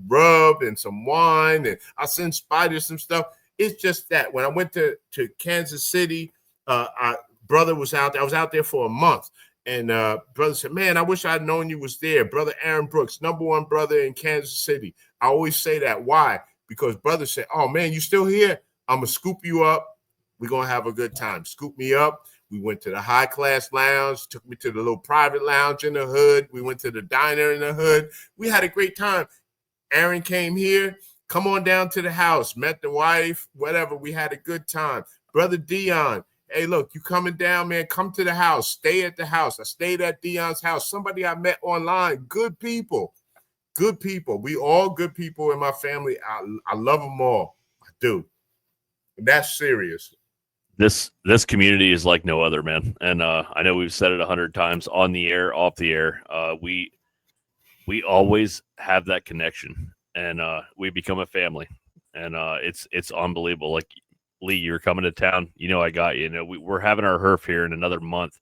rub and some wine, and I sent Spider some stuff. It's just that. When I went to Kansas City, brother was out there. I was out there for a month. And brother said, man, I wish I'd known you was there. Brother Aaron Brooks, #1 brother in Kansas City. I always say that. Why? Because brother said, oh, man, you still here? I'm going to scoop you up. We're going to have a good time. Scoop me up. We went to the high-class lounge, took me to the little private lounge in the hood. We went to the diner in the hood. We had a great time. Aaron came here. Come on down to the house. Met the wife, whatever. We had a good time. Brother Dion, hey, look, you coming down, man, come to the house. Stay at the house. I stayed at Dion's house. Somebody I met online. Good people. Good people. We all good people in my family. I love them all. I do. And that's serious. This community is like no other, man. And I know we've said it 100 times on the air, off the air. We always have that connection, and we become a family. And it's unbelievable. Like, Lee, you're coming to town. You know, I got you. You know, we're having our Herf here in another month,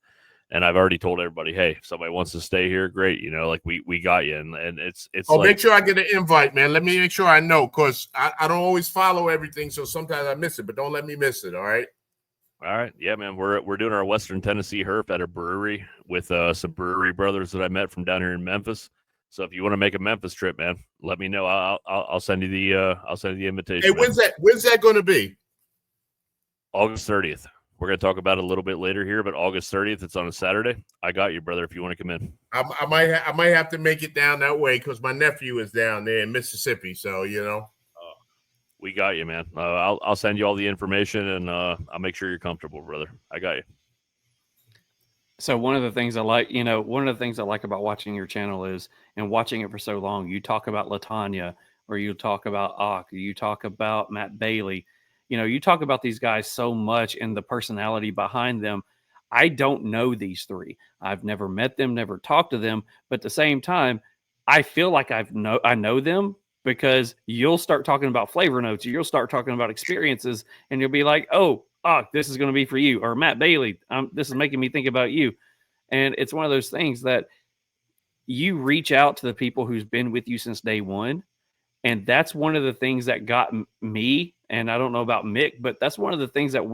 and I've already told everybody, hey, if somebody wants to stay here, great. You know, like we got you, and it's. Oh, like, make sure I get an invite, man. Let me make sure I know, because I don't always follow everything, so sometimes I miss it. But don't let me miss it. All right. All right, yeah, man. We're doing our Western Tennessee Herf at a brewery with some brewery brothers that I met from down here in Memphis. So if you want to make a Memphis trip, man, let me know. I'll send you the invitation. Hey, when's that going to be? August 30th. We're going to talk about it a little bit later here, but August 30th, it's on a Saturday. I got you, brother, if you want to come in. I might have to make it down that way because my nephew is down there in Mississippi. So, you know. We got you, man. I'll send you all the information, and I'll make sure you're comfortable, brother. I got you. So one of the things I like about watching your channel is, and watching it for so long, you talk about LaTanya, or you talk about Ak, you talk about Matt Bailey. You know, you talk about these guys so much and the personality behind them. I don't know these three. I've never met them, never talked to them, but at the same time, I feel like I know them, because you'll start talking about flavor notes, you'll start talking about experiences, and you'll be like, oh, this is going to be for you. Or Matt Bailey, this is making me think about you. And it's one of those things that you reach out to the people who's been with you since day one. And that's one of the things that got me, and I don't know about Mick, but that's one of the things that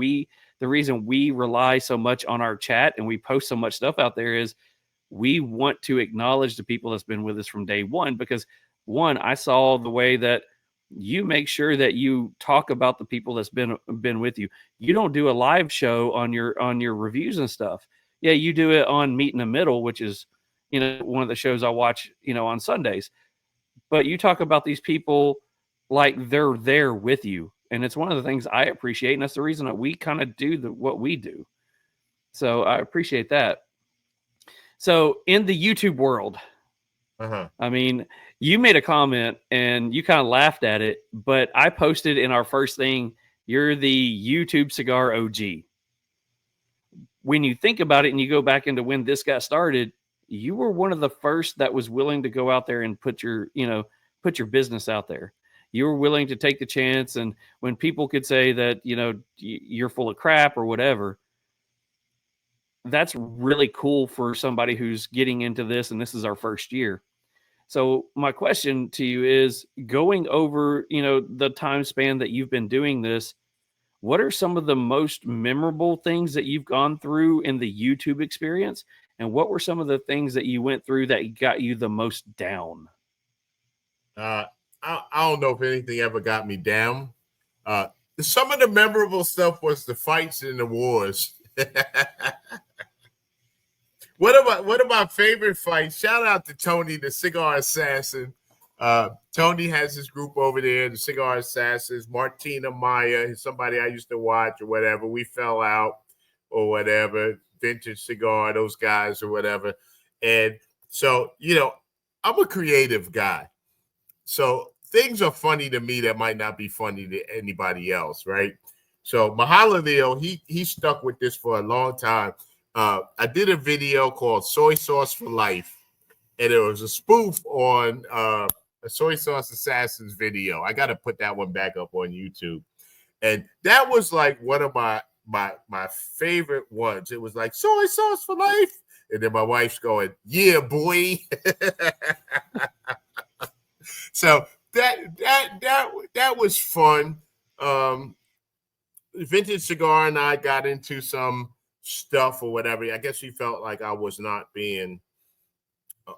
the reason we rely so much on our chat and we post so much stuff out there is we want to acknowledge the people that's been with us from day one, because one, I saw the way that you make sure that you talk about the people that's been with you. You don't do a live show on your reviews and stuff. Yeah, you do it on Meet in the Middle, which is, you know, one of the shows I watch, you know, on Sundays. But you talk about these people like they're there with you. And it's one of the things I appreciate. And that's the reason that we kind of do what we do. So I appreciate that. So in the YouTube world, Uh-huh. I mean, you made a comment and you kind of laughed at it, but I posted in our first thing, you're the YouTube cigar OG. When you think about it and you go back into when this got started, you were one of the first that was willing to go out there and put your business out there. You were willing to take the chance. And when people could say that, you're full of crap or whatever, that's really cool for somebody who's getting into this. And this is our first year. So my question to you is, going over, the time span that you've been doing this, what are some of the most memorable things that you've gone through in the YouTube experience? And what were some of the things that you went through that got you the most down? I don't know if anything ever got me down. Some of the memorable stuff was the fights and the wars. One of my favorite fights, shout out to Tony, the Cigar Assassin. Tony has his group over there, the Cigar Assassins. Martina Maya, somebody I used to watch or whatever. We fell out or whatever. Vintage Cigar, those guys or whatever. And so, I'm a creative guy. So things are funny to me that might not be funny to anybody else, right? So Mahalalil, he stuck with this for a long time. I did a video called Soy Sauce for Life, and it was a spoof on a Soy Sauce Assassins video. I got to put that one back up on YouTube. And that was like one of my favorite ones. It was like Soy Sauce for Life. And then my wife's going, yeah, boy. So that was fun. Vintage Cigar and I got into some stuff or whatever. I guess he felt like I was not being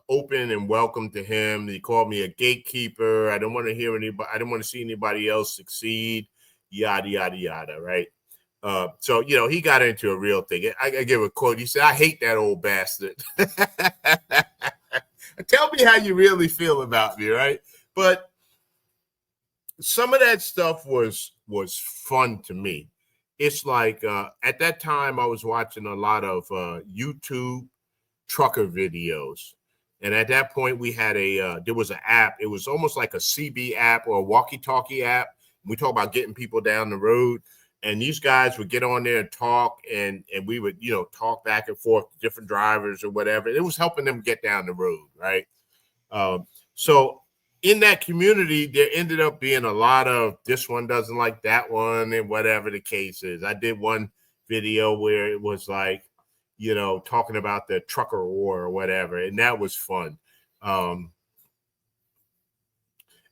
open and welcome to him. He called me a gatekeeper. I don't want to hear anybody. I don't want to see anybody else succeed. Yada yada yada. Right. So he got into a real thing. I give a quote. He said, "I hate that old bastard." Tell me how you really feel about me, right? But some of that stuff was fun to me. It's like at that time I was watching a lot of YouTube trucker videos. And at that point we had there was an app. It was almost like a CB app or a walkie-talkie app. We talk about getting people down the road. And these guys would get on there and talk, and we would, talk back and forth to different drivers or whatever. It was helping them get down the road, right? So in that community, there ended up being a lot of this one doesn't like that one and whatever the case is. I did one video where it was like, talking about the trucker war or whatever, and that was fun.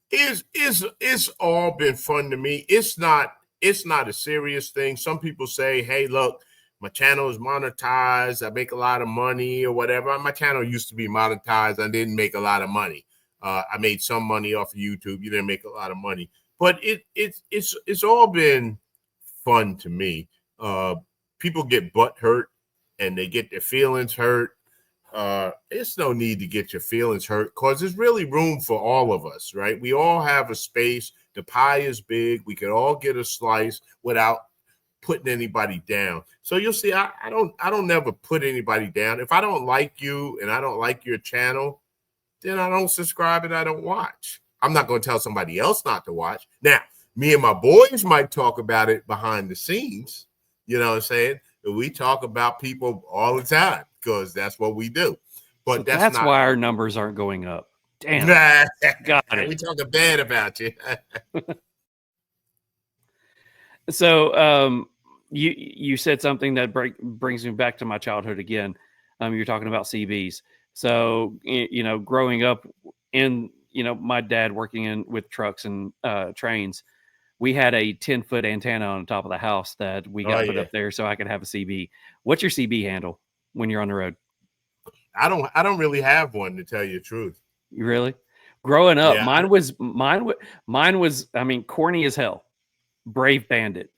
It's all been fun to me. It's not a serious thing. Some people say, hey, look, my channel is monetized. I make a lot of money or whatever. My channel used to be monetized. I didn't make a lot of money. I made some money off of YouTube. You didn't make a lot of money. But it's all been fun to me. People get butt hurt and they get their feelings hurt. It's no need to get your feelings hurt because there's really room for all of us, right? We all have a space. The pie is big. We can all get a slice without putting anybody down. So you'll see, I don't never put anybody down. If I don't like you and I don't like your channel, then I don't subscribe and I don't watch. I'm not going to tell somebody else not to watch. Now, me and my boys might talk about it behind the scenes. You know what I'm saying? We talk about people all the time because that's what we do. But so that's why our numbers aren't going up. Damn. Got it. We talking bad about you. So you said something that brings me back to my childhood again. You're talking about CBs. So, growing up in, my dad working with trucks and trains, we had a 10-foot antenna on the top of the house that we got put up there so I could have a CB. What's your CB handle when you're on the road? I don't really have one, to tell you the truth. You really? Growing up, Yeah. mine was, corny as hell. Brave Bandit.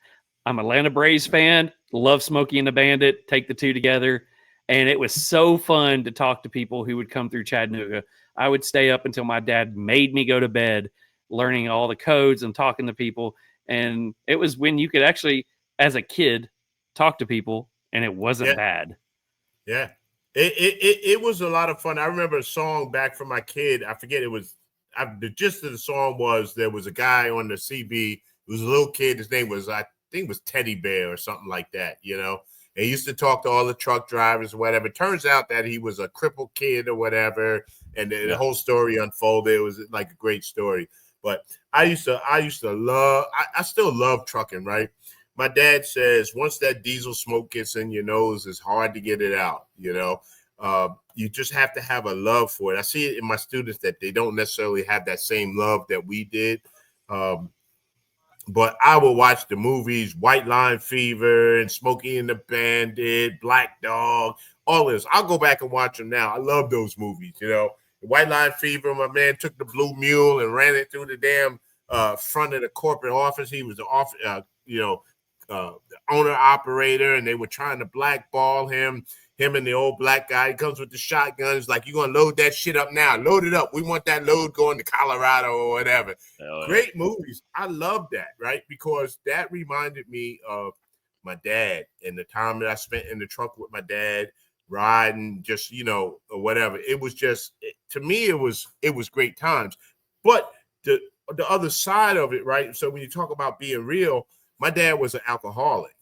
I'm a Atlanta Braves fan. Love Smokey and the Bandit. Take the two together. And it was so fun to talk to people who would come through Chattanooga. I would stay up until my dad made me go to bed, learning all the codes and talking to people. And it was when you could actually, as a kid, talk to people and it wasn't bad. Yeah. It was a lot of fun. I remember a song back from my kid. I forget the gist of the song was there was a guy on the CB. It was a little kid. His name was, I think it was Teddy Bear or something like that, you know. And he used to talk to all the truck drivers or whatever. It turns out that he was a crippled kid or whatever. And the whole story unfolded. It was like a great story. But I used to love, I still love trucking, right? My dad says once that diesel smoke gets in your nose, it's hard to get it out, you know. You just have to have a love for it. I see it in my students that they don't necessarily have that same love that we did. But I will watch the movies, White Line Fever and Smokey and the Bandit, Black Dog, all this. I'll go back and watch them now. I love those movies, you know. White Line Fever, my man took the Blue Mule and ran it through the damn front of the corporate office. He was the the owner operator, and they were trying to blackball him and the old black guy. He comes with the shotgun. It's like, you're going to load that shit up now. Load it up. We want that load going to Colorado or whatever. Great movies. I love that, right? Because that reminded me of my dad and the time that I spent in the truck with my dad, riding, just, you know, or whatever. It was just, to me, it was great times. But the other side of it, right? So when you talk about being real, my dad was an alcoholic.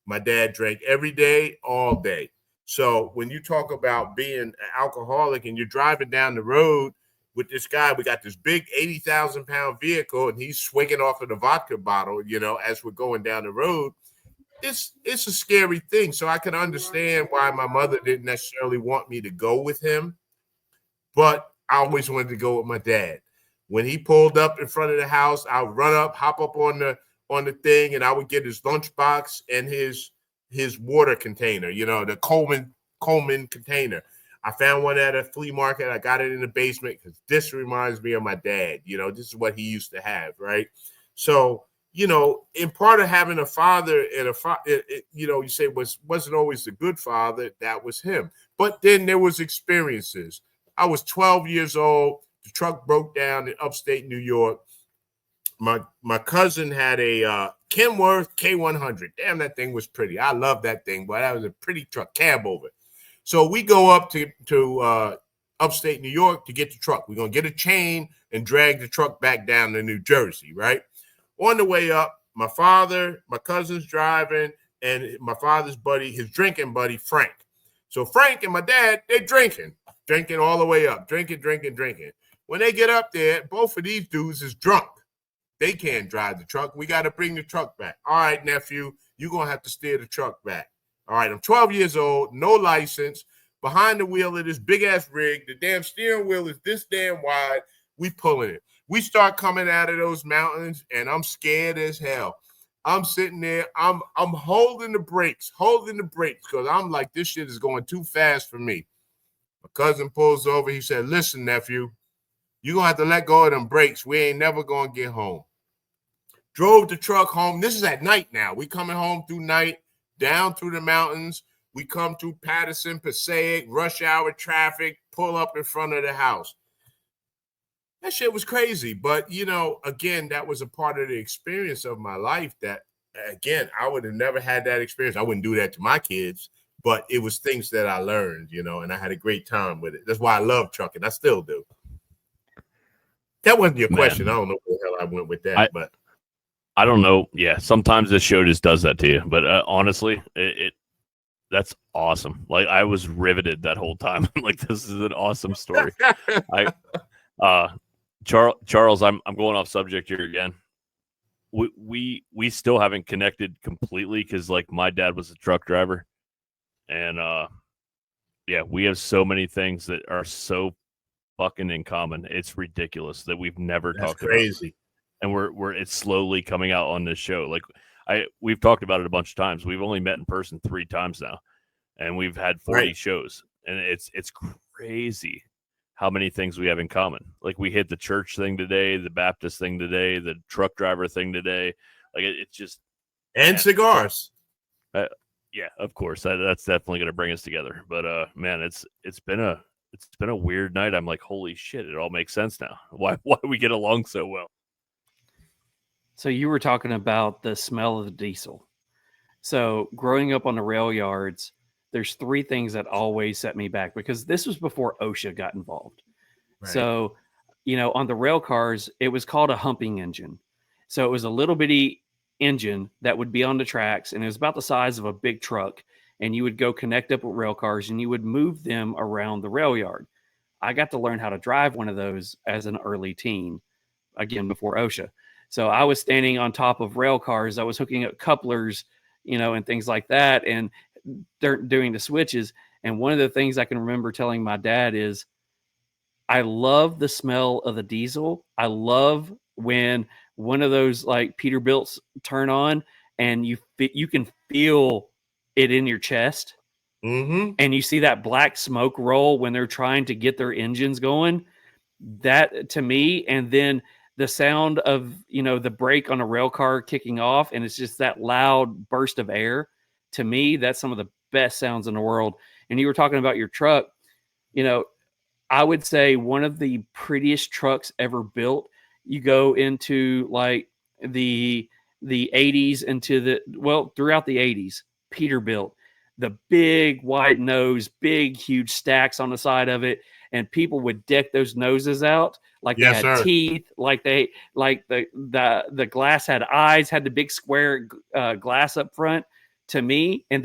My dad drank every day, all day. So when you talk about being an alcoholic and you're driving down the road with this guy, we got this big 80,000-pound vehicle, and he's swinging off of the vodka bottle, you know, as we're going down the road. It's a scary thing. So I can understand why my mother didn't necessarily want me to go with him, but I always wanted to go with my dad. When he pulled up in front of the house, I would run up, hop up on the thing, and I would get his lunchbox and his water container, you know, the Coleman container. I found one at a flea market. I got it in the basement because this reminds me of my dad. You know, this is what he used to have, right? So, you know, in part of having a father and you know, you say wasn't always a good father. That was him. But then there was experiences. I was 12 years old. The truck broke down in upstate New York. My cousin had a Kenworth K100. Damn, that thing was pretty. I love that thing, but that was a pretty truck, cab over. So we go up to upstate New York to get the truck. We're going to get a chain and drag the truck back down to New Jersey, right? On the way up, my cousin's driving, and my father's buddy, his drinking buddy, Frank. So Frank and my dad, they're drinking all the way up, drinking. When they get up there, both of these dudes is drunk. They can't drive the truck. We got to bring the truck back. All right, nephew, you're going to have to steer the truck back. All right, I'm 12 years old, no license, behind the wheel of this big-ass rig. The damn steering wheel is this damn wide. We pulling it. We start coming out of those mountains, and I'm scared as hell. I'm sitting there. I'm holding the brakes because I'm like, this shit is going too fast for me. My cousin pulls over. He said, listen, nephew, you're going to have to let go of them brakes. We ain't never going to get home. Drove the truck home. This is at night now. We coming home through night, down through the mountains. We come through Patterson, Passaic, rush hour traffic, pull up in front of the house. That shit was crazy. But, you know, again, that was a part of the experience of my life that, again, I would have never had that experience. I wouldn't do that to my kids, but it was things that I learned, you know, and I had a great time with it. That's why I love trucking. I still do. That wasn't your question. I don't know where the hell I went with that, but I don't know. Yeah, sometimes this show just does that to you. But honestly, that's awesome. Like, I was riveted that whole time. Like, this is an awesome story. Charles, I'm going off subject here again. We still haven't connected completely because, like, my dad was a truck driver, and yeah, we have so many things that are so fucking in common. It's ridiculous that we've never talked crazy. About. And it's slowly coming out on this show. Like, we've talked about it a bunch of times. We've only met in person 3 times now, and we've had 40 shows, and it's crazy how many things we have in common. Like, we hit the church thing today, the Baptist thing today, the truck driver thing today. Like, it's just, and cigars. Yeah, of course, that's definitely going to bring us together. But man, it's been a weird night. I'm like, holy shit, it all makes sense now. Why we get along so well. So you were talking about the smell of the diesel. So growing up on the rail yards, there's three things that always set me back, because this was before OSHA got involved. Right. So, on the rail cars, it was called a humping engine. So it was a little bitty engine that would be on the tracks, and it was about the size of a big truck. And you would go connect up with rail cars, and you would move them around the rail yard. I got to learn how to drive one of those as an early teen, again, before OSHA. So I was standing on top of rail cars. I was hooking up couplers, and things like that, and doing the switches. And one of the things I can remember telling my dad is, I love the smell of the diesel. I love when one of those like Peterbilts turn on and you can feel it in your chest. Mm-hmm. And you see that black smoke roll when they're trying to get their engines going. That to me, and then the sound of, the brake on a rail car kicking off, and it's just that loud burst of air. To me, that's some of the best sounds in the world. And you were talking about your truck, I would say one of the prettiest trucks ever built. You go into like the 80s throughout the 80s, Peterbilt, the big wide nose, big, huge stacks on the side of it. And people would deck those noses out like they had teeth, like the glass had eyes, had the big square glass up front. To me, and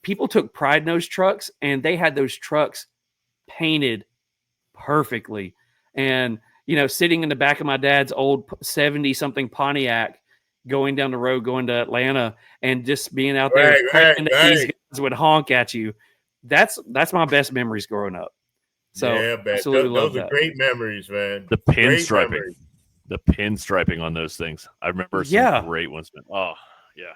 people took pride in those trucks, and they had those trucks painted perfectly. And sitting in the back of my dad's old 70 something Pontiac going down the road going to Atlanta, and just being out there praying that these guys would honk at you. That's my best memories growing up. So yeah, man. Absolutely those are great memories, man. The pinstriping on those things, I remember some great ones, man. Oh yeah.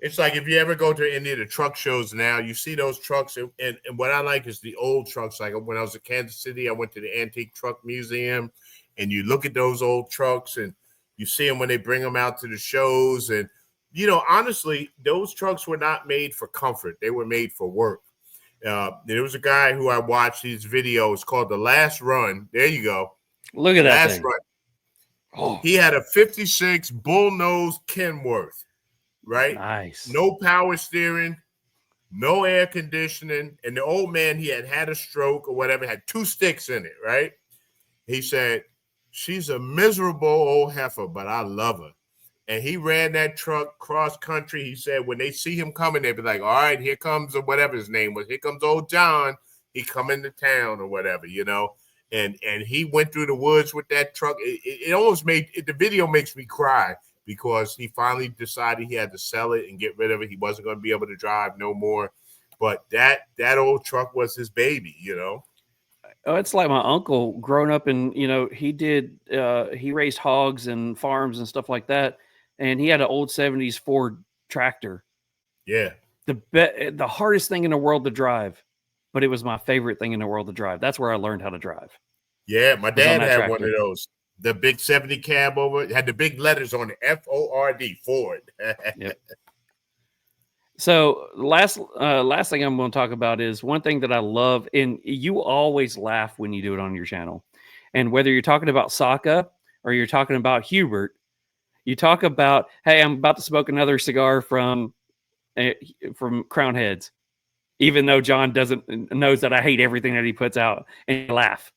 It's like if you ever go to any of the truck shows now, you see those trucks. And what I like is the old trucks. Like when I was in Kansas City, I went to the Antique Truck Museum, and you look at those old trucks and you see them when they bring them out to the shows. And, honestly, those trucks were not made for comfort. They were made for work. There was a guy who I watched his video. It's called The Last Run. There you go. Look at that thing. Run. Oh. He had a 56 bullnose Kenworth. Right? Nice. No power steering, no air conditioning. And the old man, he had a stroke or whatever, had 2 sticks in it, right? He said, she's a miserable old heifer, but I love her. And he ran that truck cross country. He said when they see him coming, they'd be like, all right, here comes, or whatever his name was. Here comes old John. He coming to town or whatever, And he went through the woods with that truck. It almost the video makes me cry, because he finally decided he had to sell it and get rid of it. He wasn't going to be able to drive no more. But that old truck was his baby, Oh, it's like my uncle growing up, and he raised hogs and farms and stuff like that. And he had an old 70s Ford tractor. Yeah. The hardest thing in the world to drive, but it was my favorite thing in the world to drive. That's where I learned how to drive. Yeah, my dad had one of those. The big 70 cab over. It had the big letters on it, F-O-R-D, Ford. Yep. So last thing I'm going to talk about is one thing that I love, and you always laugh when you do it on your channel. And whether you're talking about Saka or you're talking about Hubert, you talk about, hey, I'm about to smoke another cigar from Crown Heads, even though John knows that I hate everything that he puts out, and you laugh.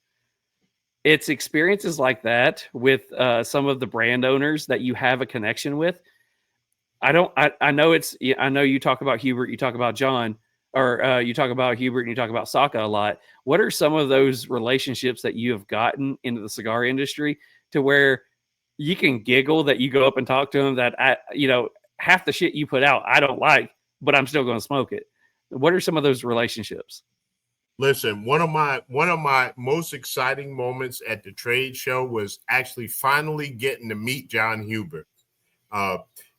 It's experiences like that with some of the brand owners that you have a connection with. I know you talk about Hubert, you talk about John, or you talk about Hubert and you talk about Saka a lot. What are some of those relationships that you have gotten into the cigar industry to where you can giggle that you go up and talk to them that, half the shit you put out, I don't like, but I'm still going to smoke it. What are some of those relationships? Listen, one of my most exciting moments at the trade show was actually finally getting to meet John Hubert.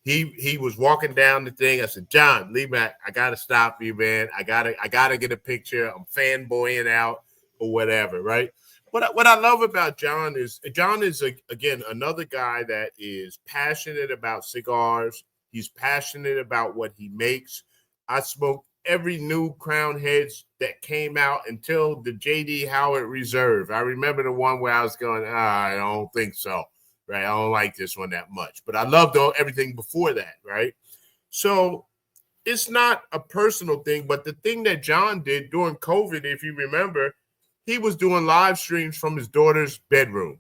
He was walking down the thing. I said, John, LeeMack, I gotta stop you, man. I gotta get a picture. I'm fanboying out or whatever, right? What I love about John is again another guy that is passionate about cigars. He's passionate about what he makes. I smoked every new Crown Heads that came out until the J.D. Howard Reserve. I remember the one where I was going, I don't think so, right? I don't like this one that much. But I loved everything before that, right? So it's not a personal thing, but the thing that John did during COVID, if you remember, he was doing live streams from his daughter's bedroom.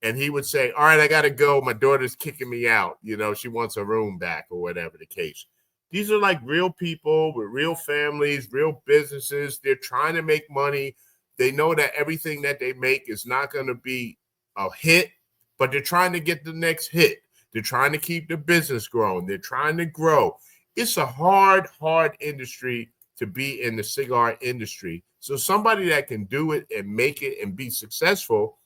And he would say, all right, I got to go. My daughter's kicking me out. You know, she wants her room back or whatever the case. These are like real people with real families, real businesses. They're trying to make money. They know that everything that they make is not going to be a hit, but they're trying to get the next hit. They're trying to keep the business growing. They're trying to grow. It's a hard industry to be in the cigar industry. So somebody that can do it and make it and be successful,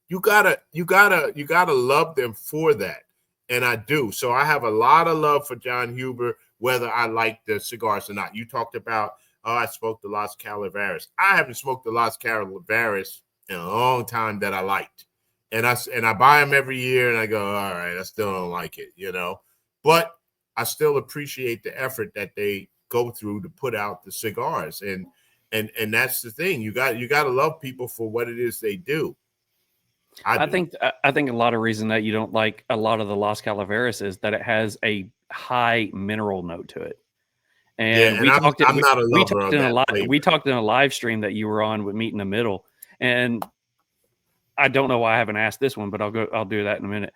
you gotta love them for that. And I do. So I have a lot of love for John Huber, whether I like the cigars or not. You talked about, I smoked the Las Calaveras. I haven't smoked the Las Calaveras in a long time that I liked. And I buy them every year and I go, all right, I still don't like it, you know. But I still appreciate the effort that they go through to put out the cigars. And that's the thing. You got to love people for what it is they do. I think a lot of reason that you don't like a lot of the Las Calaveras is that it has a high mineral note to it. And we talked in a live stream that you were on with Meet in the Middle. And I don't know why I haven't asked this one, but I'll do that in a minute.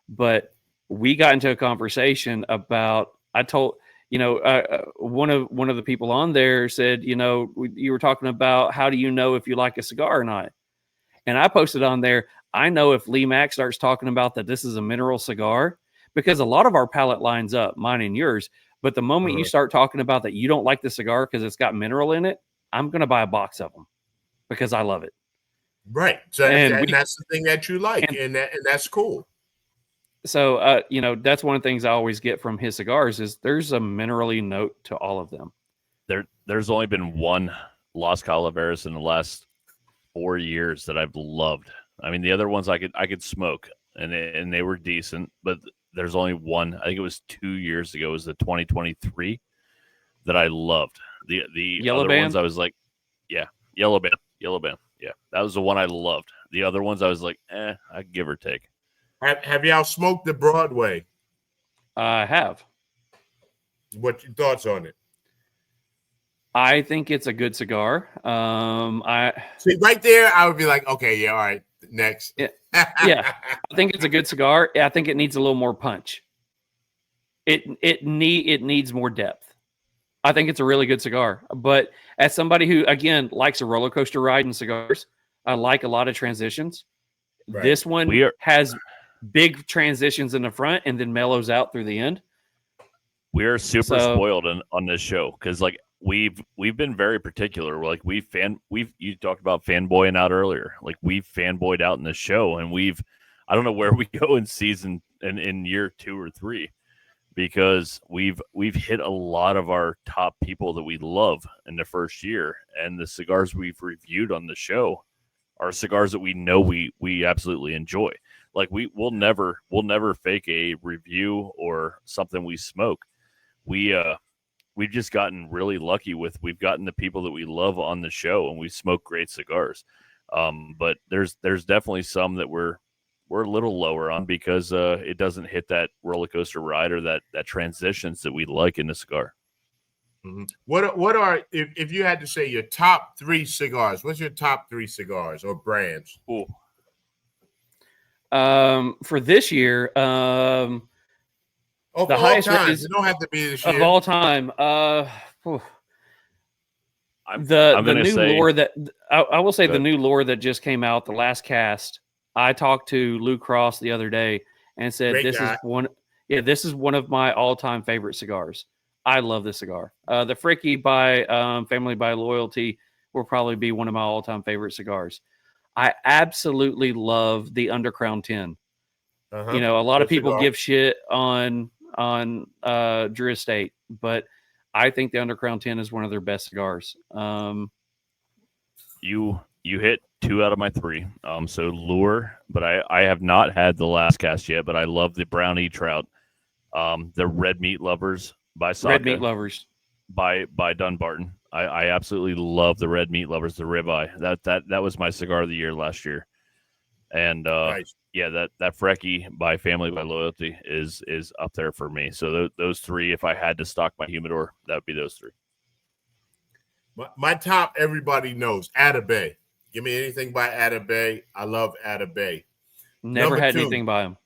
But we got into a conversation about, I told, you know, one of the people on there said, you know, you were talking about how do you know if you like a cigar or not? And I posted on there, I know if LeeMack starts talking about that this is a mineral cigar, because a lot of our palate lines up, mine and yours. But the moment you start talking about that you don't like the cigar because it's got mineral in it, I'm going to buy a box of them because I love it. Right. So and that's the thing that you like, and that's cool. So, you know, that's one of the things I always get from his cigars is there's a minerally note to all of them. There's only been one Las Calaveras in the last 4 years that I've loved. I mean, the other ones I could smoke and they were decent, but there's only one. I think it was 2 years ago. It was the 2023 that I loved. The Yellow other Band? ones I was like, yeah, Yellow Band. Yeah, that was the one I loved. The other ones I was like, I give or take. Have y'all smoked the Broadway? I have. What's your thoughts on it? I think it's a good cigar. I see right there. I would be like, okay, yeah, all right, next. Yeah, I think it's a good cigar. I think it needs a little more punch. It needs more depth. I think it's a really good cigar. But as somebody who again likes a roller coaster ride in cigars, I like a lot of transitions. Right. This one has big transitions in the front and then mellows out through the end. We are super spoiled on this show because like we've been very particular. Like you talked about fanboying out earlier. Like we've fanboyed out in this show, and I don't know where we go in season and in year 2 or 3 because we've hit a lot of our top people that we love in the first year, and the cigars we've reviewed on the show are cigars that we know we absolutely enjoy. Like we'll never fake a review or something we smoke. We've just gotten really lucky we've gotten the people that we love on the show, and we smoke great cigars. But there's definitely some that we're a little lower on because it doesn't hit that roller coaster ride or that transitions that we like in the cigar. Mm-hmm. What are if you had to say your top 3 cigars? What's your top 3 cigars or brands? Ooh. For this year, the highest time. It don't have to be this year. Of all time. The new lore that just came out, the last cast. I talked to Lou Cross the other day and said this is one of my all-time favorite cigars. I love this cigar. The Fricky by Family by Loyalty will probably be one of my all-time favorite cigars. I absolutely love the Undercrown 10. You know, a lot of people give shit on Drew Estate, but I think the Undercrown 10 is one of their best cigars. You hit 2 out of my 3. So Lure, but I have not had the last cast yet, but I love the Brownie Trout. The Red Meat Lovers by Saka. Red Meat Lovers by Dunbarton. I absolutely love the Red Meat Lovers, the ribeye. That was my cigar of the year last year. And Nice. yeah, that Frecky by Family by Loyalty is up there for me. So those three, if I had to stock my humidor, that would be those three. My top, everybody knows, Atabay. Give me anything by Atabay. I love Atabay. Never Number had 2. anything by him.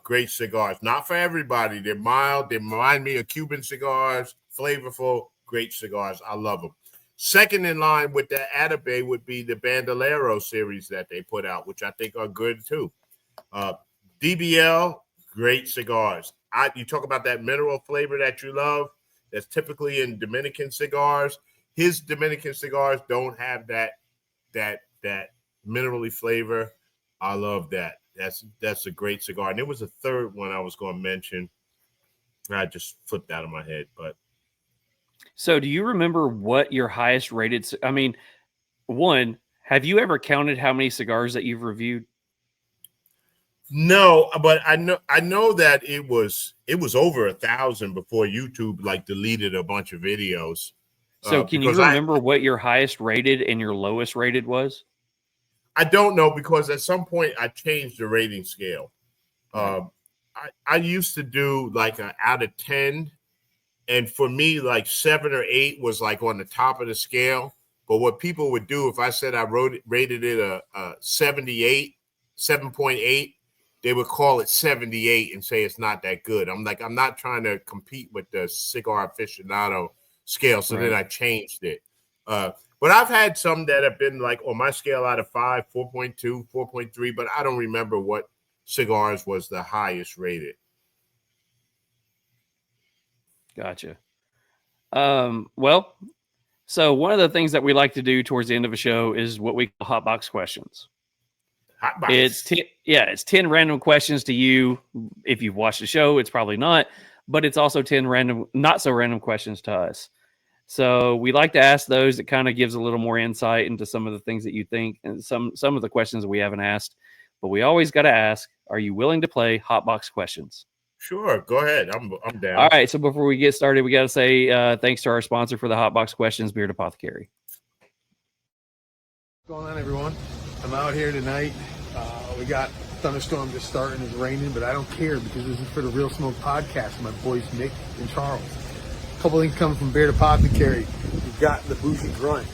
Great cigars. Not for everybody. They're mild. They remind me of Cuban cigars. Flavorful. Great cigars. I love them. Second in line with the Atabay would be the Bandolero series that they put out, which I think are good too. DBL, great cigars. You talk about that mineral flavor that you love. That's typically in Dominican cigars. His Dominican cigars don't have that minerally flavor. I love that. That's a great cigar. And there was a third one I was going to mention. I just flipped out of my head. But So do you remember what your highest rated? I mean, one, have you ever counted how many cigars that you've reviewed? no, but I know that it was over 1,000 before YouTube like deleted a bunch of videos. So can you remember what your highest rated and your lowest rated was? I don't know, because at some point I changed the rating scale. I used to do like an out of 10, and for me, like 7 or 8 was like on the top of the scale. But what people would do, if I said I rated it a 78, 7.8, they would call it 78 and say it's not that good. I'm like, I'm not trying to compete with the cigar aficionado scale. So then I changed it. But I've had some that have been like on my scale out of 5, 4.2, 4.3, but I don't remember what cigars was the highest rated. Gotcha. Well, so one of the things that we like to do towards the end of a show is what we call hot box questions. Hot box. It's 10 random questions to you. If you've watched the show, it's probably not, but it's also 10 random, not so random questions to us. So we like to ask those. It kind of gives a little more insight into some of the things that you think and some of the questions that we haven't asked. But we always got to ask, are you willing to play hot box questions? Sure, go ahead. I'm down. All right. So before we get started, we got to say thanks to our sponsor for the hot box questions, Beard Apothecary. What's going on, everyone? I'm out here tonight. We got thunderstorm just starting. It's raining, but I don't care because this is for the Real Smoke podcast. My boys Mick and Charles. A couple things coming from Beard Apothecary. We've got the Bougie Grunt,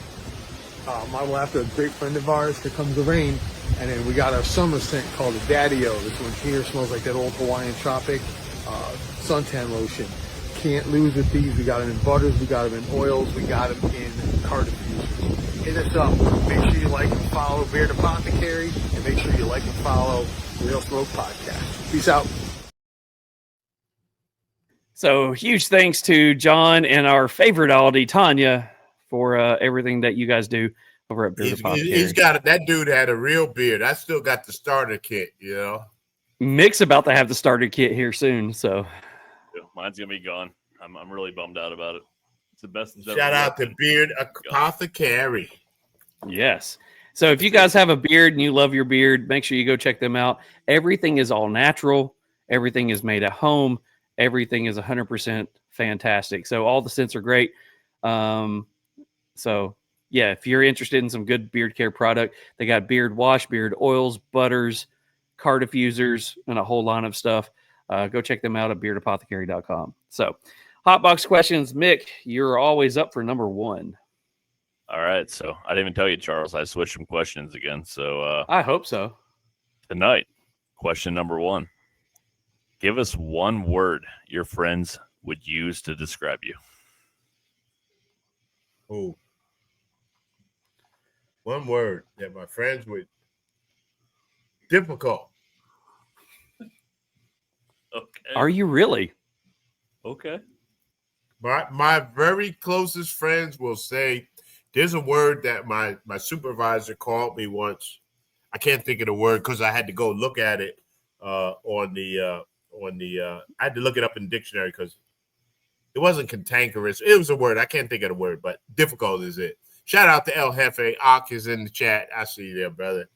modeled after a great friend of ours. Here comes the rain. And then we got our summer scent called the Daddy-O. This one here smells like that old Hawaiian Tropic suntan lotion. Can't lose with these. We got them in butters. We got them in oils. We got them in card diffusers. Hit us up. Make sure you like and follow Beard Apothecary. And make sure you like and follow Real Smoke Podcast. Peace out. So huge thanks to John and our favorite Aldi, Tanya, for everything that you guys do over at Beard Apothecary. He's got it. That dude had a real beard. I still got the starter kit, you know. Mick's about to have the starter kit here soon, so Yeah, mine's gonna be gone. I'm really bummed out about it. It's the best. Shout out to Beard Apothecary. yes. So if you guys have a beard and you love your beard, make sure you go check them out. Everything is all natural. Everything is made at home. Everything is 100% fantastic. So all the scents are great. So yeah, if you're interested in some good beard care product, they got beard wash, beard oils, butters, car diffusers, and a whole line of stuff. Go check them out at beardapothecary.com. So hot box questions. Mick, you're always up for number 1. All right. So I didn't even tell you, Charles, I switched some questions again. So I hope so. tonight, question number 1. Give us one word your friends would use to describe you. Oh. One word that my friends would. Difficult. Okay. Are you really? Okay. My very closest friends will say, there's a word that my supervisor called me once. I can't think of the word because I had to go look at it I had to look it up in the dictionary because it wasn't cantankerous. It was a word. I can't think of the word, but difficult is it. Shout out to El Jefe. Ak is in the chat. I see you there, brother.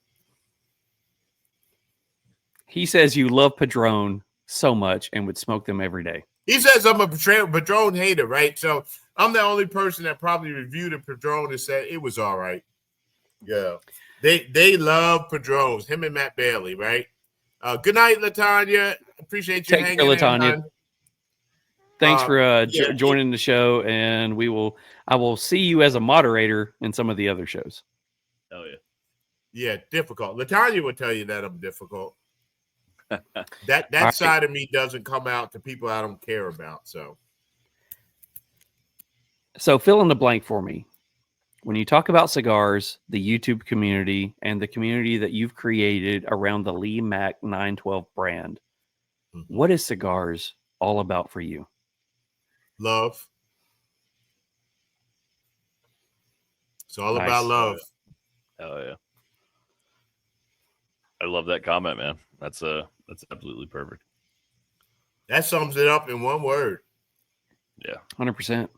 He says you love Padron so much and would smoke them every day. He says I'm a Padron hater, right? So I'm the only person that probably reviewed a Padron and said it was all right. Yeah. They love Padrones, him and Matt Bailey, right? Good night, LaTanya. Appreciate you Take hanging care, in, LaTanya. hon. Thanks for Yeah. joining the show, and I will see you as a moderator in some of the other shows. Oh yeah. Yeah, difficult. LaTanya would tell you that I'm difficult. That All right. side of me doesn't come out to people I don't care about. So fill in the blank for me. When you talk about cigars, the YouTube community, and the community that you've created around the LeeMack912 brand, what is cigars all about for you? Love. It's all Nice. about love. Oh yeah. I love that comment, man. That's absolutely perfect. That sums it up in one word. Yeah. 100%.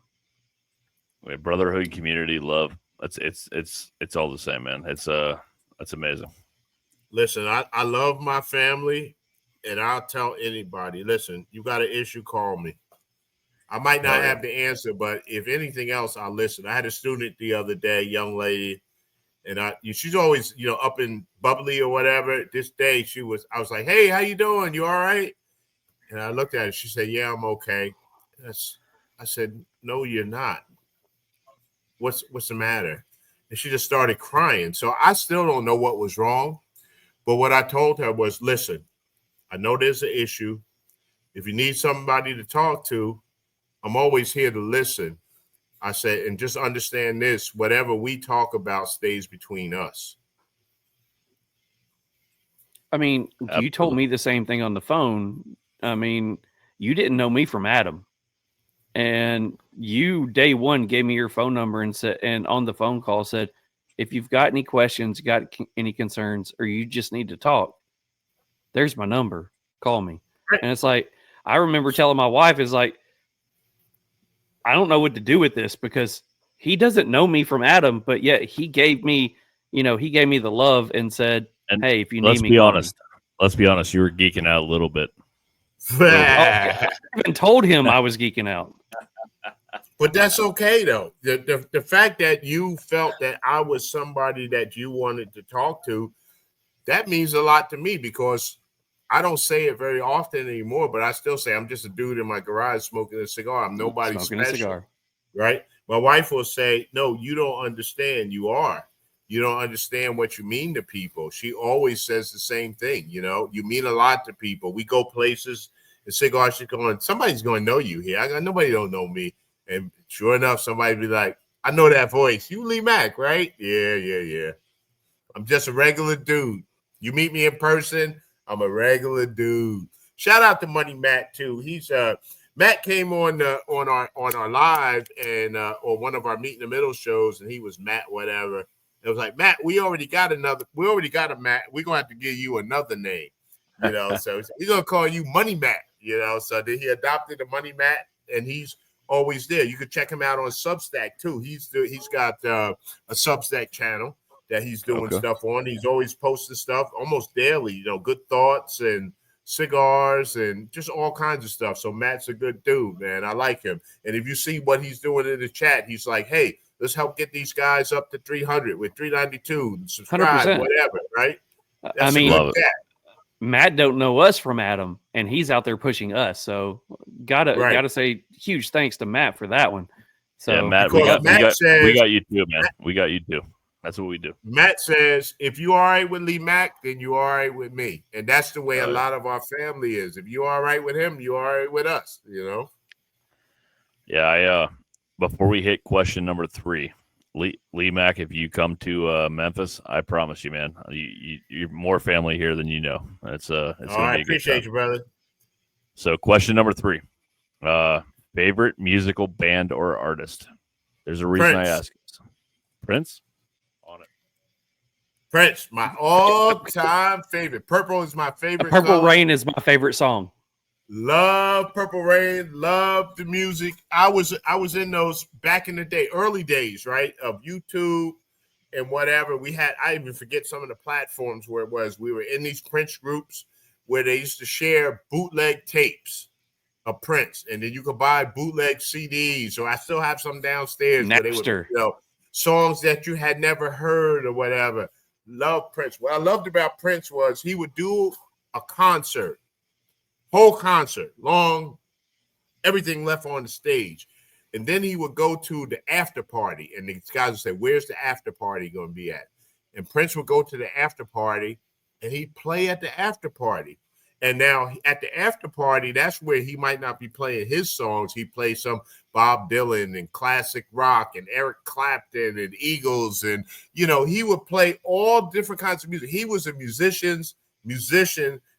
Brotherhood, community, love. It's all the same, man. That's amazing. Listen, I love my family, and I'll tell anybody, listen, you got an issue, call me. I might not have the answer, but if anything else, I'll listen. I had a student the other day, young lady, and she's always, up and bubbly or whatever. This day I was like, hey, how you doing? You all right? And I looked at her. She said, yeah, I'm okay. I said, no, you're not. What's the matter? And she just started crying. So I still don't know what was wrong. But what I told her was, listen, I know there's an issue. If you need somebody to talk to, I'm always here to listen. I said, and just understand this, whatever we talk about stays between us. I mean, you told me the same thing on the phone. I mean, you didn't know me from Adam. And you, day one, gave me your phone number and on the phone call said, if you've got any questions, got any concerns, or you just need to talk, there's my number. Call me. Right. And it's like, I remember telling my wife, is like, I don't know what to do with this because he doesn't know me from Adam, but yet he gave me the love and said, hey, if you need me, let's be honest, you were geeking out a little bit. I even told him I was geeking out. But that's okay, though. The fact that you felt that I was somebody that you wanted to talk to, that means a lot to me because I don't say it very often anymore, but I still say I'm just a dude in my garage smoking a cigar. I'm nobody Smoking special, a cigar. right? My wife will say, no, you don't understand. You are. You don't understand what you mean to people. She always says the same thing. You mean a lot to people. We go places, and cigars, she's going, somebody's going to know you here. Nobody don't know me. And sure enough, somebody be like, I know that voice. You LeeMack, right? Yeah. I'm just a regular dude. You meet me in person, I'm a regular dude. Shout out to Money Matt too. He's Matt came on our live and or one of our Meet in the Middle shows, and he was Matt whatever. It was like, Matt, we already got a Matt. We're gonna have to give you another name, So we're gonna call you Money Matt, So then he adopted the Money Matt, and he's always there. You could check him out on Substack too. He's got a Substack channel that he's doing stuff on. He's always posting stuff almost daily, good thoughts and cigars and just all kinds of stuff. So Matt's a good dude, man. I like him. And if you see what he's doing in the chat, he's like, hey, let's help get these guys up to 300 with 392. Subscribe, 100%. Whatever, right? I mean, Matt don't know us from Adam, and he's out there pushing us. So gotta say huge thanks to Matt for that one. So yeah, Matt, we got you too, man. We got you too. That's what we do. Matt says, if you all right with LeeMack, then you all right with me. And that's the way a lot of our family is. If you all right with him, you all right with us, Yeah, before we hit question number 3, LeeMack, if you come to Memphis, I promise you, man, you're more family here than you know. It's all right. Appreciate you, brother. So, question number 3, favorite musical band or artist? There's a reason I ask. Prince. On it. Prince, my all-time favorite. Purple is my favorite. Purple Rain is my favorite song. Love Purple Rain, love the music. I was in those back in the day, early days, right, of YouTube and whatever. I even forget some of the platforms where it was. We were in these Prince groups where they used to share bootleg tapes of Prince, and then you could buy bootleg CDs. So I still have some downstairs. Napster. Where they would, songs that you had never heard or whatever. Love Prince. What I loved about Prince was he would do a concert, whole concert, long, everything left on the stage. And then he would go to the after party, and these guys would say, where's the after party going to be at? And Prince would go to the after party, and he'd play at the after party. And now at the after party, that's where he might not be playing his songs. He plays some Bob Dylan and classic rock and Eric Clapton and Eagles. And, you know, he would play all different kinds of music. He was a musician.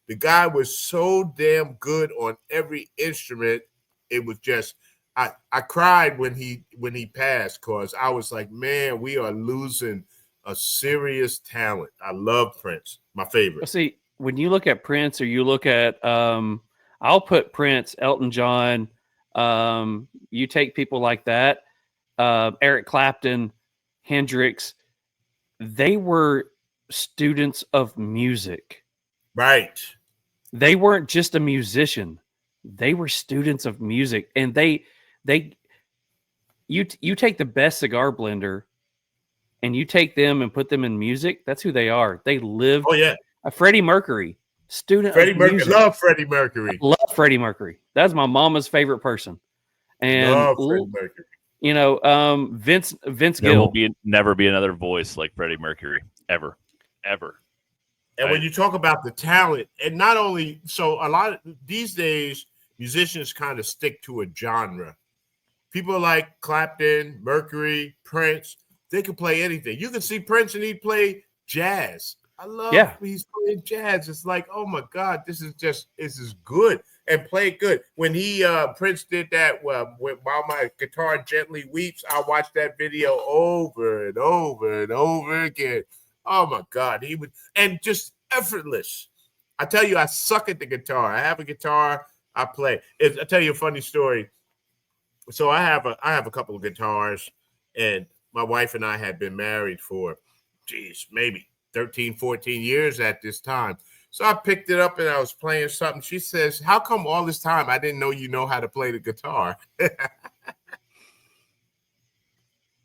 The guy was so damn good on every instrument. It was just, I cried when he passed, because I was like, man, we are losing a serious talent. I love Prince, my favorite. See, when you look at Prince, or you look at, I'll put Prince, Elton John, you take people like that, Eric Clapton, Hendrix, they were students of music. Right. They weren't just a musician. They were students of music. And you take the best cigar blender and you take them and put them in music. That's who they are. They live. Oh, yeah. Freddie Mercury, student Freddie of Mercury. music. Love Freddie Mercury. Love Freddie Mercury. That's my mama's favorite person. And Love Freddie Mercury. You know, Vince There Gill. will never be another voice like Freddie Mercury, ever. And when you talk about the talent, and not only so, a lot of these days musicians kind of stick to a genre. People like Clapton, Mercury, Prince, they can play anything. You can see Prince and he'd play jazz. I love he's playing jazz. It's like, oh my God, this is good, and play it good. When Prince did that, while my guitar gently weeps, I watched that video over and over and over again. Oh my God, he would, and just effortless. I tell you, I suck at the guitar. I have a guitar, I play. I'll tell you a funny story. So I have a couple of guitars, and my wife and I had been married for, maybe 13, 14 years at this time. So I picked it up and I was playing something. She says, how come all this time I didn't know you know how to play the guitar?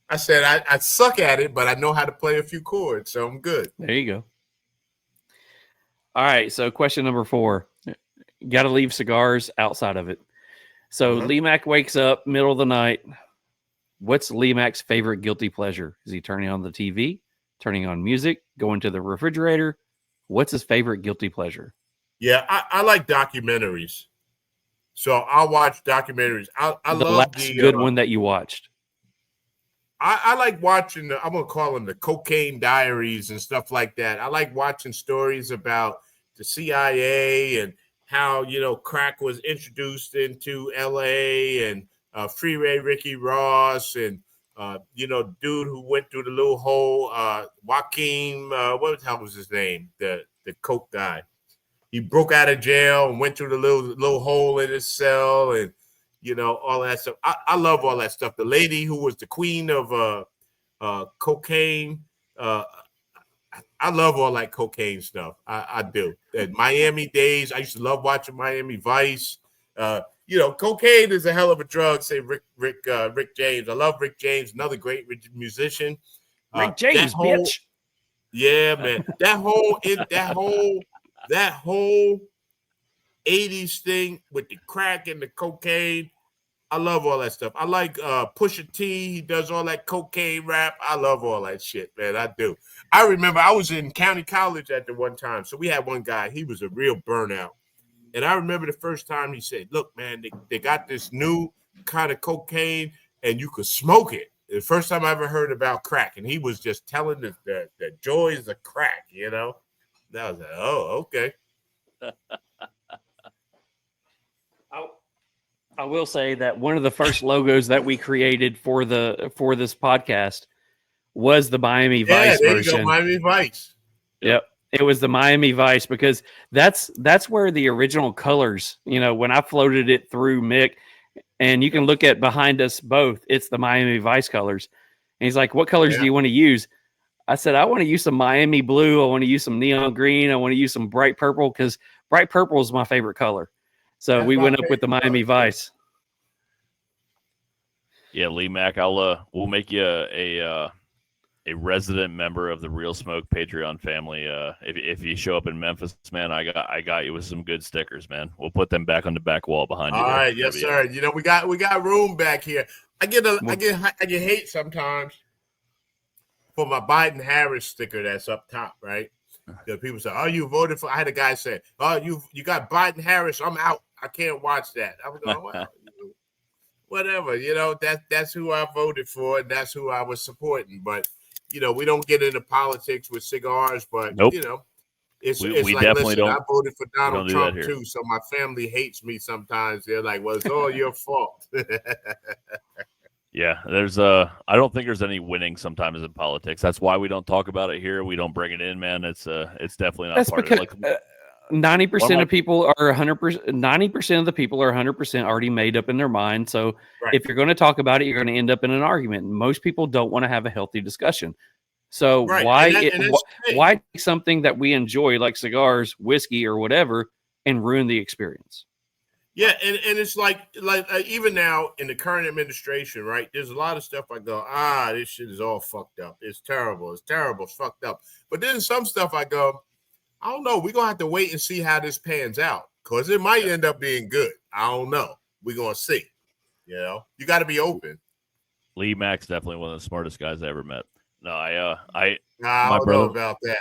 I said, I suck at it, but I know how to play a few chords, so I'm good. There you go. All right, so question number 4. Got to leave cigars outside of it. So LeeMack wakes up middle of the night. What's LeeMack's favorite guilty pleasure? Is he turning on the TV, turning on music, going to the refrigerator? What's his favorite guilty pleasure? Yeah, I like documentaries. So I'll watch documentaries. I love the good one that you watched. I like watching, I'm going to call them the cocaine diaries and stuff like that. I like watching stories about the CIA and how, crack was introduced into LA, and Freeway Ricky Ross, and, dude who went through the little hole, Joaquin, what the hell was his name? The coke guy. He broke out of jail and went through the little hole in his cell, and, all that stuff. I love all that stuff. The lady who was the queen of cocaine, I love all that cocaine stuff. I do. At Miami days, I used to love watching Miami Vice. Cocaine is a hell of a drug. Say Rick James. I love Rick James, another great musician. Rick James, bitch. Yeah, man. That whole 80s thing with the crack and the cocaine. I love all that stuff. I like Pusha T. He does all that cocaine rap. I love all that shit, man. I do. I remember I was in county college at the one time. So we had one guy. He was a real burnout. And I remember the first time he said, look, man, they got this new kind of cocaine and you could smoke it. The first time I ever heard about crack. And he was just telling the joys of crack, That was like, oh, okay. I will say that one of the first logos that we created for this podcast was the Miami Vice there version. You go, Miami Vice. Yep. It was the Miami Vice, because that's where the original colors, when I floated it through Mick, and you can look at behind us both, it's the Miami Vice colors. And he's like, what colors do you want to use? I said, I want to use some Miami blue. I want to use some neon green. I want to use some bright purple, because bright purple is my favorite color. So we went up with the Miami Vice. Yeah, LeeMack, we'll make you a a resident member of the Real Smoke Patreon family. If you show up in Memphis, man, I got you with some good stickers, man. We'll put them back on the back wall behind you. All there. right, yes, sir. You know, we got room back here. I get hate sometimes for my Biden Harris sticker that's up top, right? Because people say, "Oh, you voted for." I had a guy say, "Oh, you got Biden Harris. I'm out. I can't watch that." I was going, "Well, whatever." You know, that's who I voted for, and that's who I was supporting. But you know, we don't get into politics with cigars, but nope. you know, it's we like, definitely listen, don't. I voted for Donald Trump do too, so my family hates me sometimes. They're like, "Well, it's all your fault." Yeah, there's I don't think there's any winning sometimes in politics. That's why we don't talk about it here. We don't bring it in, man. It's definitely not That's part because of it. 90% of people are 100%. 90% of the people are 100% already made up in their mind. So Right. if you're going to talk about it, you're going to end up in an argument. Most people don't want to have a healthy discussion. So Right. why take something that we enjoy, like cigars, whiskey, or whatever, and ruin the experience? Yeah, and it's like even now in the current administration, right? There's a lot of stuff I go, this shit is all fucked up. It's terrible. It's terrible. It's fucked up. But then some stuff I go, I don't know. We're gonna have to wait and see how this pans out, because it might end up being good. I don't know. We're gonna see. You know, you got to be open. LeeMack's definitely one of the smartest guys I ever met. No, I don't know about that.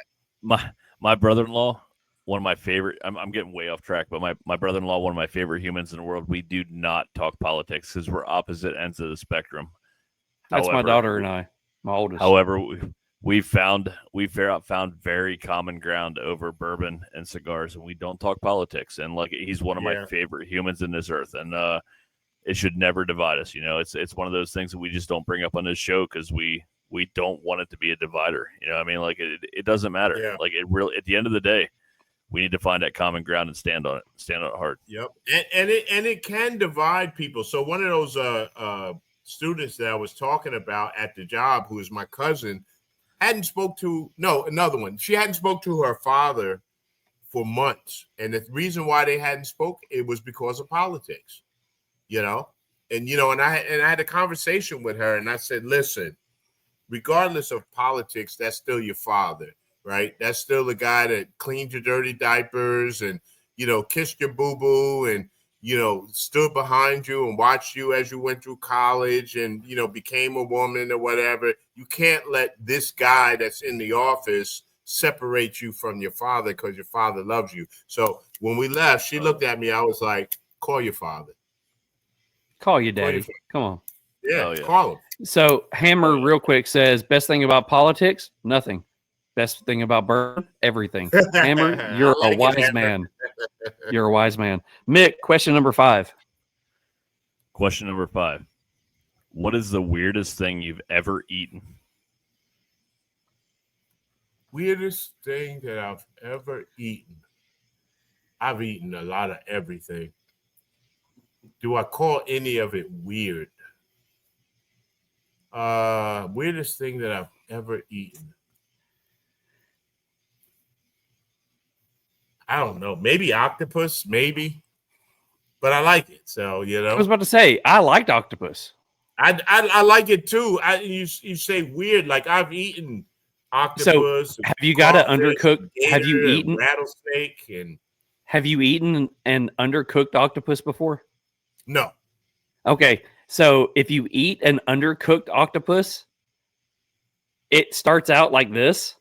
My brother-in-law, one of my favorite. I'm getting way off track, but my brother-in-law, one of my favorite humans in the world. We do not talk politics because we're opposite ends of the spectrum. That's my daughter and I, my oldest. However, we found very common ground over bourbon and cigars, and we don't talk politics. And like, he's one of my favorite humans in this earth, and it should never divide us. You know, it's one of those things that we just don't bring up on this show because we don't want it to be a divider. You know what I mean? Like, it doesn't matter. Yeah. Like, it really, at the end of the day, we need to find that common ground and stand on it hard. Yep. And it can divide people. So one of those students that I was talking about at the job, who is my cousin, another one. She hadn't spoke to her father for months. And the reason why they hadn't spoke, it was because of politics, you know? And, you know, and I had a conversation with her, and I said, listen, regardless of politics, that's still your father, right? That's still the guy that cleaned your dirty diapers and, you know, kissed your boo-boo and, you know, stood behind you and watched you as you went through college and, you know, became a woman or whatever. You can't let this guy that's in the office separate you from your father because your father loves you. So when we left, she looked at me. I was like, call your father. Call your daddy. Come on. Yeah, call him. So Hammer real quick says, best thing about politics, nothing. Best thing about bourbon, everything. Hammer, you're a wise man. You're a wise man. Mick, question number 5. Question number 5. What is the weirdest thing you've ever eaten? Weirdest thing that I've ever eaten. I've eaten a lot of everything. Do I call any of it weird? Weirdest thing that I've ever eaten. I don't know. Maybe octopus, maybe. But I like it. So, you know. I was about to say, I liked octopus. I like it too. You say weird, like I've eaten octopus. So have you got an undercooked? Have you eaten rattlesnake? And have you eaten an undercooked octopus before? No. Okay, so if you eat an undercooked octopus, it starts out like this,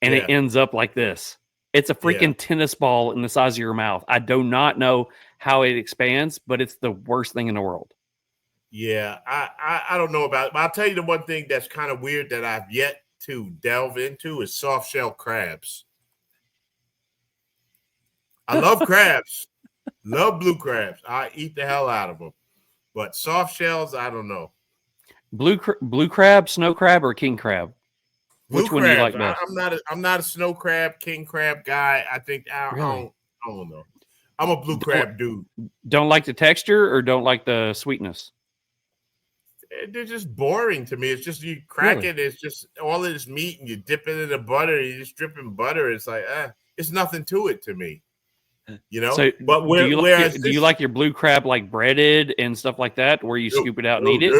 and it ends up like this. It's a freaking tennis ball in the size of your mouth. I do not know how it expands, but it's the worst thing in the world. Yeah, I don't know about it, but I'll tell you the one thing that's kind of weird that I've yet to delve into is soft shell crabs. I love crabs. Love blue crabs. I eat the hell out of them. But soft shells, I don't know. Blue crab, snow crab, or king crab? Which one do you like best? I'm not a snow crab, king crab guy. I think I don't know. I'm a blue crab dude. Don't like the texture or don't like the sweetness? They're just boring to me. It's just you crack it. It's just all of this meat and you dip it in the butter. And you just dripping butter. It's like, it's nothing to it to me. You know. So, but do you like your blue crab like breaded and stuff like that, where you scoop it out and eat it?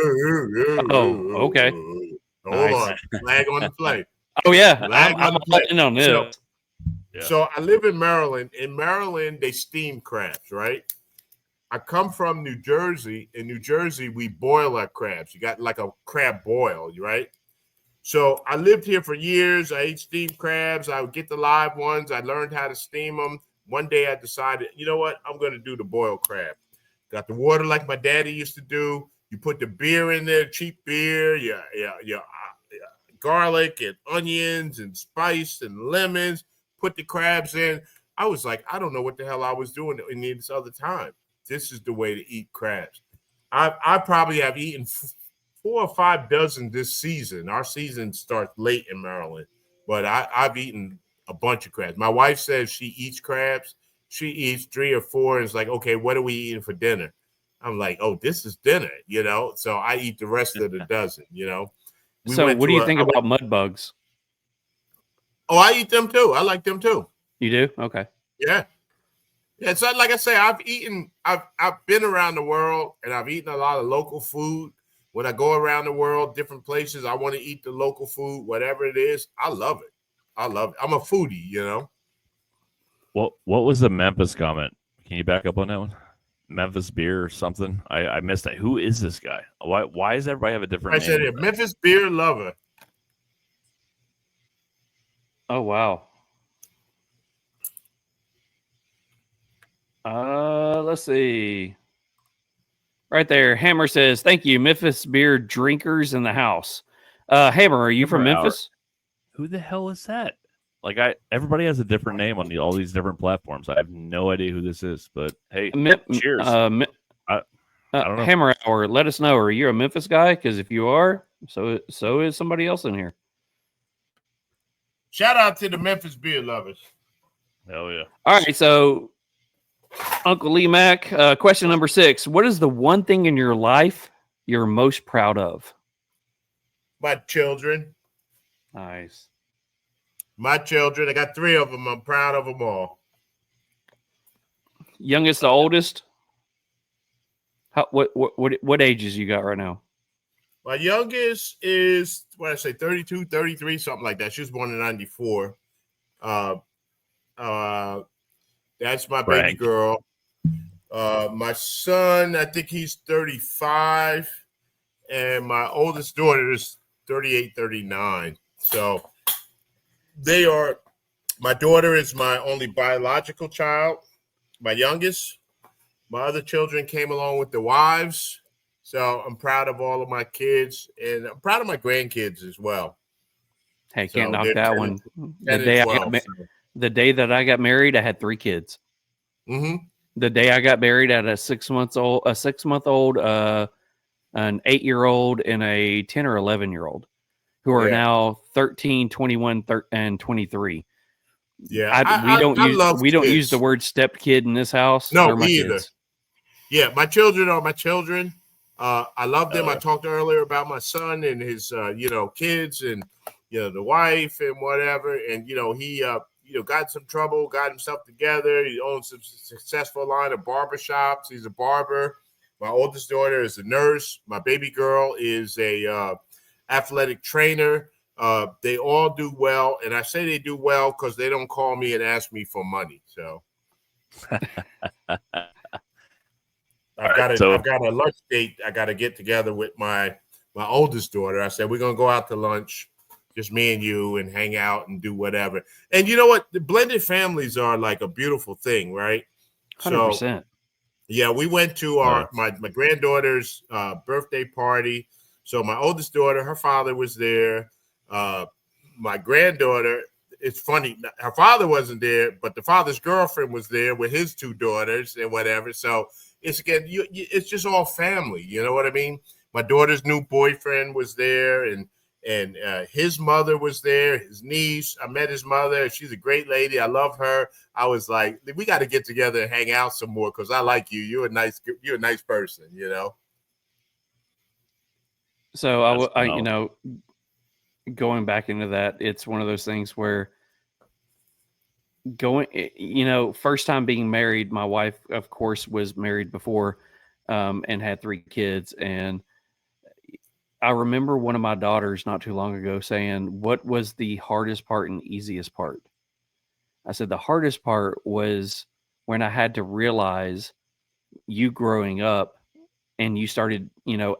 Oh, okay. Hold Nice. on. Flag on the play. Oh yeah, Flag I'm on the all play. in on this. So, Yeah. so I live in Maryland. In Maryland, they steam crabs, right? I come from New Jersey. In New Jersey, we boil our crabs. You got like a crab boil, right? So I lived here for years. I ate steamed crabs. I would get the live ones. I learned how to steam them. One day I decided, you know what? I'm going to do the boiled crab. Got the water like my daddy used to do. You put the beer in there, cheap beer, garlic and onions and spice and lemons. Put the crabs in. I was like, I don't know what the hell I was doing in this other time. This is the way to eat crabs. I probably have eaten 4 or 5 dozen this season. Our season starts late in Maryland, but I've eaten a bunch of crabs. My wife says she eats crabs. She eats 3 or 4 and is like, okay, what are we eating for dinner? I'm like, oh, this is dinner, So I eat the rest of the dozen, So what do you think about mud bugs? Oh, I eat them too. I like them too. You do? Okay. Yeah. Yeah, so like I say, I've been around the world and I've eaten a lot of local food. When I go around the world, different places, I want to eat the local food, whatever it is. I love it. I'm a foodie, What was the Memphis comment? Can you back up on that one? Memphis beer or something? I missed that. Who is this guy? Why does everybody have a different name? I said it. Memphis beer lover. Oh wow. Let's see. Right there, Hammer says, "Thank you, Memphis beer drinkers in the house." Hammer, are you from Memphis? Who the hell is that? Like everybody has a different name on all these different platforms. I have no idea who this is, but hey, cheers. I don't know. Hammer Hour, let us know. Are you a Memphis guy? Because if you are, so is somebody else in here. Shout out to the Memphis beer lovers. Hell yeah! All right, so Uncle LeeMack, question number 6: what is the one thing in your life you're most proud of? My children. Nice. My children. I got 3 of them. I'm proud of them all. Youngest to oldest? What ages you got right now? My youngest is, 32, 33, something like that. She was born in 94. That's my baby girl. My son, I think he's 35. And my oldest daughter is 38, 39. So my daughter is my only biological child, my youngest. My other children came along with the wives. So I'm proud of all of my kids, and I'm proud of my grandkids as well. Hey, can't knock that one. The day that I got married, I had 3 kids. Mm-hmm. The day I got married, I had a 6-month-old, an 8-year-old, and a 10 or 11-year-old, who are now 13, 21, and 23. Yeah, we don't use the word step kid in this house. No, me either. Yeah, my children are my children. I love them. I talked earlier about my son and his, kids and, the wife and whatever. And, he, got some trouble, got himself together. He owns a successful line of barbershops. He's a barber. My oldest daughter is a nurse. My baby girl is a athletic trainer. They all do well. And I say they do well because they don't call me and ask me for money. So I've got a lunch date. I got to get together with my oldest daughter. I said, we're going to go out to lunch, just me and you, and hang out and do whatever. And you know what? The blended families are like a beautiful thing, right? 100%. So, yeah, we went to my granddaughter's birthday party. So my oldest daughter, her father was there. My granddaughter, it's funny, her father wasn't there, but the father's girlfriend was there with his 2 daughters and whatever. So it's just all family. You know what I mean? My daughter's new boyfriend was there, and his mother was there, his niece. I met his mother. She's a great lady. I love her. I was like, we got to get together and hang out some more because I like you. You're a nice person, So going back into that, it's one of those things where first time being married, my wife, of course, was married before and had 3 kids. And I remember one of my daughters not too long ago saying, "What was the hardest part and easiest part?" I said, "The hardest part was when I had to realize you growing up and you started,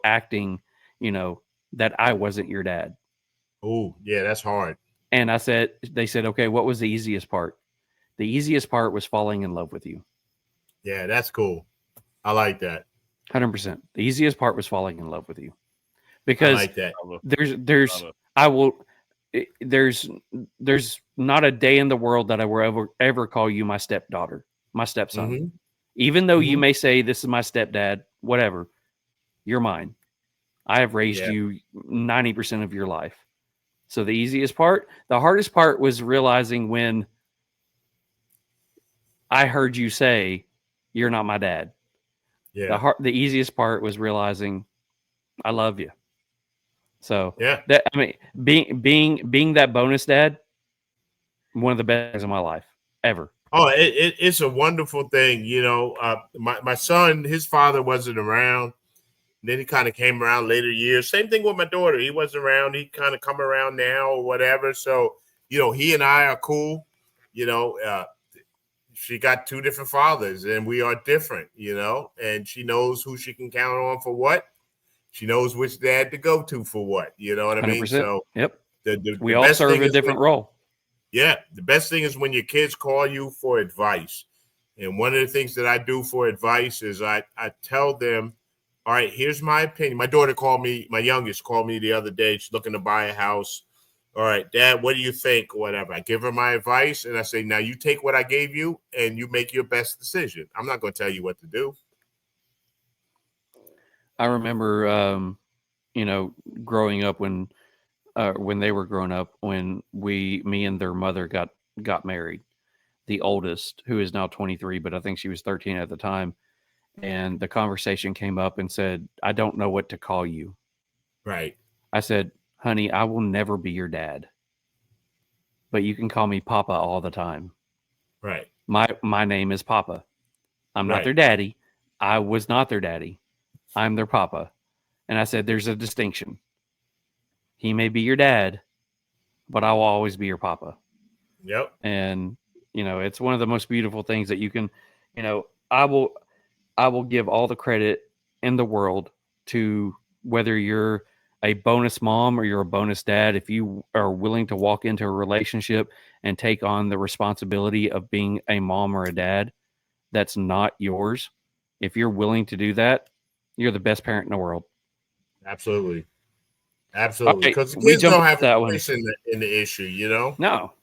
acting, that I wasn't your dad." Oh, yeah, that's hard. And they said, "Okay, what was the easiest part?" The easiest part was falling in love with you. Yeah, that's cool. I like that. 100%. The easiest part was falling in love with you. I Because like that. there's not a day in the world that I will ever call you my stepdaughter, my stepson. Mhm. Even though you may say this is my stepdad, whatever, you're mine. I have raised Yeah. you 90% of your life. So the hardest part was realizing when I heard you say you're not my dad. Yeah. The easiest part was realizing I love you. So Yeah. being that bonus dad, one of the best days of my life ever. Oh, it's a wonderful thing. My son, his father wasn't around. Then he kind of came around later years. Same thing with my daughter. He wasn't around. He kind of come around now or whatever. So, he and I are cool. She got two different fathers and we are different, and she knows who she can count on for what. She knows which dad to go to for what. You know what I mean? 100%. So Yep. the We all best serve thing a is different role. Yeah. The best thing is when your kids call you for advice. And one of the things that I do for advice is I tell them, all right, here's my opinion. My daughter my youngest called me the other day. She's looking to buy a house. All right, Dad, what do you think? Whatever. I give her my advice and I say, now you take what I gave you and you make your best decision. I'm not going to tell you what to do. I remember, growing up when they were growing up, when me and their mother got married. The oldest, who is now 23, but I think she was 13 at the time. And the conversation came up and said, "I don't know what to call you." Right. I said, "Honey, I will never be your dad, but you can call me Papa all the time." Right. My name is Papa. I'm not Right. their daddy. I was not their daddy. I'm their Papa. And I said, there's a distinction. He may be your dad, but I will always be your Papa. Yep. And, it's one of the most beautiful things that you can, I will give all the credit in the world to whether you're a bonus mom or you're a bonus dad. If you are willing to walk into a relationship and take on the responsibility of being a mom or a dad that's not yours, if you're willing to do that, you're the best parent in the world. Absolutely. Absolutely. Okay, Because we kids jumped don't have that a one. voice in the issue, No.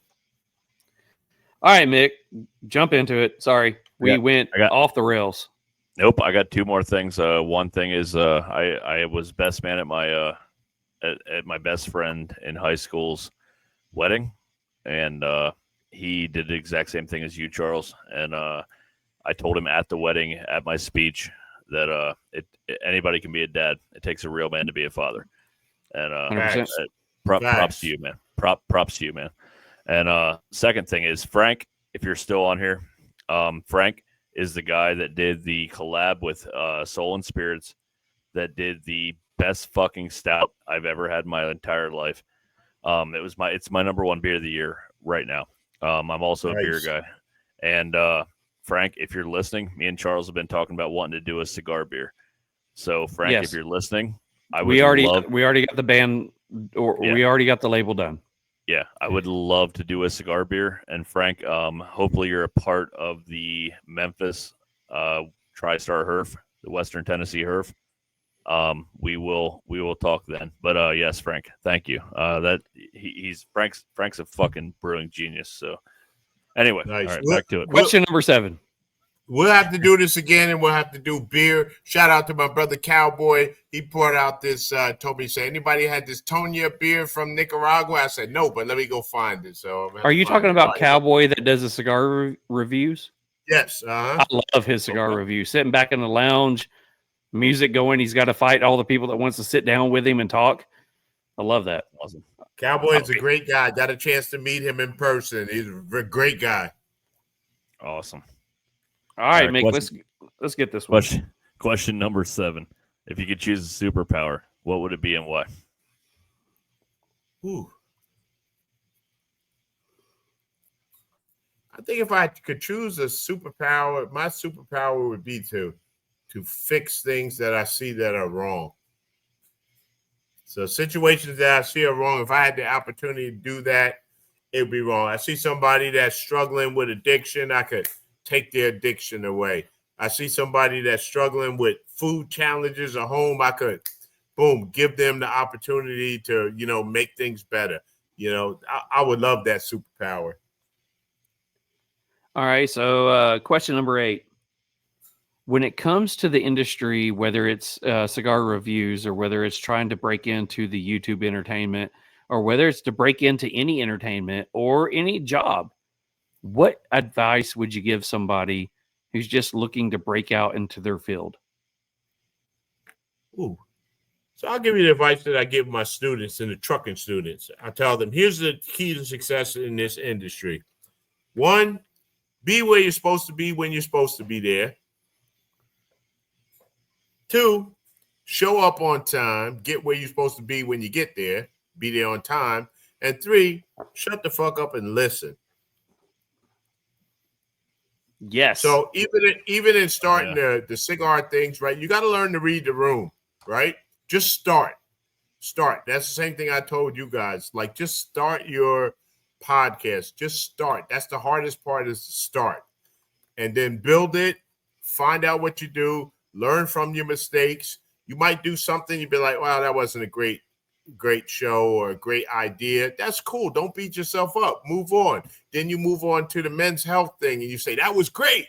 All right, Mick, jump into it. Sorry, we went off the rails. Nope, I got two more things. One thing is I was best man at my at my best friend in high school's wedding, and he did the exact same thing as you, Charles. And I told him at the wedding, at my speech, that anybody can be a dad. It takes a real man to be a father. And props to you, man. Props to you, man. And second thing is Frank. If you're still on here, Frank is the guy that did the collab with Soul and Spirits, that did the best fucking stout I've ever had in my entire life. It's my number one beer of the year right now. I'm also a beer guy. And Frank, if you're listening, me and Charles have been talking about wanting to do a cigar beer. So Frank, Yes. if you're listening, we already got the band, we already got the label done. Yeah, I would love to do a cigar beer. And Frank, hopefully you're a part of the Memphis TriStar Herf, the Western Tennessee Herf. We will talk then. But yes, Frank, thank you. Frank's a fucking brewing genius. So anyway, nice. All right, back to it. Question number 7. We'll have to do this again, and we'll have to do beer. Shout out to my brother Cowboy. He brought out this, told me, say, anybody had this Tonya beer from Nicaragua? I said, no, but let me go find it. So, are you talking about Cowboy that does the cigar reviews? Yes. I love his cigar review. Sitting back in the lounge, music going. He's got to fight all the people that wants to sit down with him and talk. I love that. Awesome. Cowboy is a great guy. Got a chance to meet him in person. He's a great guy. Awesome. All right, Mick, let's get this one. Question number 7. If you could choose a superpower, what would it be and why? Ooh. I think if I could choose a superpower, my superpower would be to fix things that I see that are wrong. So situations that I see are wrong, if I had the opportunity to do that, it would be wrong. I see somebody that's struggling with addiction, I could take their addiction away. I see somebody that's struggling with food challenges at home, I could, boom, give them the opportunity to, make things better. I would love that superpower. All right. So question number 8. When it comes to the industry, whether it's cigar reviews or whether it's trying to break into the YouTube entertainment or whether it's to break into any entertainment or any job, what advice would you give somebody who's just looking to break out into their field? Ooh. So I'll give you the advice that I give my students and the trucking students. I tell them, here's the key to success in this industry. 1, be where you're supposed to be when you're supposed to be there. 2, show up on time, get where you're supposed to be when you get there, be there on time. And 3, shut the fuck up and listen. Yes. So even in starting the cigar things, right, you got to learn to read the room, right? Just start. That's the same thing I told you guys. Like, just start your podcast. Just start. That's the hardest part, is to start. And then build it, find out what you do, learn from your mistakes. You might do something, you'd be like, wow, that wasn't a great show or a great idea. That's cool. Don't beat yourself up. Move on. Then you move on to the men's health thing and you say, that was great.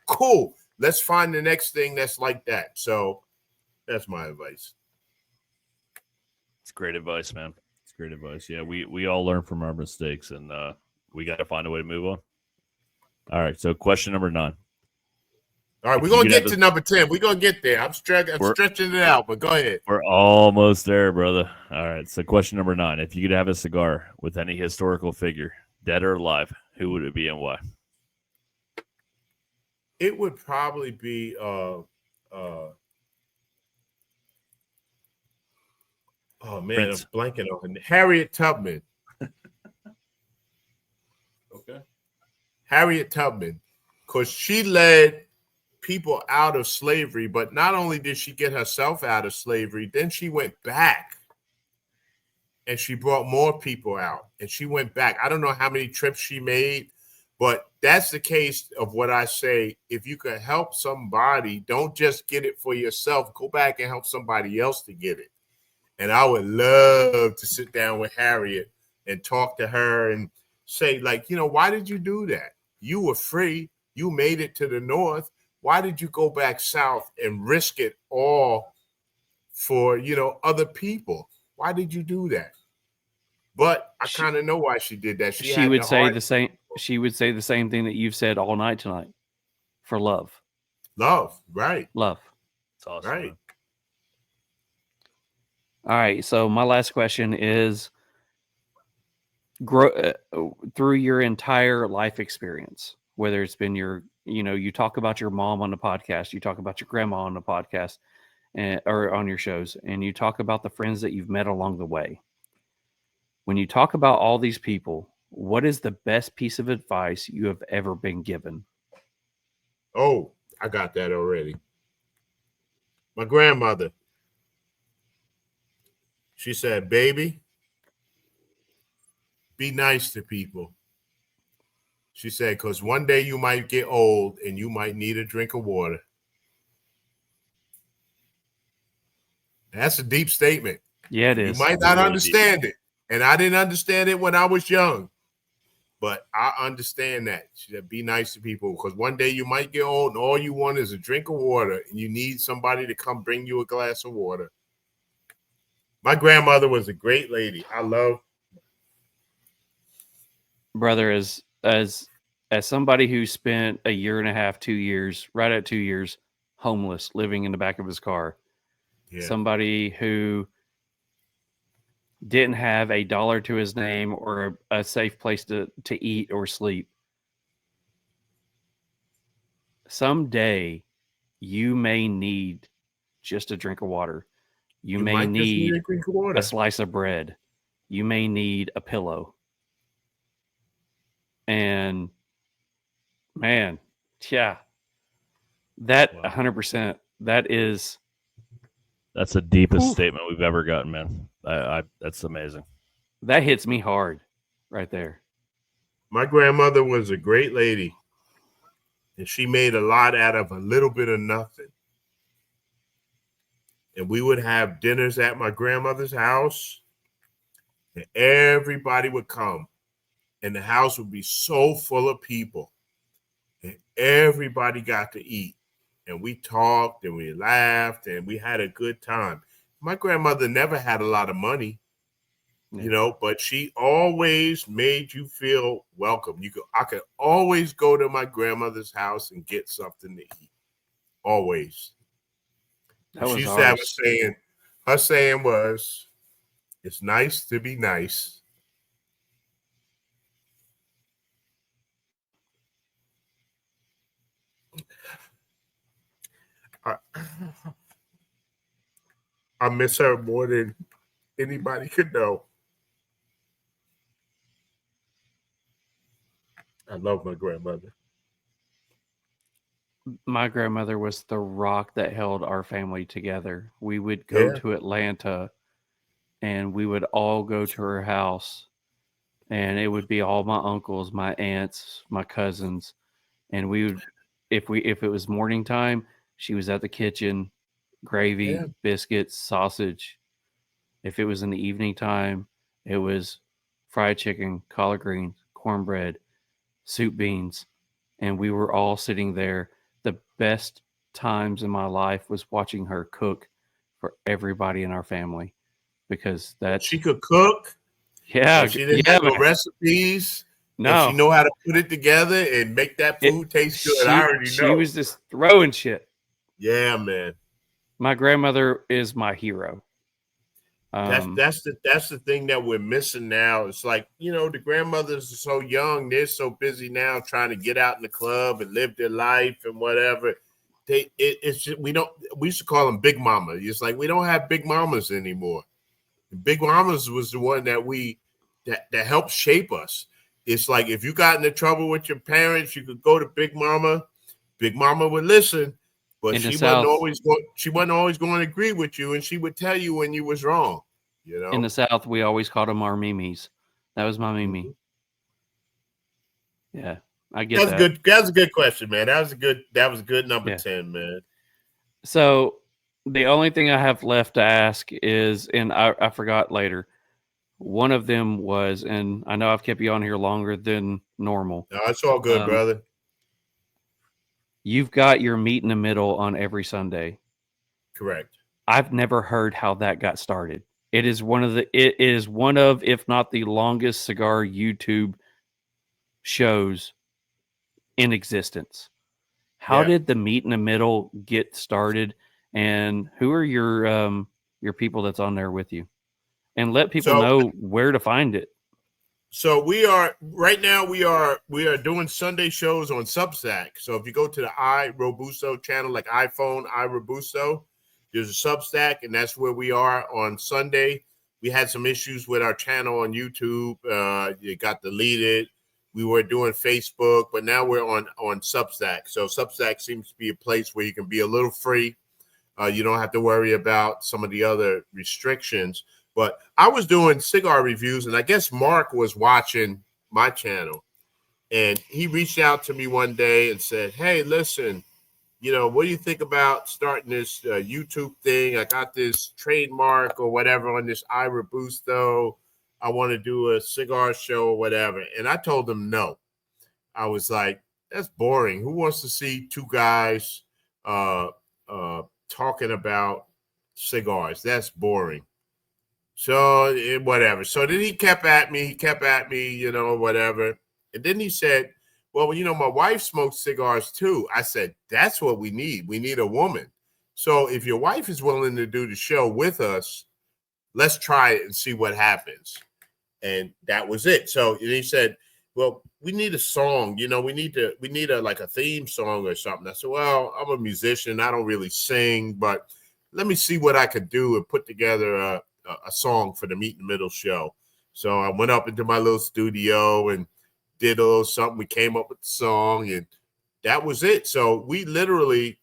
Cool. Let's find the next thing that's like that. So that's my advice. It's great advice, man. It's great advice. Yeah, we all learn from our mistakes, and we got to find a way to move on. All right, so question number 9. All right, we're going to get to number 10. We're going to get there. I'm stretching it out, but go ahead. We're almost there, brother. All right, so question number 9. If you could have a cigar with any historical figure, dead or alive, who would it be and why? It would probably be oh man, Prince. I'm blanking on it. Harriet Tubman. Okay. Harriet Tubman, because she led people out of slavery, but not only did she get herself out of slavery, then she went back and she brought more people out, and she went back. I don't know how many trips she made, but that's the case of what I say. If you can help somebody, don't just get it for yourself. Go back and help somebody else to get it. And I would love to sit down with Harriet and talk to her and say, like, why did you do that? You were free. You made it to the North. Why did you go back south and risk it all for, other people? Why did you do that? But I kind of know why she did that. She would say the same. She would say the same thing that you've said all night tonight. For love. Love, right? Love. It's awesome. Right. Man. All right. So my last question is: through your entire life experience, whether it's been you talk about your mom on the podcast, you talk about your grandma on the podcast, or on your shows, and you talk about the friends that you've met along the way. When you talk about all these people, what is the best piece of advice you have ever been given? Oh, I got that already. My grandmother. She said, baby, be nice to people. She said, because one day you might get old and you might need a drink of water. That's a deep statement. Yeah, it is. You might not understand it. And I didn't understand it when I was young. But I understand that. She said, be nice to people, because one day you might get old and all you want is a drink of water and you need somebody to come bring you a glass of water. My grandmother was a great lady. I love. Brother, as somebody who spent a year and a half, 2 years, right at 2 years, homeless, living in the back of his car, somebody who didn't have a dollar to his name or a safe place to eat or sleep. Someday you may need just a drink of water. You, You may might just need a drink of water. a slice of bread. You may need a pillow. And man, yeah, that Wow. 100%. That is That's the deepest Whew. statement we've ever gotten, man. That's amazing. that hits me hard, right there. My grandmother was a great lady, and she made a lot out of a little bit of nothing. And we would have dinners at my grandmother's house, and everybody would come, and the house would be so full of people, and everybody got to eat. And we talked and we laughed and we had a good time. My grandmother never had a lot of money, you know, but she always made you feel welcome. I could always go to my grandmother's house and get something to eat. Always. That She was used to have a ours. saying. Her saying was, "It's nice to be nice." I miss her more than anybody could know. I love my grandmother. My grandmother was the rock that held our family together. We would go to Atlanta and we would all go to her house, and it would be all my uncles, my aunts, my cousins, and we would if it was morning time, she was at the kitchen, gravy, biscuits, sausage. If it was in the evening time, it was fried chicken, collard greens, cornbread, soup beans, and we were all sitting there. The best times in my life was watching her cook for everybody in our family, because She could cook. Yeah, She didn't have no recipes. No, and she know how to put it together and make that food taste good. I already know. She was just throwing shit. Yeah, man. My grandmother is my hero. That's the thing that we're missing now. It's like, you know, the grandmothers are so young, they're so busy now trying to get out in the club and live their life and whatever. It's just, we used to call them big mama. It's like we don't have big mamas anymore. Big mamas was the one that helped shape us. It's like if you got into trouble with your parents, you could go to Big Mama. Big Mama would listen, but she wasn't always going to agree with you, and she would tell you when you was wrong. You know, in the South, we always called them our mimis. That was my mimi. Yeah, I get that. Good. That's a good question, man. That was a good number 10, man. So the only thing I have left to ask is, and I forgot later. One of them was, and I know I've kept you on here longer than normal. No, it's all good, brother. You've got your meet in the middle on every Sunday. Correct. I've never heard how that got started. It is one of, if not the longest cigar YouTube shows in existence. How did the meet in the middle get started, and who are your people that's on there with you? And let people know where to find it. So we are doing Sunday shows on Substack. So if you go to the iRobusto channel, like iPhone iRobusto, there's a Substack, and that's where we are on Sunday. We had some issues with our channel on YouTube. It got deleted. We were doing Facebook, but now we're on Substack. So Substack seems to be a place where you can be a little free. You don't have to worry about some of the other restrictions. But I was doing cigar reviews, and I guess Mark was watching my channel. And he reached out to me one day and said, "Hey, listen, you know, what do you think about starting this YouTube thing? I got this trademark or whatever on this iRobusto. I want to do a cigar show or whatever." And I told him no. I was like, that's boring. Who wants to see two guys talking about cigars? That's boring. So whatever. So then he kept at me, you know, whatever. And then he said, "Well, you know, my wife smokes cigars too." I said, "That's what we need. We need a woman. So if your wife is willing to do the show with us, let's try it and see what happens." And that was it. So he said, "Well, we need a song. You know, we need a like a theme song or something." I said, "Well, I'm a musician. I don't really sing, but let me see what I could do and put together a song for the Meet in the Middle show. So I went up into my little studio and did a little something. We came up with the song, and that was it. So we literally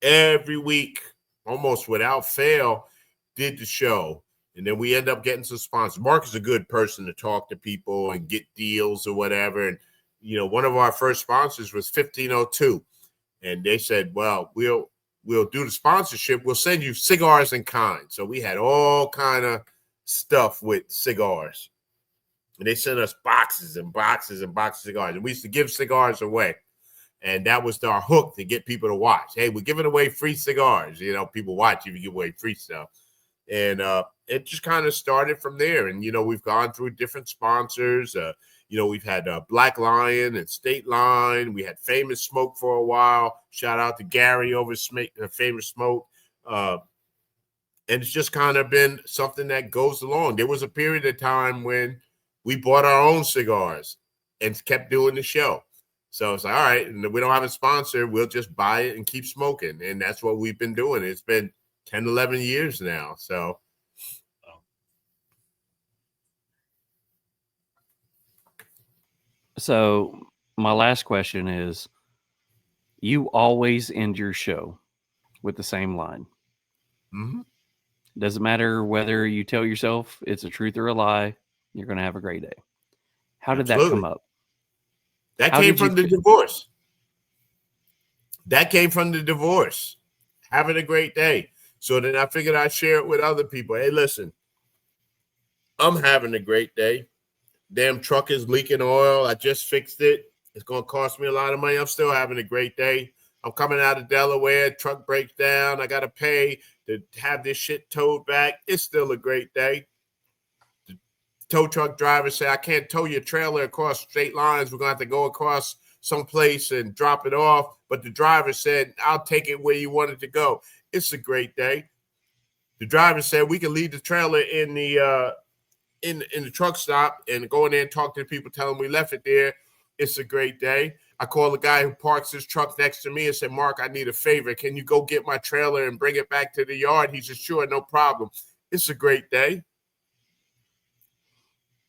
every week, almost without fail, did the show. And then we end up getting some sponsors. Mark is a good person to talk to people and get deals or whatever. And, you know, one of our first sponsors was 1502. And they said, well, we'll do the sponsorship. We'll send you cigars in kind. So we had all kind of stuff with cigars. And they sent us boxes and boxes and boxes of cigars. And we used to give cigars away. And that was our hook to get people to watch. Hey, we're giving away free cigars. You know, people watch if you give away free stuff. And it just kind of started from there. And, you know, we've gone through different sponsors. You know, we've had Black Lion and State Line. We had Famous Smoke for a while. Shout out to Gary over Famous Smoke. And it's just kind of been something that goes along. There was a period of time when we bought our own cigars and kept doing the show. So it's like, all right, and we don't have a sponsor. We'll just buy it and keep smoking. And that's what we've been doing. It's been 10, 11 years now. So my last question is, you always end your show with the same line. Mm-hmm. Doesn't matter whether you tell yourself it's a truth or a lie, you're going to have a great day. How did that come up? That came from the divorce. That came from the divorce. Having a great day. So then I figured I'd share it with other people. Hey, listen, I'm having a great day. Damn truck is leaking oil. I just fixed it. It's going to cost me a lot of money. I'm still having a great day. I'm coming out of Delaware. Truck breaks down. I got to pay to have this shit towed back. It's still a great day. The tow truck driver said, I can't tow your trailer across state lines. We're going to have to go across someplace and drop it off. But the driver said, I'll take it where you want it to go. It's a great day. The driver said, we can leave the trailer in the truck stop and go in there and talk to the people, tell them we left it there. It's a great day. I called the guy who parks his truck next to me and said, Mark, I need a favor. Can you go get my trailer and bring it back to the yard? He said, sure, no problem. It's a great day.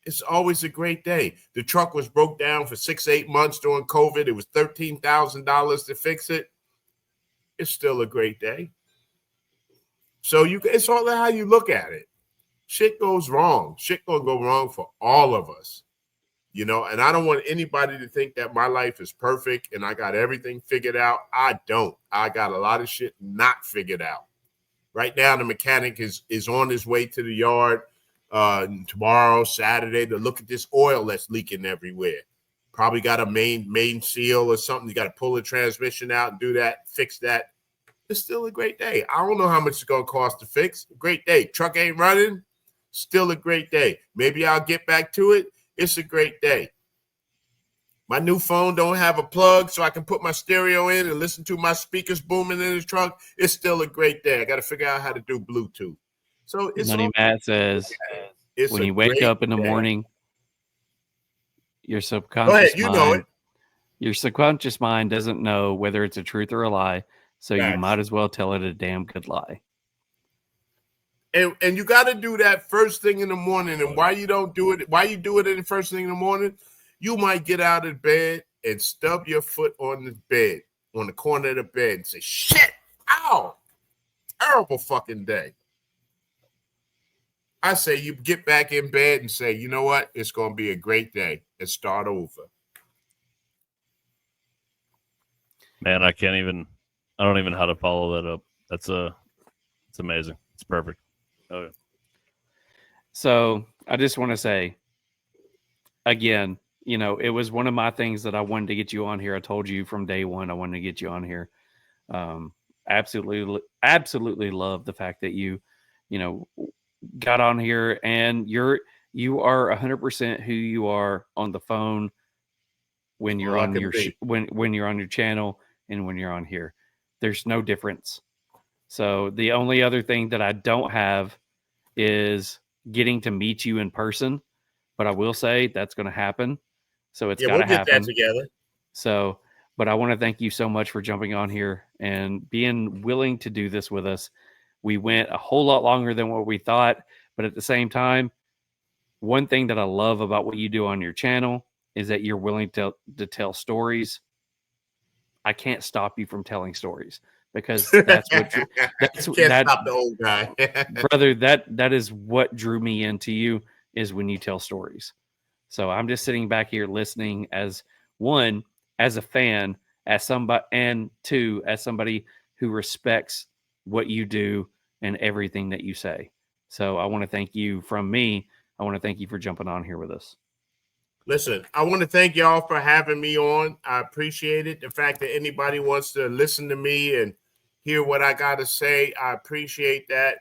It's always a great day. The truck was broke down for 6-8 months during COVID. It was $13,000 to fix it. It's still a great day. So it's all how you look at it. Shit goes wrong. Shit gonna go wrong for all of us, you know. And I don't want anybody to think that my life is perfect and I got everything figured out. I don't. I got a lot of shit not figured out. Right now, the mechanic is on his way to the yard tomorrow, Saturday, to look at this oil that's leaking everywhere. Probably got a main seal or something. You got to pull the transmission out and do that, fix that. It's still a great day. I don't know how much it's gonna cost to fix. Great day. Truck ain't running. Still a great day. Maybe I'll get back to it. It's a great day. My new phone don't have a plug, so I can put my stereo in and listen to my speakers booming in the trunk. It's still a great day. I got to figure out how to do Bluetooth. So it's Money Matt says, when you wake up in the morning, your subconscious your subconscious mind doesn't know whether it's a truth or a lie, so you might as well tell it a damn good lie. And you got to do that first thing in the morning. And why you don't do it? Why you do it in the first thing in the morning? You might get out of bed and stub your foot on the bed, on the corner of the bed, and say, "Shit! Ow! Terrible fucking day." I say you get back in bed and say, "You know what? It's going to be a great day," and start over. Man, I don't even know how to follow that up. It's amazing. It's perfect. Oh, yeah. So I just want to say, again, you know, it was one of my things that I wanted to get you on here. I told you from day one I wanted to get you on here. Absolutely love the fact that you got on here, and you are 100% who you are on the phone when you're on your when you're on your channel and when you're on here. There's no difference. So the only other thing that I don't have is getting to meet you in person, but I will say that's going to happen. So it's got to happen. Get that together. So But I want to thank you so much for jumping on here and being willing to do this with us. We went a whole lot longer than what we thought, but at the same time, one thing that I love about what you do on your channel is that you're willing to tell stories. I can't stop you from telling stories because that's what Can't stop the old guy. brother, that is what drew me into you, is when you tell stories. So I'm just sitting back here listening as one, as a fan, as somebody, and two, as somebody who respects what you do and everything that you say. So I want to thank you from me. I want to thank you for jumping on here with us. Listen, I want to thank y'all for having me on. I appreciate it. The fact that anybody wants to listen to me and hear what I got to say, I appreciate that.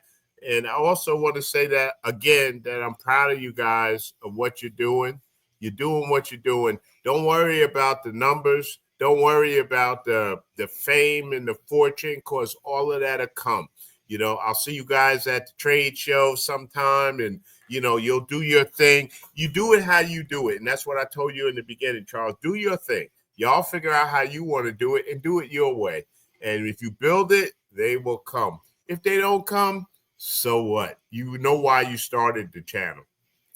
And I also want to say that, again, that I'm proud of you guys of what you're doing. You're doing what you're doing. Don't worry about the numbers. Don't worry about the fame and the fortune, because all of that will come. You know, I'll see you guys at the trade show sometime, and, you know, you'll do your thing. You do it how you do it. And that's what I told you in the beginning, Charles. Do your thing. Y'all figure out how you want to do it and do it your way. And if you build it, they will come. If they don't come, so what? You know why you started the channel.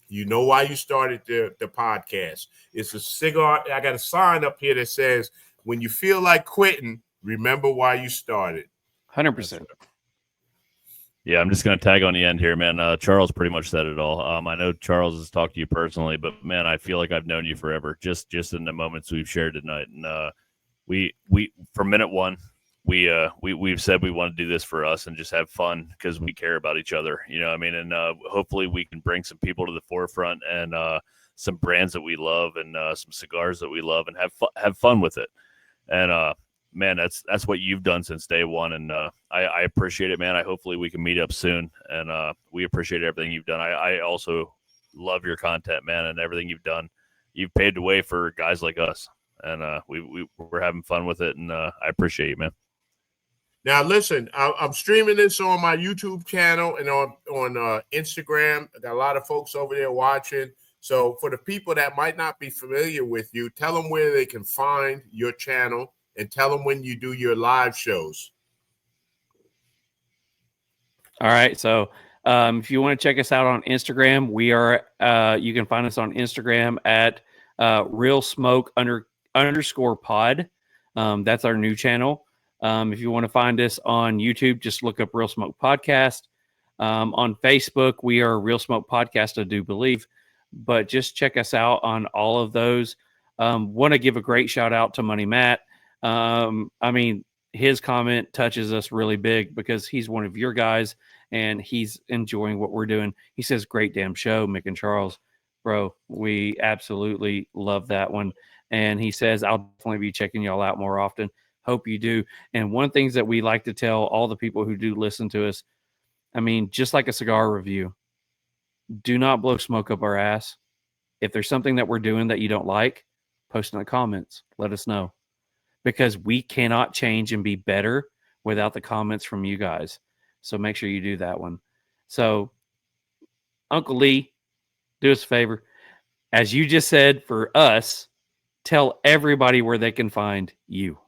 You know why you started the podcast. It's a cigar. I got a sign up here that says, when you feel like quitting, remember why you started. 100%. Yeah, I'm just going to tag on the end here, man. Charles pretty much said it all. I know Charles has talked to you personally, but, man, I feel like I've known you forever, just in the moments we've shared tonight. And we from minute one, we've said we want to do this for us and just have fun because we care about each other. You know what I mean? And hopefully we can bring some people to the forefront and some brands that we love and some cigars that we love and have fun with it. And, man, that's what you've done since day one, and I appreciate it, man. Hopefully we can meet up soon, and we appreciate everything you've done. I also love your content, man, and everything you've done. You've paved the way for guys like us, and we're having fun with it, and I appreciate you, man. Now, listen, I'm streaming this on my YouTube channel and on Instagram. I got a lot of folks over there watching. So for the people that might not be familiar with you, tell them where they can find your channel. And tell them when you do your live shows. All right. So if you want to check us out on Instagram, we are, you can find us on Instagram at Real Smoke _pod. That's our new channel. If you want to find us on YouTube, just look up Real Smoke Podcast. On Facebook, we are Real Smoke Podcast, I do believe. But just check us out on all of those. Want to give a great shout out to Money Matt. I mean, his comment touches us really big because he's one of your guys and he's enjoying what we're doing. He says, great damn show, Mick and Charles. Bro, we absolutely love that one. And he says, I'll definitely be checking y'all out more often. Hope you do. And one of the things that we like to tell all the people who do listen to us, I mean, just like a cigar review, do not blow smoke up our ass. If there's something that we're doing that you don't like, post in the comments. Let us know. Because we cannot change and be better without the comments from you guys. So make sure you do that one. So, Uncle Lee, do us a favor. As you just said, for us, tell everybody where they can find you.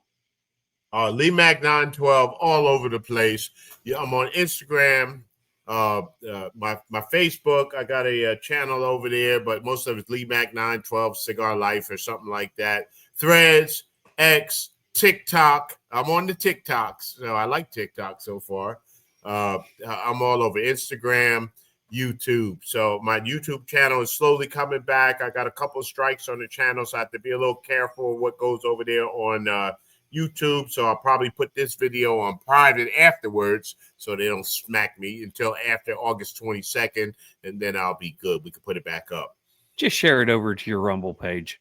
LeeMack912 all over the place. Yeah, I'm on Instagram. My Facebook, I got a channel over there, but most of it's LeeMack912 Cigar Life or something like that. Threads, X, TikTok. I'm on the TikToks, so I like TikTok so far. I'm all over Instagram, YouTube. So my YouTube channel is slowly coming back. I got a couple of strikes on the channel, so I have to be a little careful of what goes over there on YouTube. So I'll probably put this video on private afterwards so they don't smack me until after August 22nd, and then I'll be good. We can put it back up. Just share it over to your Rumble page.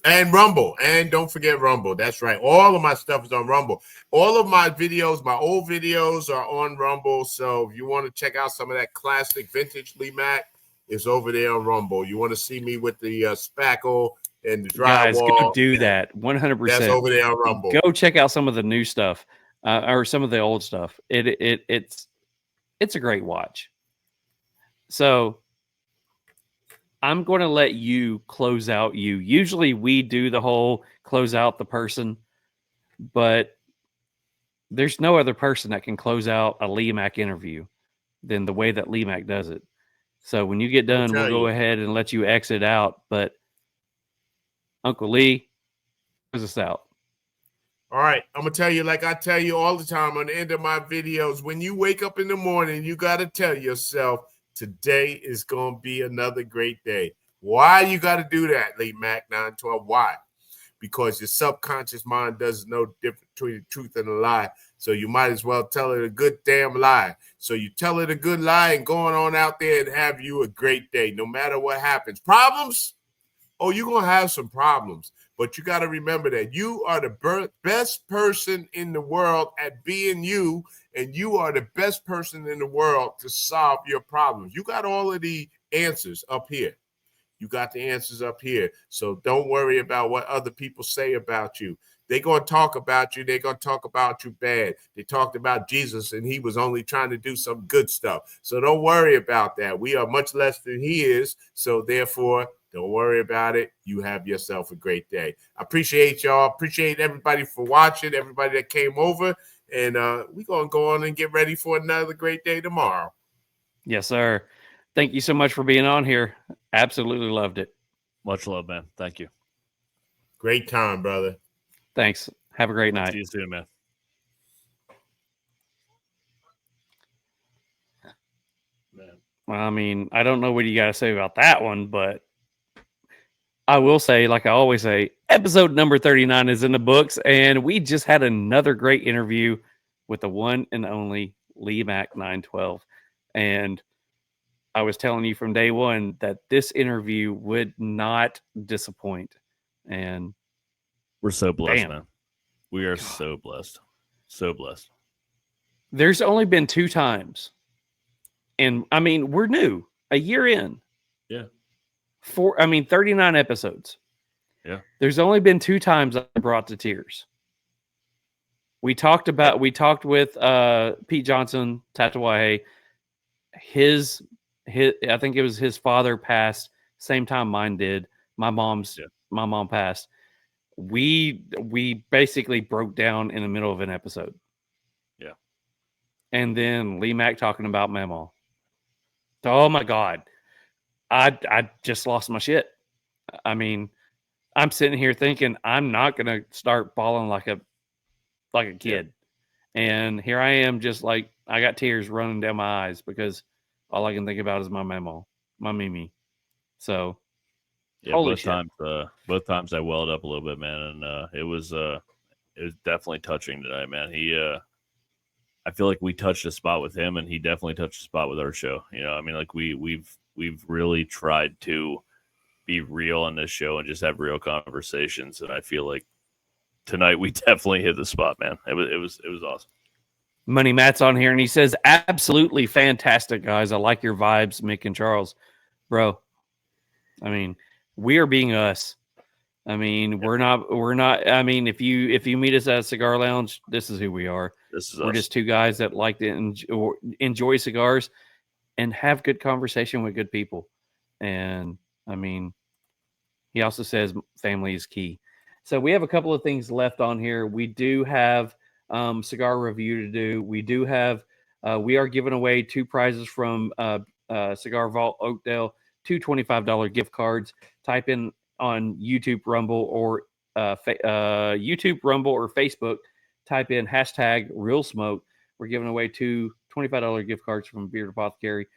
And Rumble. And don't forget Rumble. That's right. All of my stuff is on Rumble. All of my videos, my old videos are on Rumble. So if you want to check out some of that classic vintage LeeMack, it's over there on Rumble. You want to see me with the spackle and the drywall. Guys, go do that. 100%. That's over there on Rumble. Go check out some of the new stuff or some of the old stuff. It's a great watch. So I'm going to let you close out you. Usually we do the whole close out the person, but there's no other person that can close out a LeeMack interview than the way that LeeMack does it. So when you get done, we'll go ahead and let you exit out. But Uncle Lee, close us out. All right, I'm going to tell you like I tell you all the time on the end of my videos, when you wake up in the morning, you got to tell yourself, today is going to be another great day. Why you got to do that, LeeMack912? Why? Because your subconscious mind doesn't know the difference between the truth and a lie. So you might as well tell it a good damn lie. So you tell it a good lie and going on out there and have you a great day, no matter what happens. Problems? Oh, you're going to have some problems. But you got to remember that you are the best person in the world at being you, and you are the best person in the world to solve your problems. You got all of the answers up here. You got the answers up here. So don't worry about what other people say about you. They're going to talk about you. They're going to talk about you bad. They talked about Jesus, and he was only trying to do some good stuff. So don't worry about that. We are much less than he is. So therefore, don't worry about it. You have yourself a great day. I appreciate y'all. Appreciate everybody for watching, everybody that came over. And we're going to go on and get ready for another great day tomorrow. Yes, sir. Thank you so much for being on here. Absolutely loved it. Much love, man. Thank you. Great time, brother. Thanks. Have a great night. See you soon, man. Well, I mean, I don't know what you got to say about that one, but I will say, like I always say, episode number 39 is in the books, and we just had another great interview with the one and only LeeMack912. And I was telling you from day one that this interview would not disappoint. And we're so blessed, bam. man. We are so blessed. So blessed. There's only been 2 times. And I mean, we're new, a year in. Yeah. 39 episodes. Yeah. There's only been 2 times I brought to tears. We talked with Pete Johnson, Tatawahe. I think it was his father passed same time mine did. My mom passed. We basically broke down in the middle of an episode. Yeah. And then LeeMack talking about Memo. Oh my God. I just lost my shit. I mean, I'm sitting here thinking I'm not gonna start bawling like a kid. Yeah. And here I am, just like I got tears running down my eyes because all I can think about is my Memo, my Mimi. So yeah, both times I welled up a little bit, man, and it was definitely touching tonight, man. I feel like we touched a spot with him, and he definitely touched a spot with our show. You know, I mean, like we've really tried to be real on this show and just have real conversations, and I feel like tonight we definitely hit the spot, man. It was awesome. Money Matt's on here, and he says, absolutely fantastic, guys. I like your vibes, Mick and Charles. Bro, I mean, we are being us. I mean, we're not. I mean, if you meet us at a cigar lounge, this is who we are. We're us. just 2 guys that like to enjoy cigars and have good conversation with good people. And I mean, he also says family is key. So we have a couple of things left on here. We do have cigar review to do. We do have. We are giving away 2 prizes from Cigar Vault Oakdale, 2 $25 gift cards. Type in on YouTube, Rumble, or Facebook. Type in hashtag Real Smoke. We're giving away 2 $25 gift cards from Beard Apothecary.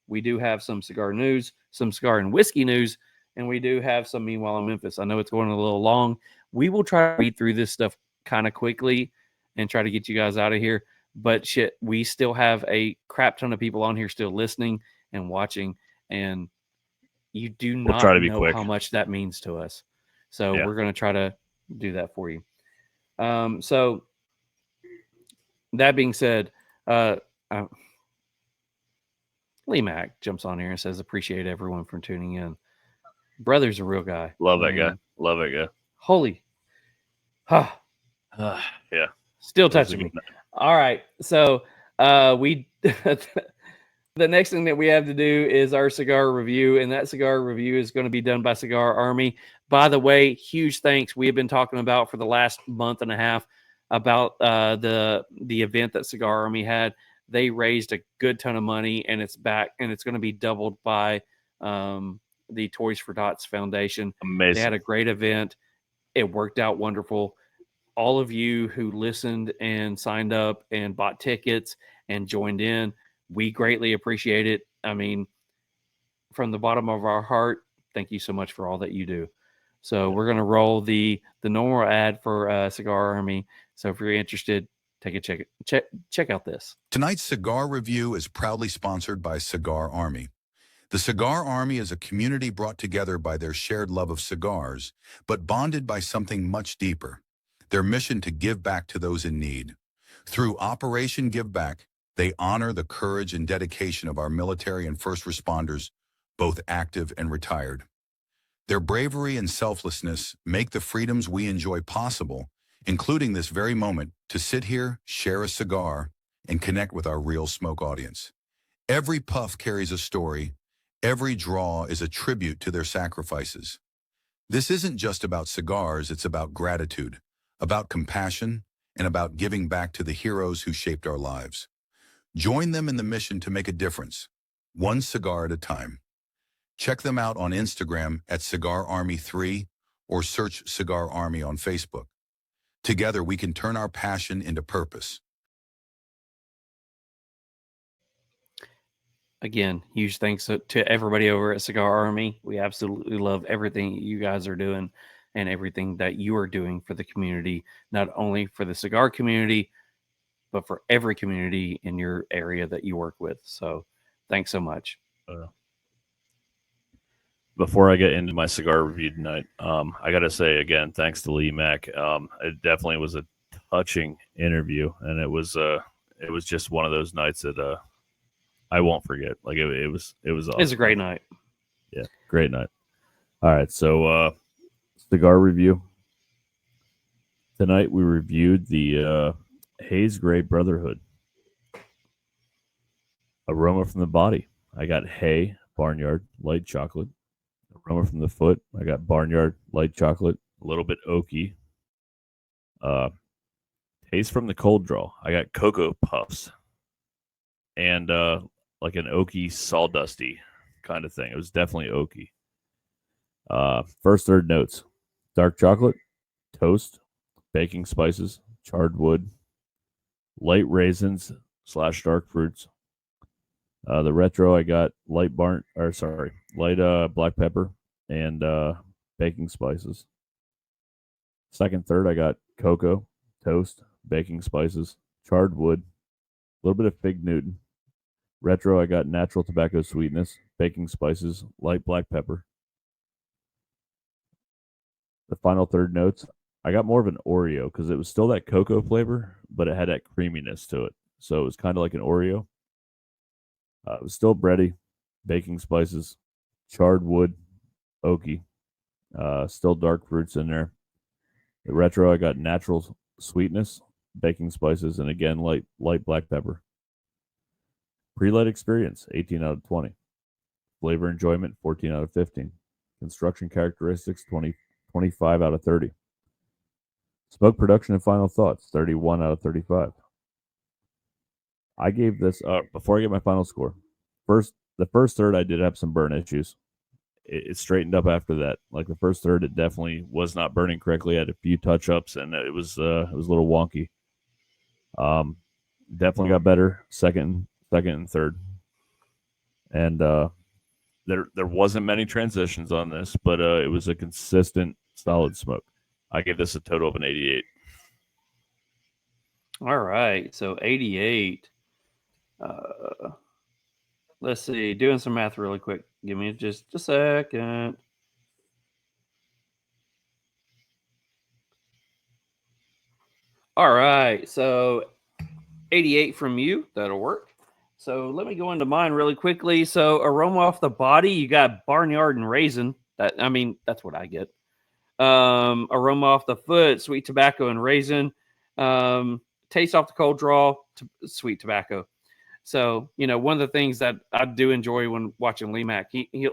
We do have some cigar news, some cigar and whiskey news, and we do have some Meanwhile in Memphis. I know it's going a little long. We will try to read through this stuff kind of quickly and try to get you guys out of here. But shit, we still have a crap ton of people on here still listening and watching, and you do not know quick. How much that means to us. So we're going to try to do that for you. So that being said, LeeMack jumps on here and says, appreciate everyone for tuning in. Brother's a real guy. Love that guy. Love that guy. Holy. Yeah. Still touching me. All right. So we The next thing that we have to do is our cigar review, and that cigar review is going to be done by Cigar Army. By the way, huge thanks. We have been talking about for the last month and a half about the event that Cigar Army had. They raised a good ton of money, and it's back, and it's going to be doubled by the Toys for Tots Foundation. Amazing. They had a great event. It worked out wonderful. All of you who listened and signed up and bought tickets and joined in, we greatly appreciate it. I mean, from the bottom of our heart, thank you so much for all that you do. So we're going to roll the normal ad for Cigar Army. So if you're interested, take a check out this. Tonight's cigar review is proudly sponsored by Cigar Army. The Cigar Army is a community brought together by their shared love of cigars, but bonded by something much deeper, their mission to give back to those in need. Through Operation Give Back, they honor the courage and dedication of our military and first responders, both active and retired. Their bravery and selflessness make the freedoms we enjoy possible, including this very moment to sit here, share a cigar, and connect with our Real Smoke audience. Every puff carries a story. Every draw is a tribute to their sacrifices. This isn't just about cigars, it's about gratitude, about compassion, and about giving back to the heroes who shaped our lives. Join them in the mission to make a difference, one cigar at a time. Check them out on Instagram at Cigar Army 3 or search Cigar Army on Facebook. Together, we can turn our passion into purpose. Again, huge thanks to everybody over at Cigar Army. We absolutely love everything you guys are doing and everything that you are doing for the community, not only for the cigar community, but for every community in your area that you work with. So thanks so much. Before I get into my cigar review tonight, I got to say again, thanks to LeeMack. It definitely was a touching interview, and it was just one of those nights that I won't forget. Like it was awesome. It was a great night. Yeah, great night. All right, so cigar review. Tonight we reviewed the Haze Gray Brotherhood. Aroma from the body. I got hay, barnyard, light chocolate. Aroma from the foot. I got barnyard, light chocolate, a little bit oaky. Taste from the cold draw. I got cocoa puffs and like an oaky, sawdusty kind of thing. It was definitely oaky. First, third notes: dark chocolate, toast, baking spices, charred wood, light raisins / dark fruits. The retro, I got light black pepper and baking spices. Second, third, I got cocoa, toast, baking spices, charred wood, a little bit of fig Newton. Retro, I got natural tobacco sweetness, baking spices, light black pepper. The final third notes, I got more of an Oreo because it was still that cocoa flavor, but it had that creaminess to it. So it was kind of like an Oreo. It was still bready, baking spices, charred wood, oaky, still dark fruits in there. The retro, I got natural sweetness, baking spices, and again, light black pepper. Pre-light experience, 18 out of 20. Flavor enjoyment, 14 out of 15. Construction characteristics, 25 out of 30. Smoke production and final thoughts, 31 out of 35. I gave this, before I get my final score, the first third, I did have some burn issues. It straightened up after that. Like the first third, it definitely was not burning correctly. I had a few touch-ups, and it was a little wonky. Definitely got better second and third. And there wasn't many transitions on this, but it was a consistent, solid smoke. I gave this a total of an 88. All right, so 88. Let's see, doing some math really quick. Give me just a second. All right, so 88 from you. That'll work. So let me go into mine really quickly. So aroma off the body, you got barnyard and raisin. That's what I get. Aroma off the foot, sweet tobacco and raisin. Taste off the cold draw, sweet tobacco. So, one of the things that I do enjoy when watching LeeMack, he'll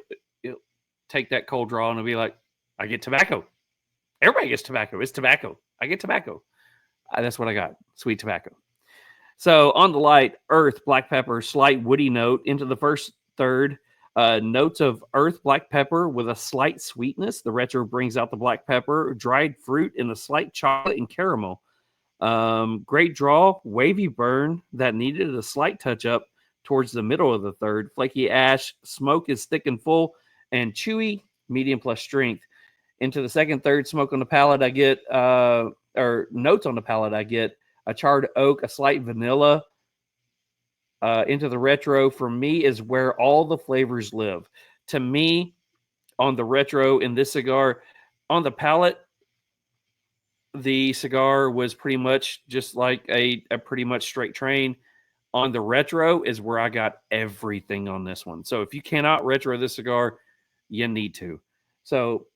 take that cold draw and he'll be like, I get tobacco. Everybody gets tobacco. It's tobacco. I get tobacco. That's what I got. Sweet tobacco. So on the light, earth, black pepper, slight woody note into the first third. Notes of earth, black pepper with a slight sweetness. The retro brings out the black pepper, dried fruit, and a slight chocolate and caramel. Great draw, wavy burn that needed a slight touch up towards the middle of the third. Flaky ash, smoke is thick and full, and chewy, medium plus strength. Into the second, third, smoke on the palate, I get, or notes on the palate, I get a charred oak, a slight vanilla. Into the retro, for me, is where all the flavors live. To me, on the retro in this cigar, on the palate, the cigar was pretty much just like a pretty much straight train. On the retro is where I got everything on this one. So if you cannot retro this cigar, you need to. So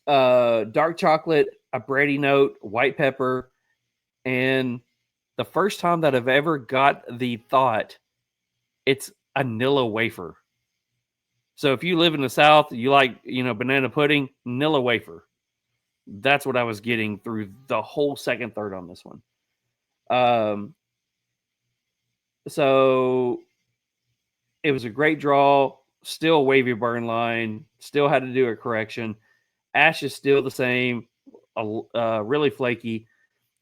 dark chocolate, a bready note, white pepper, and the first time that I've ever got the thought, it's a Nilla wafer. So if you live in the South, you like, banana pudding, Nilla wafer. That's what I was getting through the whole second, third on this one. So it was a great draw, still wavy burn line, still had to do a correction. Ash is still the same, really flaky.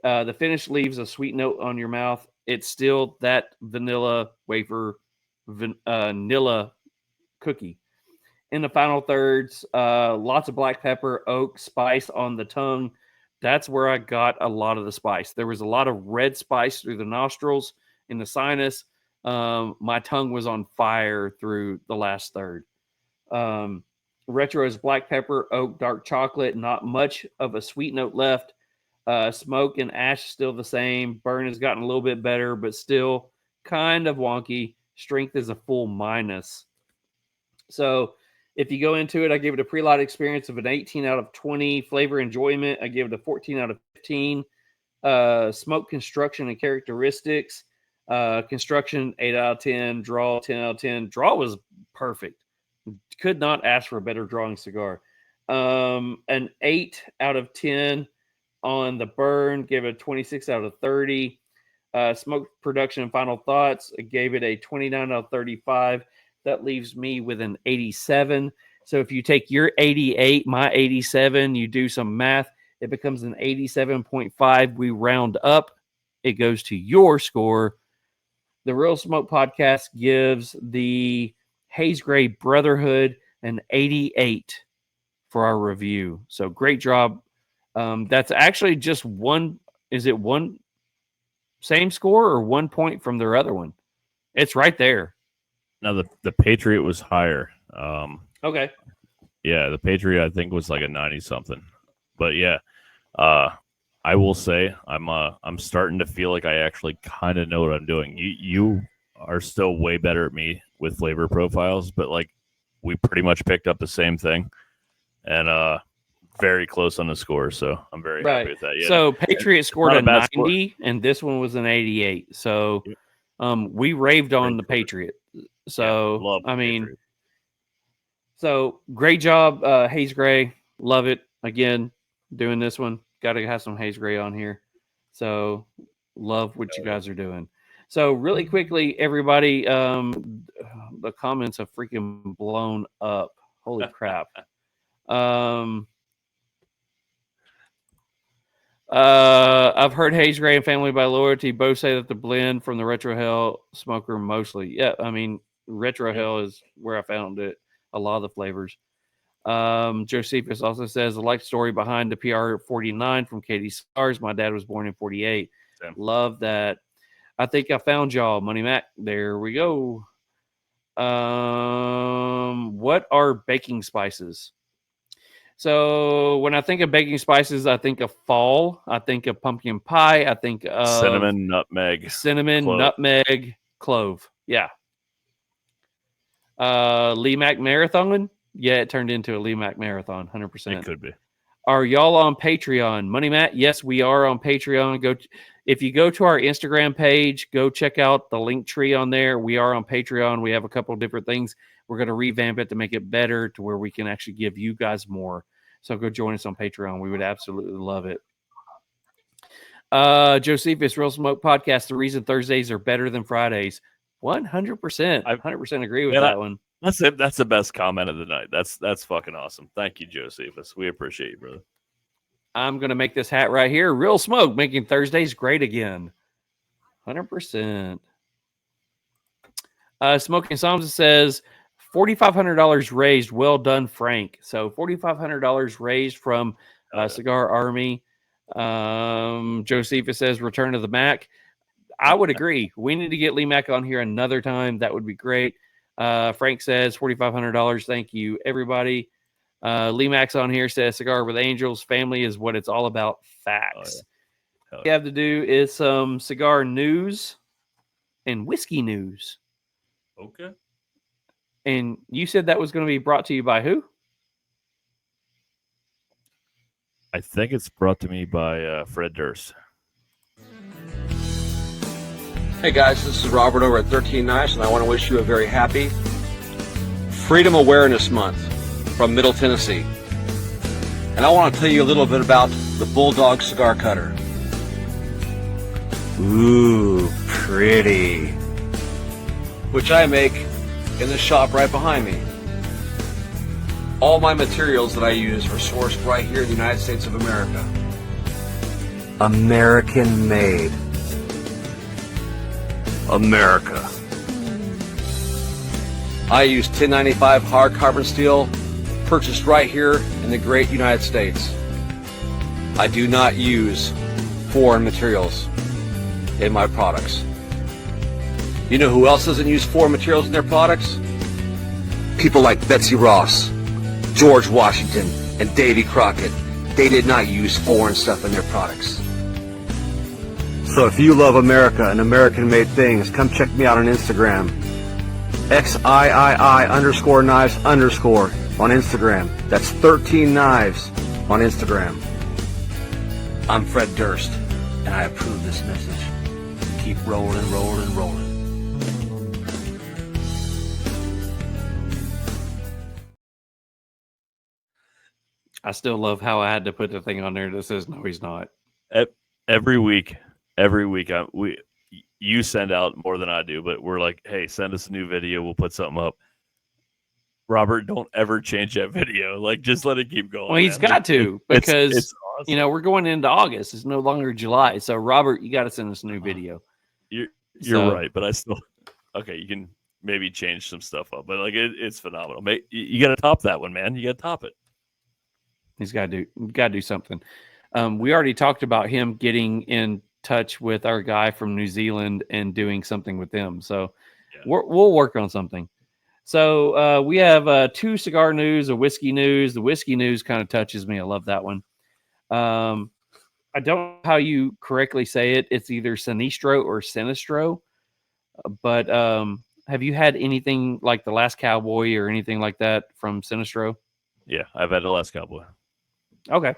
The finish leaves a sweet note on your mouth. It's still that vanilla wafer, vanilla cookie. In the final thirds, lots of black pepper, oak, spice on the tongue. That's where I got a lot of the spice. There was a lot of red spice through the nostrils, in the sinus. My tongue was on fire through the last third. Retro is black pepper, oak, dark chocolate. Not much of a sweet note left. Smoke and ash still the same. Burn has gotten a little bit better, but still kind of wonky. Strength is a full minus. So if you go into it, I give it a pre-light experience of an 18 out of 20. Flavor enjoyment, I give it a 14 out of 15. Smoke construction and characteristics. Construction, 8 out of 10. Draw, 10 out of 10. Draw was perfect. Could not ask for a better drawing cigar. An 8 out of 10 on the burn. Gave it a 26 out of 30. Smoke production and final thoughts. I gave it a 29 out of 35. That leaves me with an 87. So if you take your 88, my 87, you do some math, it becomes an 87.5. We round up. It goes to your score. The Real Smoke Podcast gives the Haze Gray Brotherhood an 88 for our review. So great job. That's actually just one. Is it one same score or 1 point from their other one? It's right there. Now the Patriot was higher. Okay. Yeah, the Patriot I think was like a 90 something. But yeah, I will say I'm starting to feel like I actually kind of know what I'm doing. You are still way better at me with flavor profiles, but like we pretty much picked up the same thing, and very close on the score. So I'm very happy with that. Yeah. So Patriot scored a 90, score. and this one was an 88. So we raved on the Patriot. So I mean, Patriot. So great job, Haze Gray. Love it. Again, doing this one. Got to have some Haze Gray on here. So love what you guys are doing. So really quickly, everybody, the comments have freaking blown up. Holy crap. I've heard Haze Gray and Family by Loyalty both say that the blend from the Retro Hell smoker mostly. Yeah, I mean, Retro Hell is where I found it. A lot of the flavors. Josephus also says, I like the story behind the PR 49 from Katie Cigars. My dad was born in 48. Same. Love that. I think I found y'all, Money Mac. There we go. What are baking spices? So when I think of baking spices, I think of fall. I think of pumpkin pie. I think of cinnamon, nutmeg, clove. Yeah. LeeMack Marathon. Yeah, it turned into a LeeMack Marathon, 100%. It could be. Are y'all on Patreon? Money Matt, yes, we are on Patreon. if you go to our Instagram page, go check out the link tree on there. We are on Patreon. We have a couple of different things. We're going to revamp it to make it better to where we can actually give you guys more. So go join us on Patreon. We would absolutely love it. Josephus, Real Smoke Podcast. The reason Thursdays are better than Fridays. 100%. 100% agree with that one. That's it. That's the best comment of the night. That's fucking awesome. Thank you, Josephus. We appreciate you, brother. I'm going to make this hat right here. Real Smoke, making Thursdays great again. 100%. Smoking Psalms says, $4,500 raised. Well done, Frank. So $4,500 raised from Cigar Army. Josephus says, return to the Mac. I would agree. We need to get LeeMack on here another time. That would be great. Frank says $4,500. Thank you, everybody. LeeMack's on here says Cigar with Angels. Family is what it's all about. Facts. What we have to do is some cigar news and whiskey news. Okay. And you said that was going to be brought to you by who? I think it's brought to me by Fred Durst. Hey guys, this is Robert over at XIII Knives, and I want to wish you a very happy Freedom Awareness Month from Middle Tennessee. And I want to tell you a little bit about the Bulldog Cigar Cutter. Ooh, pretty. Which I make in the shop right behind me. All my materials that I use are sourced right here in the United States of America. American made. America. I use 1095 hard carbon steel, purchased right here in the great United States. I do not use foreign materials in my products. You know who else doesn't use foreign materials in their products? People like Betsy Ross, George Washington, and Davy Crockett. They did not use foreign stuff in their products. So if you love America and American-made things, come check me out on Instagram. XIII_knives_ on Instagram. That's 13 Knives on Instagram. I'm Fred Durst, and I approve this message. Keep rolling, rolling, rolling. I still love how I had to put the thing on there that says, no, he's not. Every week, you send out more than I do, but we're like, hey, send us a new video. We'll put something up. Robert, don't ever change that video. Like, just let it keep going. Well, he's got to, because, it's awesome. You know, we're going into August. It's no longer July. So, Robert, you got to send us a new video. You're right, but I still, okay, you can maybe change some stuff up, but like, it's phenomenal. You got to top that one, man. You got to top it. He's got to do something. We already talked about him getting in touch with our guy from New Zealand and doing something with them. So we'll work on something. So we have 2 cigar news, a whiskey news. The whiskey news kind of touches me. I love that one. I don't know how you correctly say it. It's either Sinistro or Sinistro. But have you had anything like The Last Cowboy or anything like that from Sinistro? Yeah, I've had The Last Cowboy. Okay.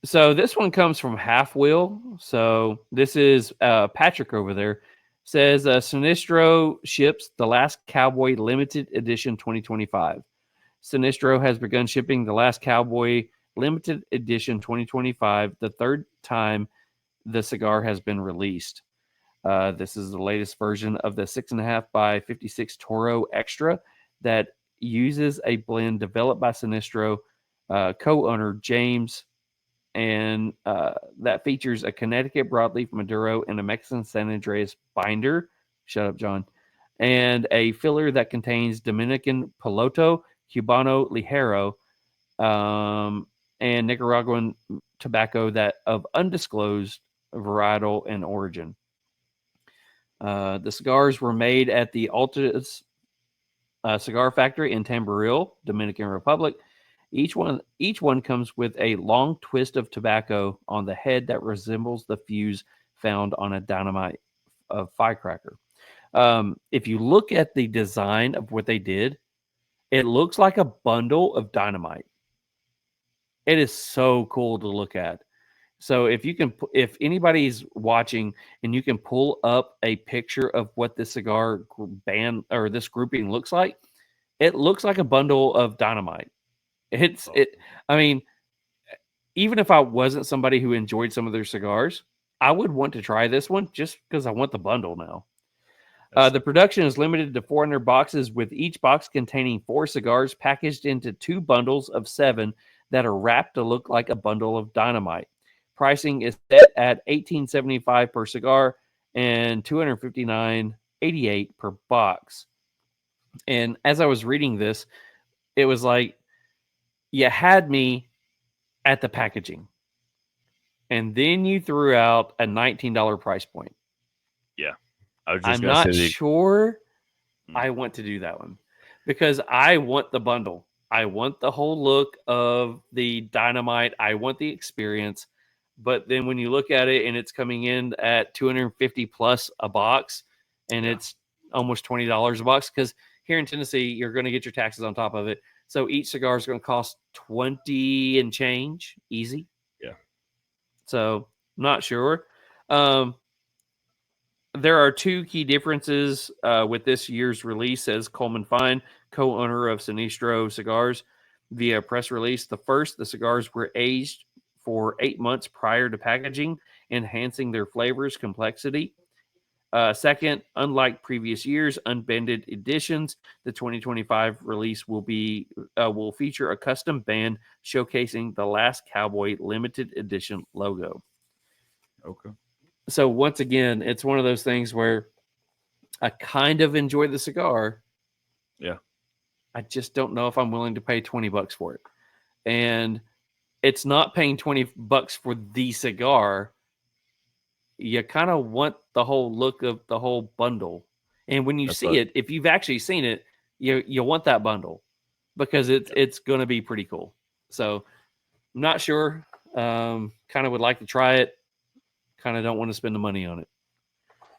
So this one comes from Half Wheel. So this is Patrick over there. Says Sinistro ships The Last Cowboy Limited Edition 2025. Sinistro has begun shipping The Last Cowboy Limited Edition 2025, the third time the cigar has been released. This is the latest version of the 6.5 by 56 Toro Extra that uses a blend developed by Sinistro co-owner James, and that features a Connecticut broadleaf Maduro and a Mexican San Andreas binder. Shut up, John. And a filler that contains Dominican Piloto, Cubano Ligero, and Nicaraguan tobacco that of undisclosed varietal and origin. The cigars were made at the Alta's Cigar Factory in Tamboril, Dominican Republic. Each one comes with a long twist of tobacco on the head that resembles the fuse found on a dynamite firecracker. If you look at the design of what they did, it looks like a bundle of dynamite. It is so cool to look at. So if anybody's watching and you can pull up a picture of what this cigar band or this grouping looks like, it looks like a bundle of dynamite. I mean, even if I wasn't somebody who enjoyed some of their cigars, I would want to try this one just because I want the bundle now. The production is limited to 400 boxes, with each box containing 4 cigars packaged into 2 bundles of 7 that are wrapped to look like a bundle of dynamite. Pricing is set at $18.75 per cigar and $259.88 per box. And as I was reading this, it was like, you had me at the packaging, and then you threw out a $19 price point. Yeah. I was just I'm not sure I want to do that one because I want the bundle. I want the whole look of the dynamite. I want the experience. But then when you look at it and it's coming in at $250 plus a box, and it's almost $20 a box, because here in Tennessee, you're going to get your taxes on top of it. So each cigar is going to cost 20 and change easy. Yeah. So not sure. There are 2 key differences with this year's release, says Coleman Fine, co-owner of Sinistro Cigars, via press release. The first, the cigars were aged for 8 months prior to packaging, enhancing their flavors complexity. Second, unlike previous years' unbended editions, the 2025 release will feature a custom band showcasing the Last Cowboy limited edition logo. Okay. So once again, it's one of those things where I kind of enjoy the cigar. Yeah. I just don't know if I'm willing to pay $20 for it. And it's not paying $20 for the cigar. You kind of want the whole look of the whole bundle. And when you see it, if you've actually seen it, you want that bundle because it's going to be pretty cool. So I'm not sure. Kind of would like to try it. Kind of don't want to spend the money on it.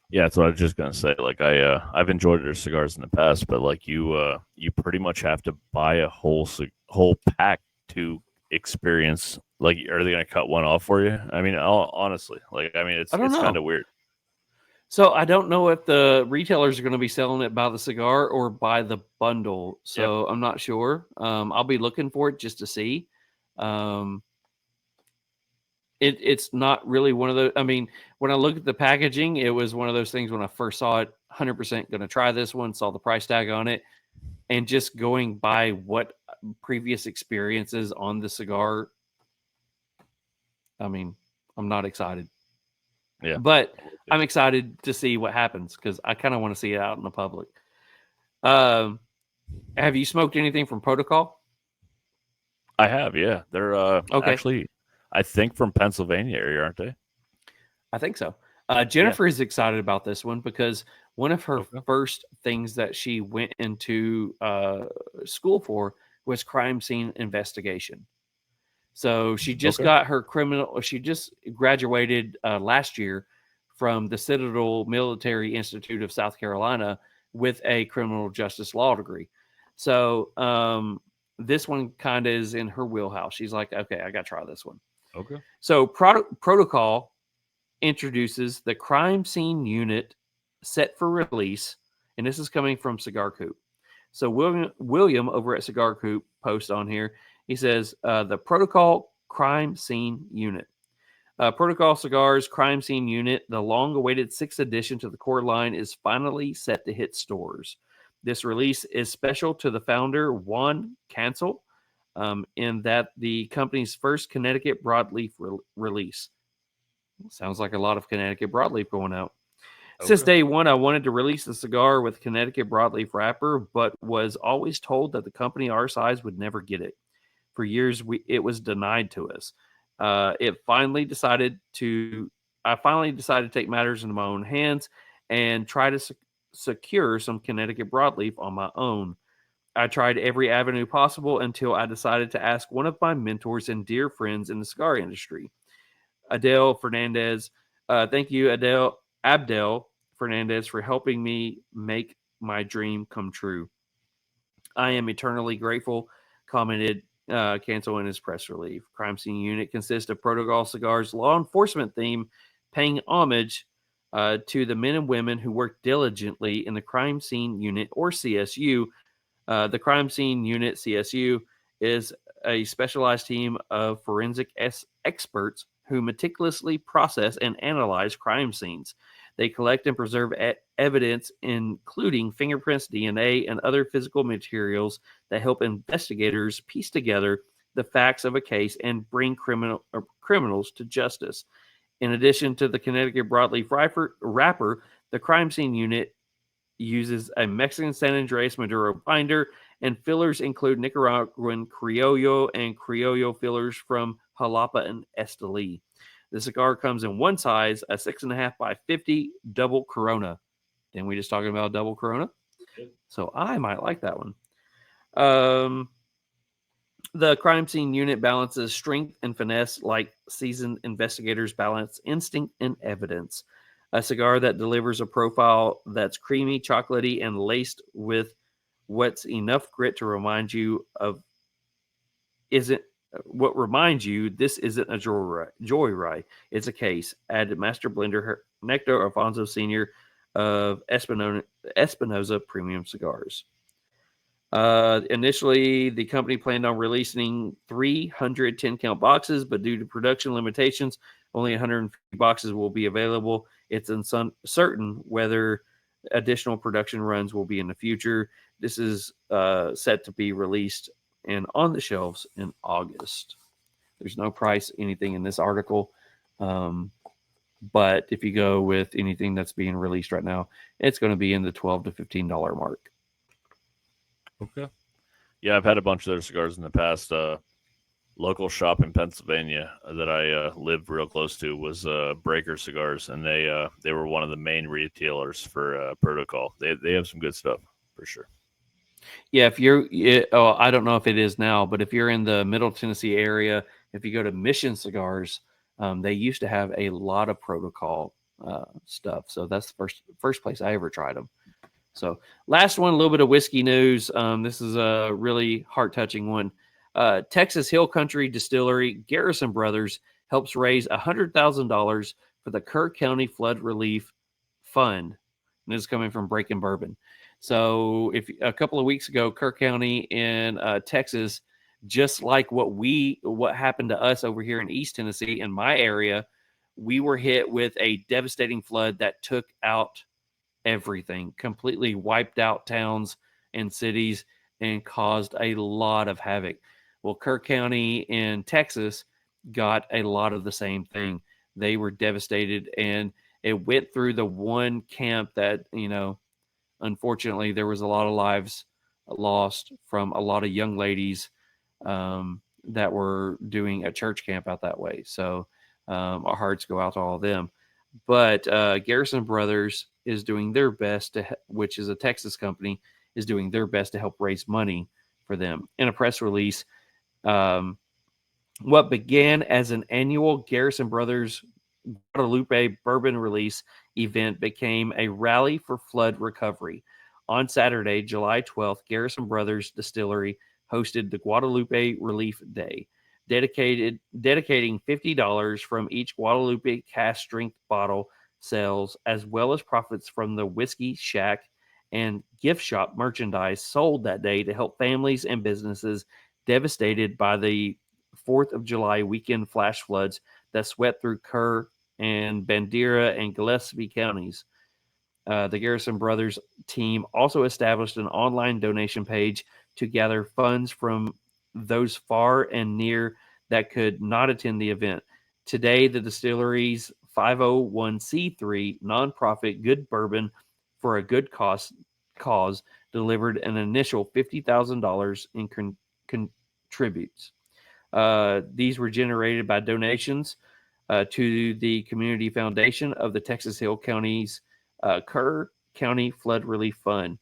Yeah, that's what I was just gonna say. Like I've enjoyed their cigars in the past, but like you pretty much have to buy a whole pack to experience. Like, are they gonna cut one off for you? I mean, honestly, it's kind of weird. So I don't know if the retailers are going to be selling it by the cigar or by the bundle. So I'm not sure. I'll be looking for it just to see. It's not really one of those. I mean, when I look at the packaging, it was one of those things when I first saw it, 100% going to try this one, saw the price tag on it, and just going by what previous experiences on the cigar. I mean, I'm not excited. Yeah. But I'm excited to see what happens because I kind of want to see it out in the public. Have you smoked anything from Protocol? I have, yeah. They're actually, I think, from Pennsylvania area, aren't they? I think so. Jennifer is excited about this one because one of her first things that she went into school for was crime scene investigation. So she just got her she just graduated last year from the Citadel Military Institute of South Carolina with a criminal justice law degree. So this one kind of is in her wheelhouse. She's like, okay, I got to try this one. Okay. So Protocol introduces the crime scene unit set for release, and this is coming from Cigar Coop. So William over at Cigar Coop posts on here. He says the Protocol crime scene unit. Protocol Cigars crime scene unit, the long-awaited 6th edition to the core line, is finally set to hit stores. This release is special to the founder, Juan Cancel, in that the company's first Connecticut broadleaf release. Sounds like a lot of Connecticut broadleaf going out. Since day one, I wanted to release the cigar with Connecticut broadleaf wrapper, but was always told that the company our size would never get it. For years, it was denied to us. I finally decided to take matters into my own hands and try to secure some Connecticut broadleaf on my own. I tried every avenue possible until I decided to ask one of my mentors and dear friends in the cigar industry, Adele Fernandez. Thank you, Abdel Fernandez, for helping me make my dream come true. I am eternally grateful, commented cancel in his press release. Crime Scene Unit consists of Protocol Cigars law enforcement theme, paying homage to the men and women who work diligently in the Crime Scene Unit, or CSU. The Crime Scene Unit, CSU, is a specialized team of forensic experts who meticulously process and analyze crime scenes. They collect and preserve evidence, including fingerprints, DNA, and other physical materials that help investigators piece together the facts of a case and bring criminals to justice. In addition to the Connecticut broadleaf wrapper, the Crime Scene Unit uses a Mexican San Andres Maduro binder, and fillers include Nicaraguan Criollo and Criollo fillers from Jalapa and Esteli. The cigar comes in one size, a 6.5 by 50 double Corona. Didn't we just talking about double Corona? So I might like that one. The Crime Scene Unit balances strength and finesse like seasoned investigators balance instinct and evidence. A cigar that delivers a profile that's creamy, chocolatey, and laced with what's enough grit to remind you of this isn't a joyride. It's a case. Added Master Blender Nectar Alfonso Sr. of Espinosa Premium Cigars. Initially, the company planned on releasing 300 10-count boxes, but due to production limitations, only 150 boxes will be available. It's uncertain whether additional production runs will be in the future. This is set to be released and on the shelves in August. There's no price, anything in this article. But if you go with anything that's being released right now, it's going to be in the $12 to $15 mark. Okay. Yeah, I've had a bunch of their cigars in the past. Local shop in Pennsylvania that I lived real close to was Breaker Cigars, and they were one of the main retailers for Protocol. They have some good stuff for sure. Yeah, I don't know if it is now, but if you're in the Middle Tennessee area, if you go to Mission Cigars, they used to have a lot of Protocol stuff. So that's the first place I ever tried them. So last one, a little bit of whiskey news. This is a really heart-touching one. Texas Hill Country Distillery Garrison Brothers helps raise $100,000 for the Kerr County Flood Relief Fund. And this is coming from Breaking Bourbon. So if a couple of weeks ago, Kerr County in Texas, just like what happened to us over here in East Tennessee, in my area, we were hit with a devastating flood that took out everything, completely wiped out towns and cities and caused a lot of havoc. Well, Kerr County in Texas got a lot of the same thing. They were devastated, and it went through the one camp that, unfortunately, there was a lot of lives lost from a lot of young ladies that were doing a church camp out that way. So our hearts go out to all of them. But Garrison Brothers is doing their best, which is a Texas company, is doing their best to help raise money for them. In a press release, what began as an annual Garrison Brothers Guadalupe bourbon release event became a rally for flood recovery. On Saturday, July 12th, Garrison Brothers Distillery hosted the Guadalupe Relief Day, dedicating $50 from each Guadalupe cask strength bottle sales, as well as profits from the Whiskey Shack and gift shop merchandise sold that day to help families and businesses devastated by the 4th of July weekend flash floods that swept through Kerr and Bandera and Gillespie counties. The Garrison Brothers team also established an online donation page to gather funds from those far and near that could not attend the event. Today, the distillery's 501c3 nonprofit Good Bourbon for a Good Cause delivered an initial $50,000 in contributes. These were generated by donations to the Community Foundation of the Texas Hill County's Kerr County Flood Relief Fund.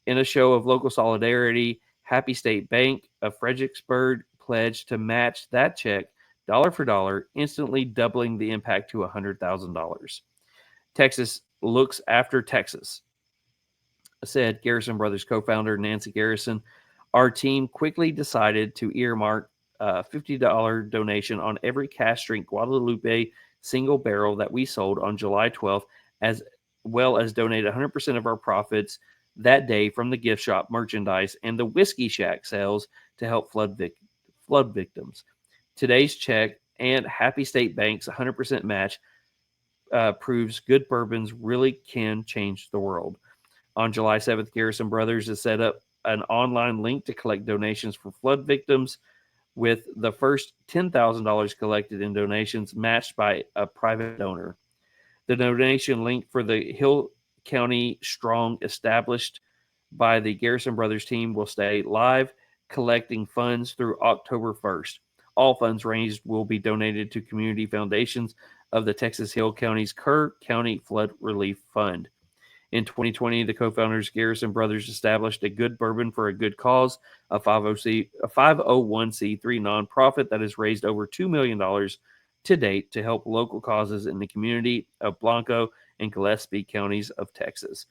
In a show of local solidarity, Happy State Bank of Fredericksburg pledged to match that check dollar for dollar, instantly doubling the impact to $100,000. Texas looks after Texas, said Garrison Brothers co-founder Nancy Garrison. Our team quickly decided to earmark a $50 donation on every cask strength Guadalupe single barrel that we sold on July 12th, as well as donate 100% of our profits that day from the gift shop merchandise and the Whiskey Shack sales to help flood victims. Today's check and Happy State Bank's 100% match proves good bourbons really can change the world. On July 7th, Garrison Brothers has set up an online link to collect donations for flood victims, with the first $10,000 collected in donations matched by a private donor. The donation link for the Hill County Strong established by the Garrison Brothers team will stay live, collecting funds through October 1st. All funds raised will be donated to community foundations of the Texas Hill County's Kerr County Flood Relief Fund. In 2020, the co-founders Garrison Brothers established a Good Bourbon for a Good Cause, a 501c3 nonprofit that has raised over $2 million to date to help local causes in the community of Blanco and Gillespie counties of Texas.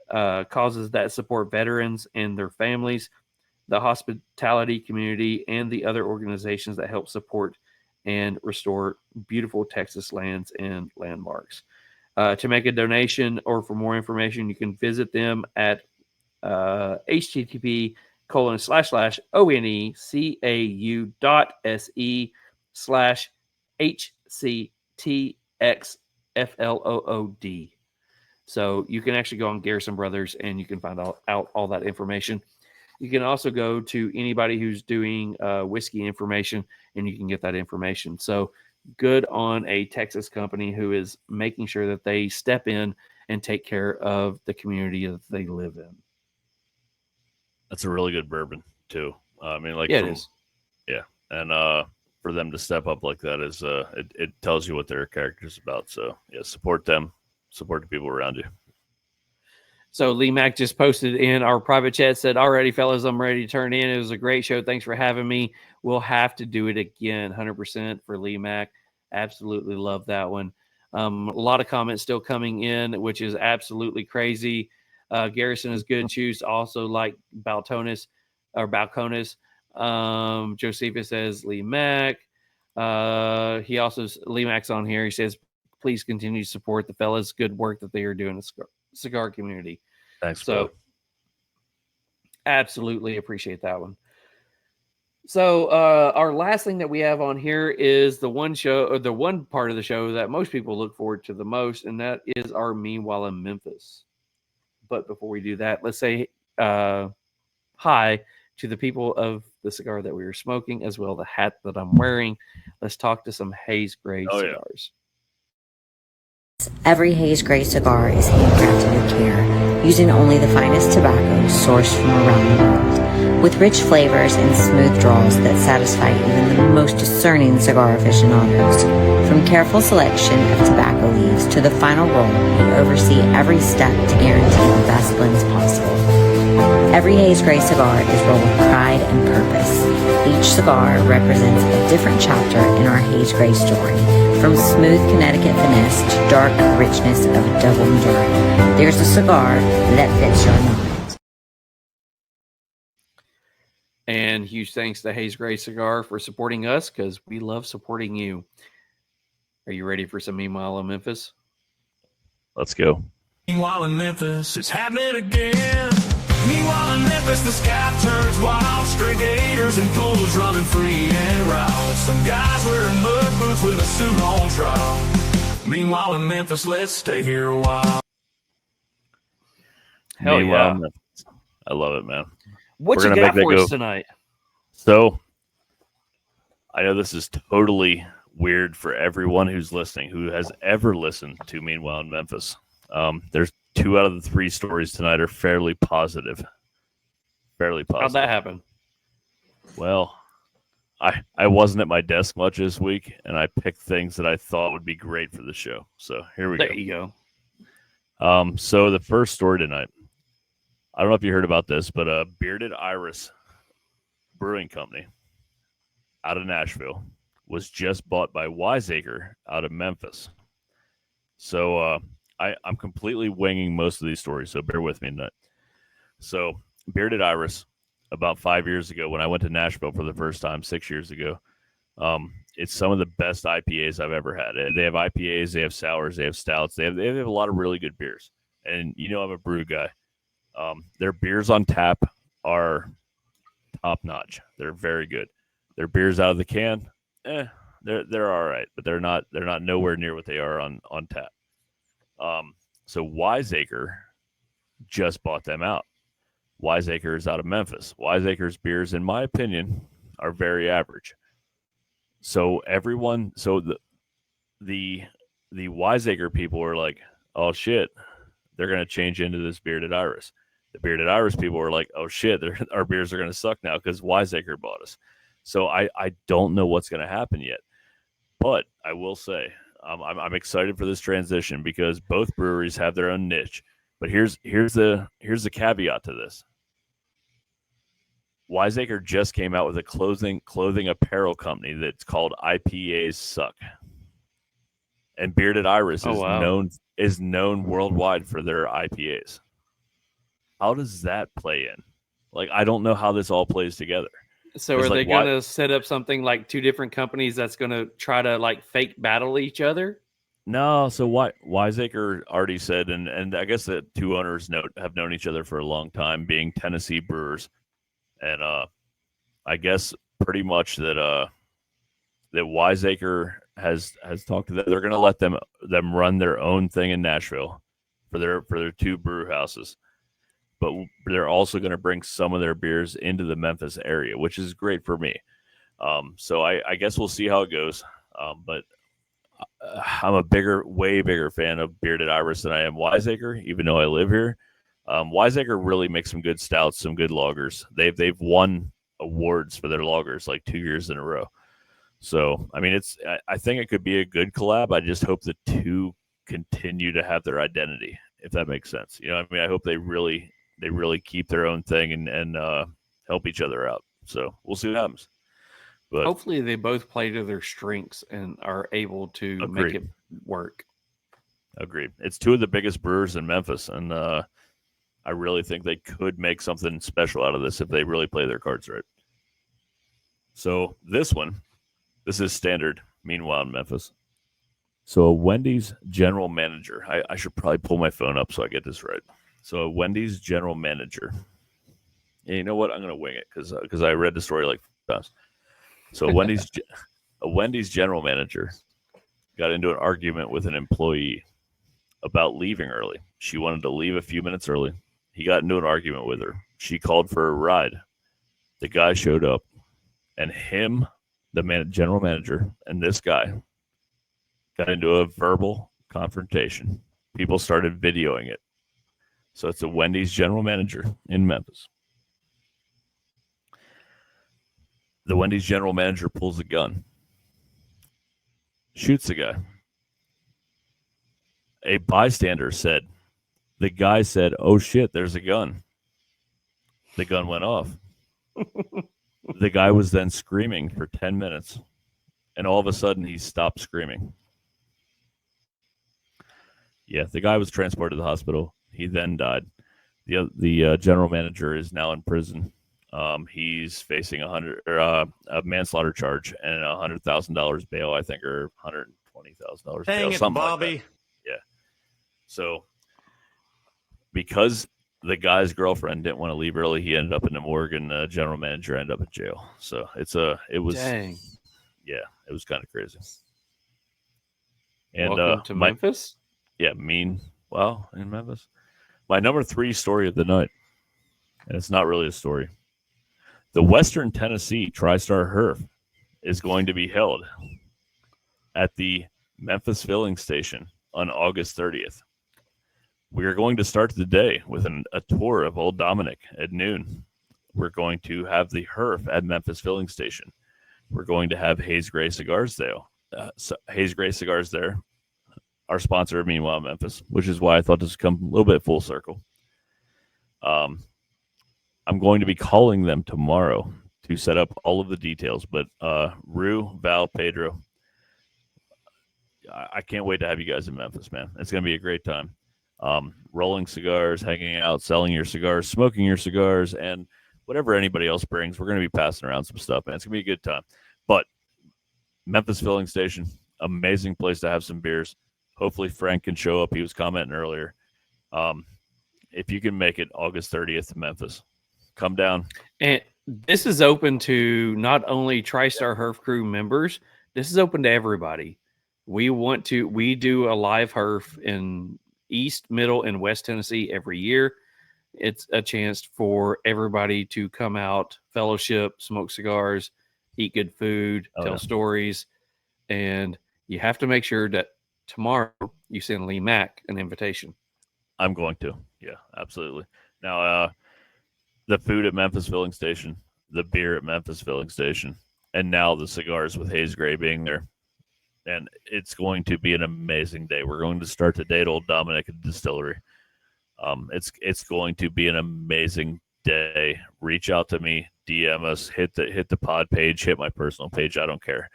Causes that support veterans and their families, the hospitality community, and the other organizations that help support and restore beautiful Texas lands and landmarks. To make a donation or for more information, you can visit them at http://oenecau.se/hctxflood. So you can actually go on Garrison Brothers and you can find out all that information. You can also go to anybody who's doing whiskey information and you can get that information. So good on a Texas company who is making sure that they step in and take care of the community that they live in. That's a really good bourbon too. I mean, like, it is. Yeah. And for them to step up like that is it tells you what their character's about. So yeah, support them, support the people around you. So LeeMack just posted in our private chat, said, "Alrighty, fellas, I'm ready to turn in. It was a great show. Thanks for having me. We'll have to do it again." 100% for LeeMack. Absolutely love that one. A lot of comments still coming in, which is absolutely crazy. Garrison is good. Choose also like Balcones. Josephus says LeeMack. He also, LeeMack's on here. He says, "Please continue to support the fellas. Good work that they are doing in the cigar community." Thanks, so bro. Absolutely appreciate that one. So our last thing that we have on here is the one part of the show that most people look forward to the most, and that is our Meanwhile in Memphis. But before we do that, let's say hi to the people of the cigar that we were smoking, as well as the hat that I'm wearing. Let's talk to some Haze Gray cigars. Every Haze Gray cigar is handcrafted with care, using only the finest tobacco sourced from around the world, with rich flavors and smooth draws that satisfy even the most discerning cigar aficionados. From careful selection of tobacco leaves to the final roll, we oversee every step to guarantee the best blends possible. Every Haze Gray cigar is rolled with pride and purpose. Each cigar represents a different chapter in our Haze Gray story, from smooth Connecticut finesse to dark richness of double Maduro. There's a cigar that fits your mind. And huge thanks to Haze Gray Cigar for supporting us, because we love supporting you. Are you ready for some Meanwhile in Memphis? Let's go. Meanwhile in Memphis, it's happening again. Meanwhile in Memphis, the sky turns wild. Stray gators and pools running free and wild. Some guys wearing mud boots with a suit on trial. Meanwhile in Memphis, let's stay here a while. Hell Meanwhile yeah. in Memphis. I love it, man. What We're you gonna got make that for go. us tonight? So I know this is totally weird for everyone who's listening, who has ever listened to Meanwhile in Memphis. There's 2 out of the 3 stories tonight are fairly positive. Fairly positive. How'd that happen? Well, I wasn't at my desk much this week, and I picked things that I thought would be great for the show. So here we go. There you go. So the first story tonight, I don't know if you heard about this, but Bearded Iris Brewing Company out of Nashville was just bought by Wiseacre out of Memphis. So I'm completely winging most of these stories, so bear with me tonight. So Bearded Iris about 5 years ago when I went to Nashville for the first time 6 years ago. It's some of the best IPAs I've ever had. They have IPAs, they have sours, they have stouts, they have a lot of really good beers. And you know I'm a brew guy. Their beers on tap are top notch. They're very good. Their beers out of the can, they're all right, but they're not nowhere near what they are on tap. So Wiseacre just bought them out. Wiseacre is out of Memphis. Wiseacre's beers, in my opinion, are very average. So the Wiseacre people are like, oh shit, they're gonna change into this Bearded Iris. The Bearded Iris people are like, oh shit, our beers are gonna suck now because Wiseacre bought us. So I don't know what's gonna happen yet, but I will say I'm excited for this transition because both breweries have their own niche. But here's the caveat to this. Wiseacre just came out with a clothing apparel company that's called IPAs Suck. And Bearded Iris is known worldwide for their IPAs. How does that play in? Like, I don't know how this all plays together. So are they going to set up something like two different companies that's going to try to like fake battle each other? No, so Wiseacre already said, and I guess the two owners have known each other for a long time, being Tennessee brewers. And I guess pretty much that Wiseacre has talked to them. They're going to let them run their own thing in Nashville for their two brew houses, but they're also going to bring some of their beers into the Memphis area, which is great for me. So I guess we'll see how it goes. But I'm a way bigger fan of Bearded Iris than I am Wiseacre, even though I live here. Wiseacre really makes some good stouts, some good lagers. They've won awards for their lagers like 2 years in a row. So, I mean, I think it could be a good collab. I just hope the two continue to have their identity, if that makes sense. You know, I mean, I hope they really keep their own thing and help each other out. So we'll see what happens. But hopefully they both play to their strengths and are able to make it work. Agreed. It's two of the biggest brewers in Memphis, and I really think they could make something special out of this if they really play their cards right. So this is standard, meanwhile, in Memphis. So a Wendy's general manager, I should probably pull my phone up so I get this right. So a Wendy's general manager, and you know what? I'm going to wing it because I read the story like 5 times. So a Wendy's general manager got into an argument with an employee about leaving early. She wanted to leave a few minutes early. He got into an argument with her. She called for a ride. The guy showed up, and him, the general manager, and this guy got into a verbal confrontation. People started videoing it. So it's a Wendy's general manager in Memphis. The Wendy's general manager pulls a gun, shoots the guy. A bystander said, the guy said, oh shit, there's a gun. The gun went off. The guy was then screaming for 10 minutes, and all of a sudden he stopped screaming. Yeah, the guy was transported to the hospital. He then died. The general manager is now in prison. He's facing a manslaughter charge and $100,000 bail, I think, or $120,000 bail. Dang it, Bobby. Like yeah. So because the guy's girlfriend didn't want to leave early, he ended up in the morgue, and the general manager ended up in jail. So it was dang. Yeah, it was kind of crazy. And welcome to Memphis. Yeah, in Memphis. My number 3 story of the night, and it's not really a story. The Western Tennessee TriStar Herf is going to be held at the Memphis Filling Station on August 30th. We are going to start the day with a tour of Old Dominic at noon. We're going to have the Herf at Memphis Filling Station. We're going to have Haze Gray Cigars there. Haze Gray Cigars there, our sponsor of Meanwhile Memphis, which is why I thought this would come a little bit full circle. I'm going to be calling them tomorrow to set up all of the details, but Rue, Val, Pedro, I can't wait to have you guys in Memphis, man. It's going to be a great time. Rolling cigars, hanging out, selling your cigars, smoking your cigars, and whatever anybody else brings, we're going to be passing around some stuff, man. It's going to be a good time. But Memphis Filling Station, amazing place to have some beers. Hopefully Frank can show up. He was commenting earlier. If you can make it August 30th to Memphis, come down. And this is open to not only TriStar Herf Crew members, this is open to everybody. We do a live Herf in East, Middle, and West Tennessee every year. It's a chance for everybody to come out, fellowship, smoke cigars, eat good food, tell stories. And you have to make sure that tomorrow you send LeeMack an invitation. I'm going to. Yeah, absolutely. Now, the food at Memphis Filling Station, the beer at Memphis Filling Station, and now the cigars with Haze Gray being there. And it's going to be an amazing day. We're going to start the day at Old Dominic Distillery. It's going to be an amazing day. Reach out to me, DM us, hit the pod page, hit my personal page. I don't care.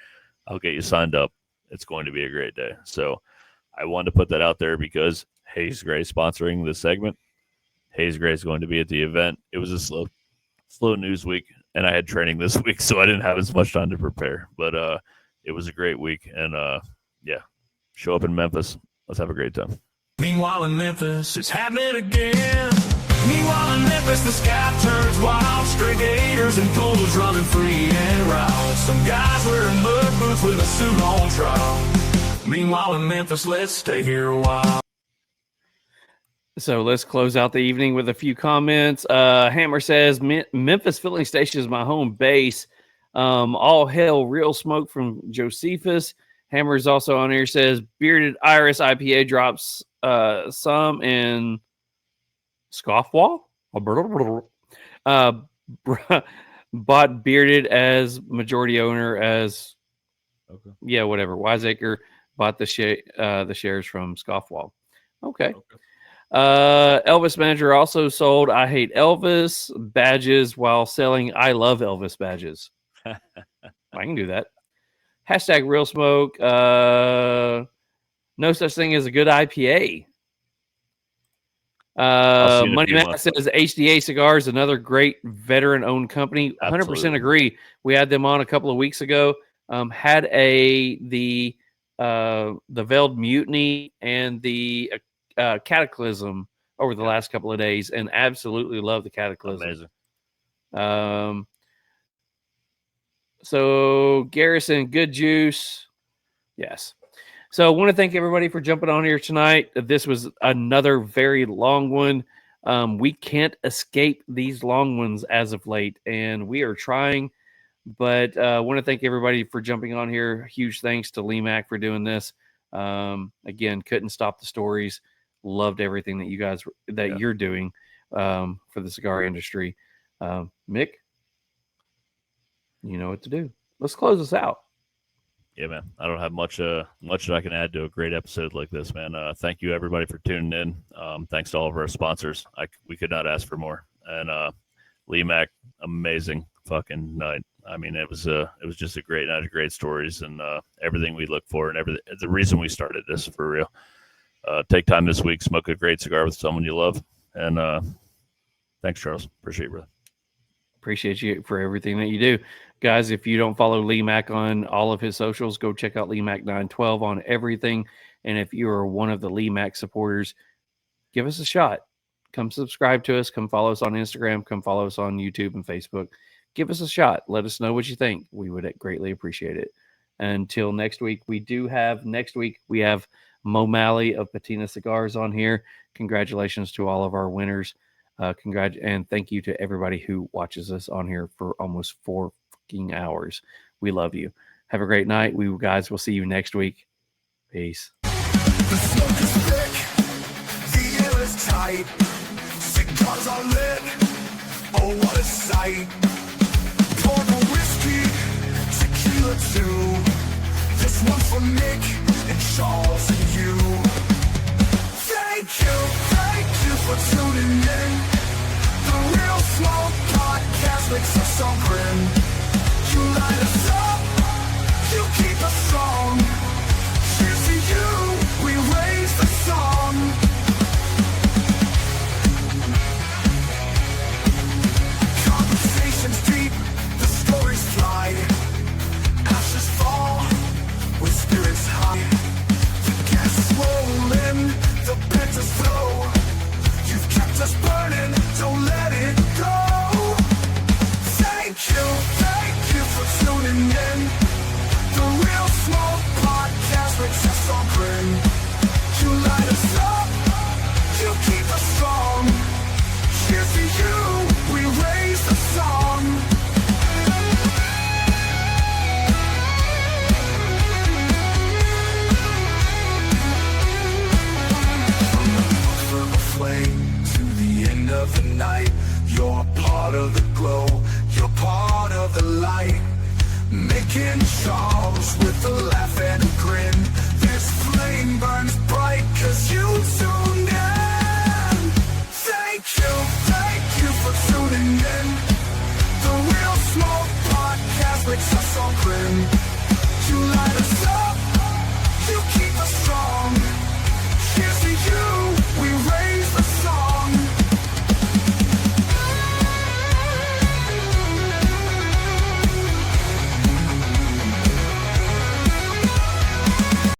I'll get you signed up. It's going to be a great day. So I wanted to put that out there because Haze Gray sponsoring this segment. Haze Gray is going to be at the event. It was a slow news week, and I had training this week, so I didn't have as much time to prepare. But it was a great week, and yeah, show up in Memphis. Let's have a great time. Meanwhile in Memphis, it's happening again. Meanwhile in Memphis, the sky turns wild. Stray gators and poles running free and wild. Some guys wearing mud boots with a suit on trial. Meanwhile in Memphis, let's stay here a while. So let's close out the evening with a few comments. Hammer says, Memphis Filling Station is my home base. All hail Real Smoke from Josephus. Hammer is also on here, says, Bearded Iris IPA drops some in Scoffwall. Bought Bearded as majority owner as, yeah, whatever. Wiseacre bought the shares from Scoffwall. Okay. Elvis Manager also sold I Hate Elvis badges while selling I Love Elvis badges. I can do that. Hashtag Real Smoke. No such thing as a good IPA. Money Matt says HDA Cigars, another great veteran-owned company. 100% agree. We had them on a couple of weeks ago. Had the Veiled Mutiny and the Cataclysm over the last couple of days, and absolutely love the Cataclysm. Amazing. So Garrison, good juice. Yes. So I want to thank everybody for jumping on here tonight. This was another very long one. We can't escape these long ones as of late, and we are trying. But I want to thank everybody for jumping on here. Huge thanks to LeeMack for doing this. Again, couldn't stop the stories. Loved everything that you guys you're doing for the cigar industry. Mick, you know what to do. Let's close this out. Yeah, man. I don't have much that I can add to a great episode like this, man. Thank you everybody for tuning in. Thanks to all of our sponsors. We could not ask for more. And LeeMack, amazing fucking night. I mean, it was just a great night of great stories and everything we look for and everything. The reason we started this, for real. Take time this week, smoke a great cigar with someone you love. And thanks, Charles. Appreciate you, brother. Appreciate you for everything that you do. Guys, if you don't follow LeeMack on all of his socials, go check out LeeMack912 on everything. And if you are one of the LeeMack supporters, give us a shot. Come subscribe to us. Come follow us on Instagram. Come follow us on YouTube and Facebook. Give us a shot. Let us know what you think. We would greatly appreciate it. Until next week, we have Mo Malley of Patina Cigars on here. Congratulations to all of our winners. And thank you to everybody who watches us on here for almost 4 fucking hours. We love you. Have a great night. We guys will see you next week. Peace. The smoke is thick, the air is tight, cigars are lit, oh what a sight. Pour the whiskey, tequila too, this one's for Mick and Charles and you. Thank you for tuning in. The Real Smoke Podcast makes us so grim. You light us up, you keep us strong. Cheers to you, we raise the song. Conversation Mick and Charles with a laugh and a grin. This flame burns bright cause you tuned in. Thank you for tuning in. The Real Smoke Podcast makes us all grin.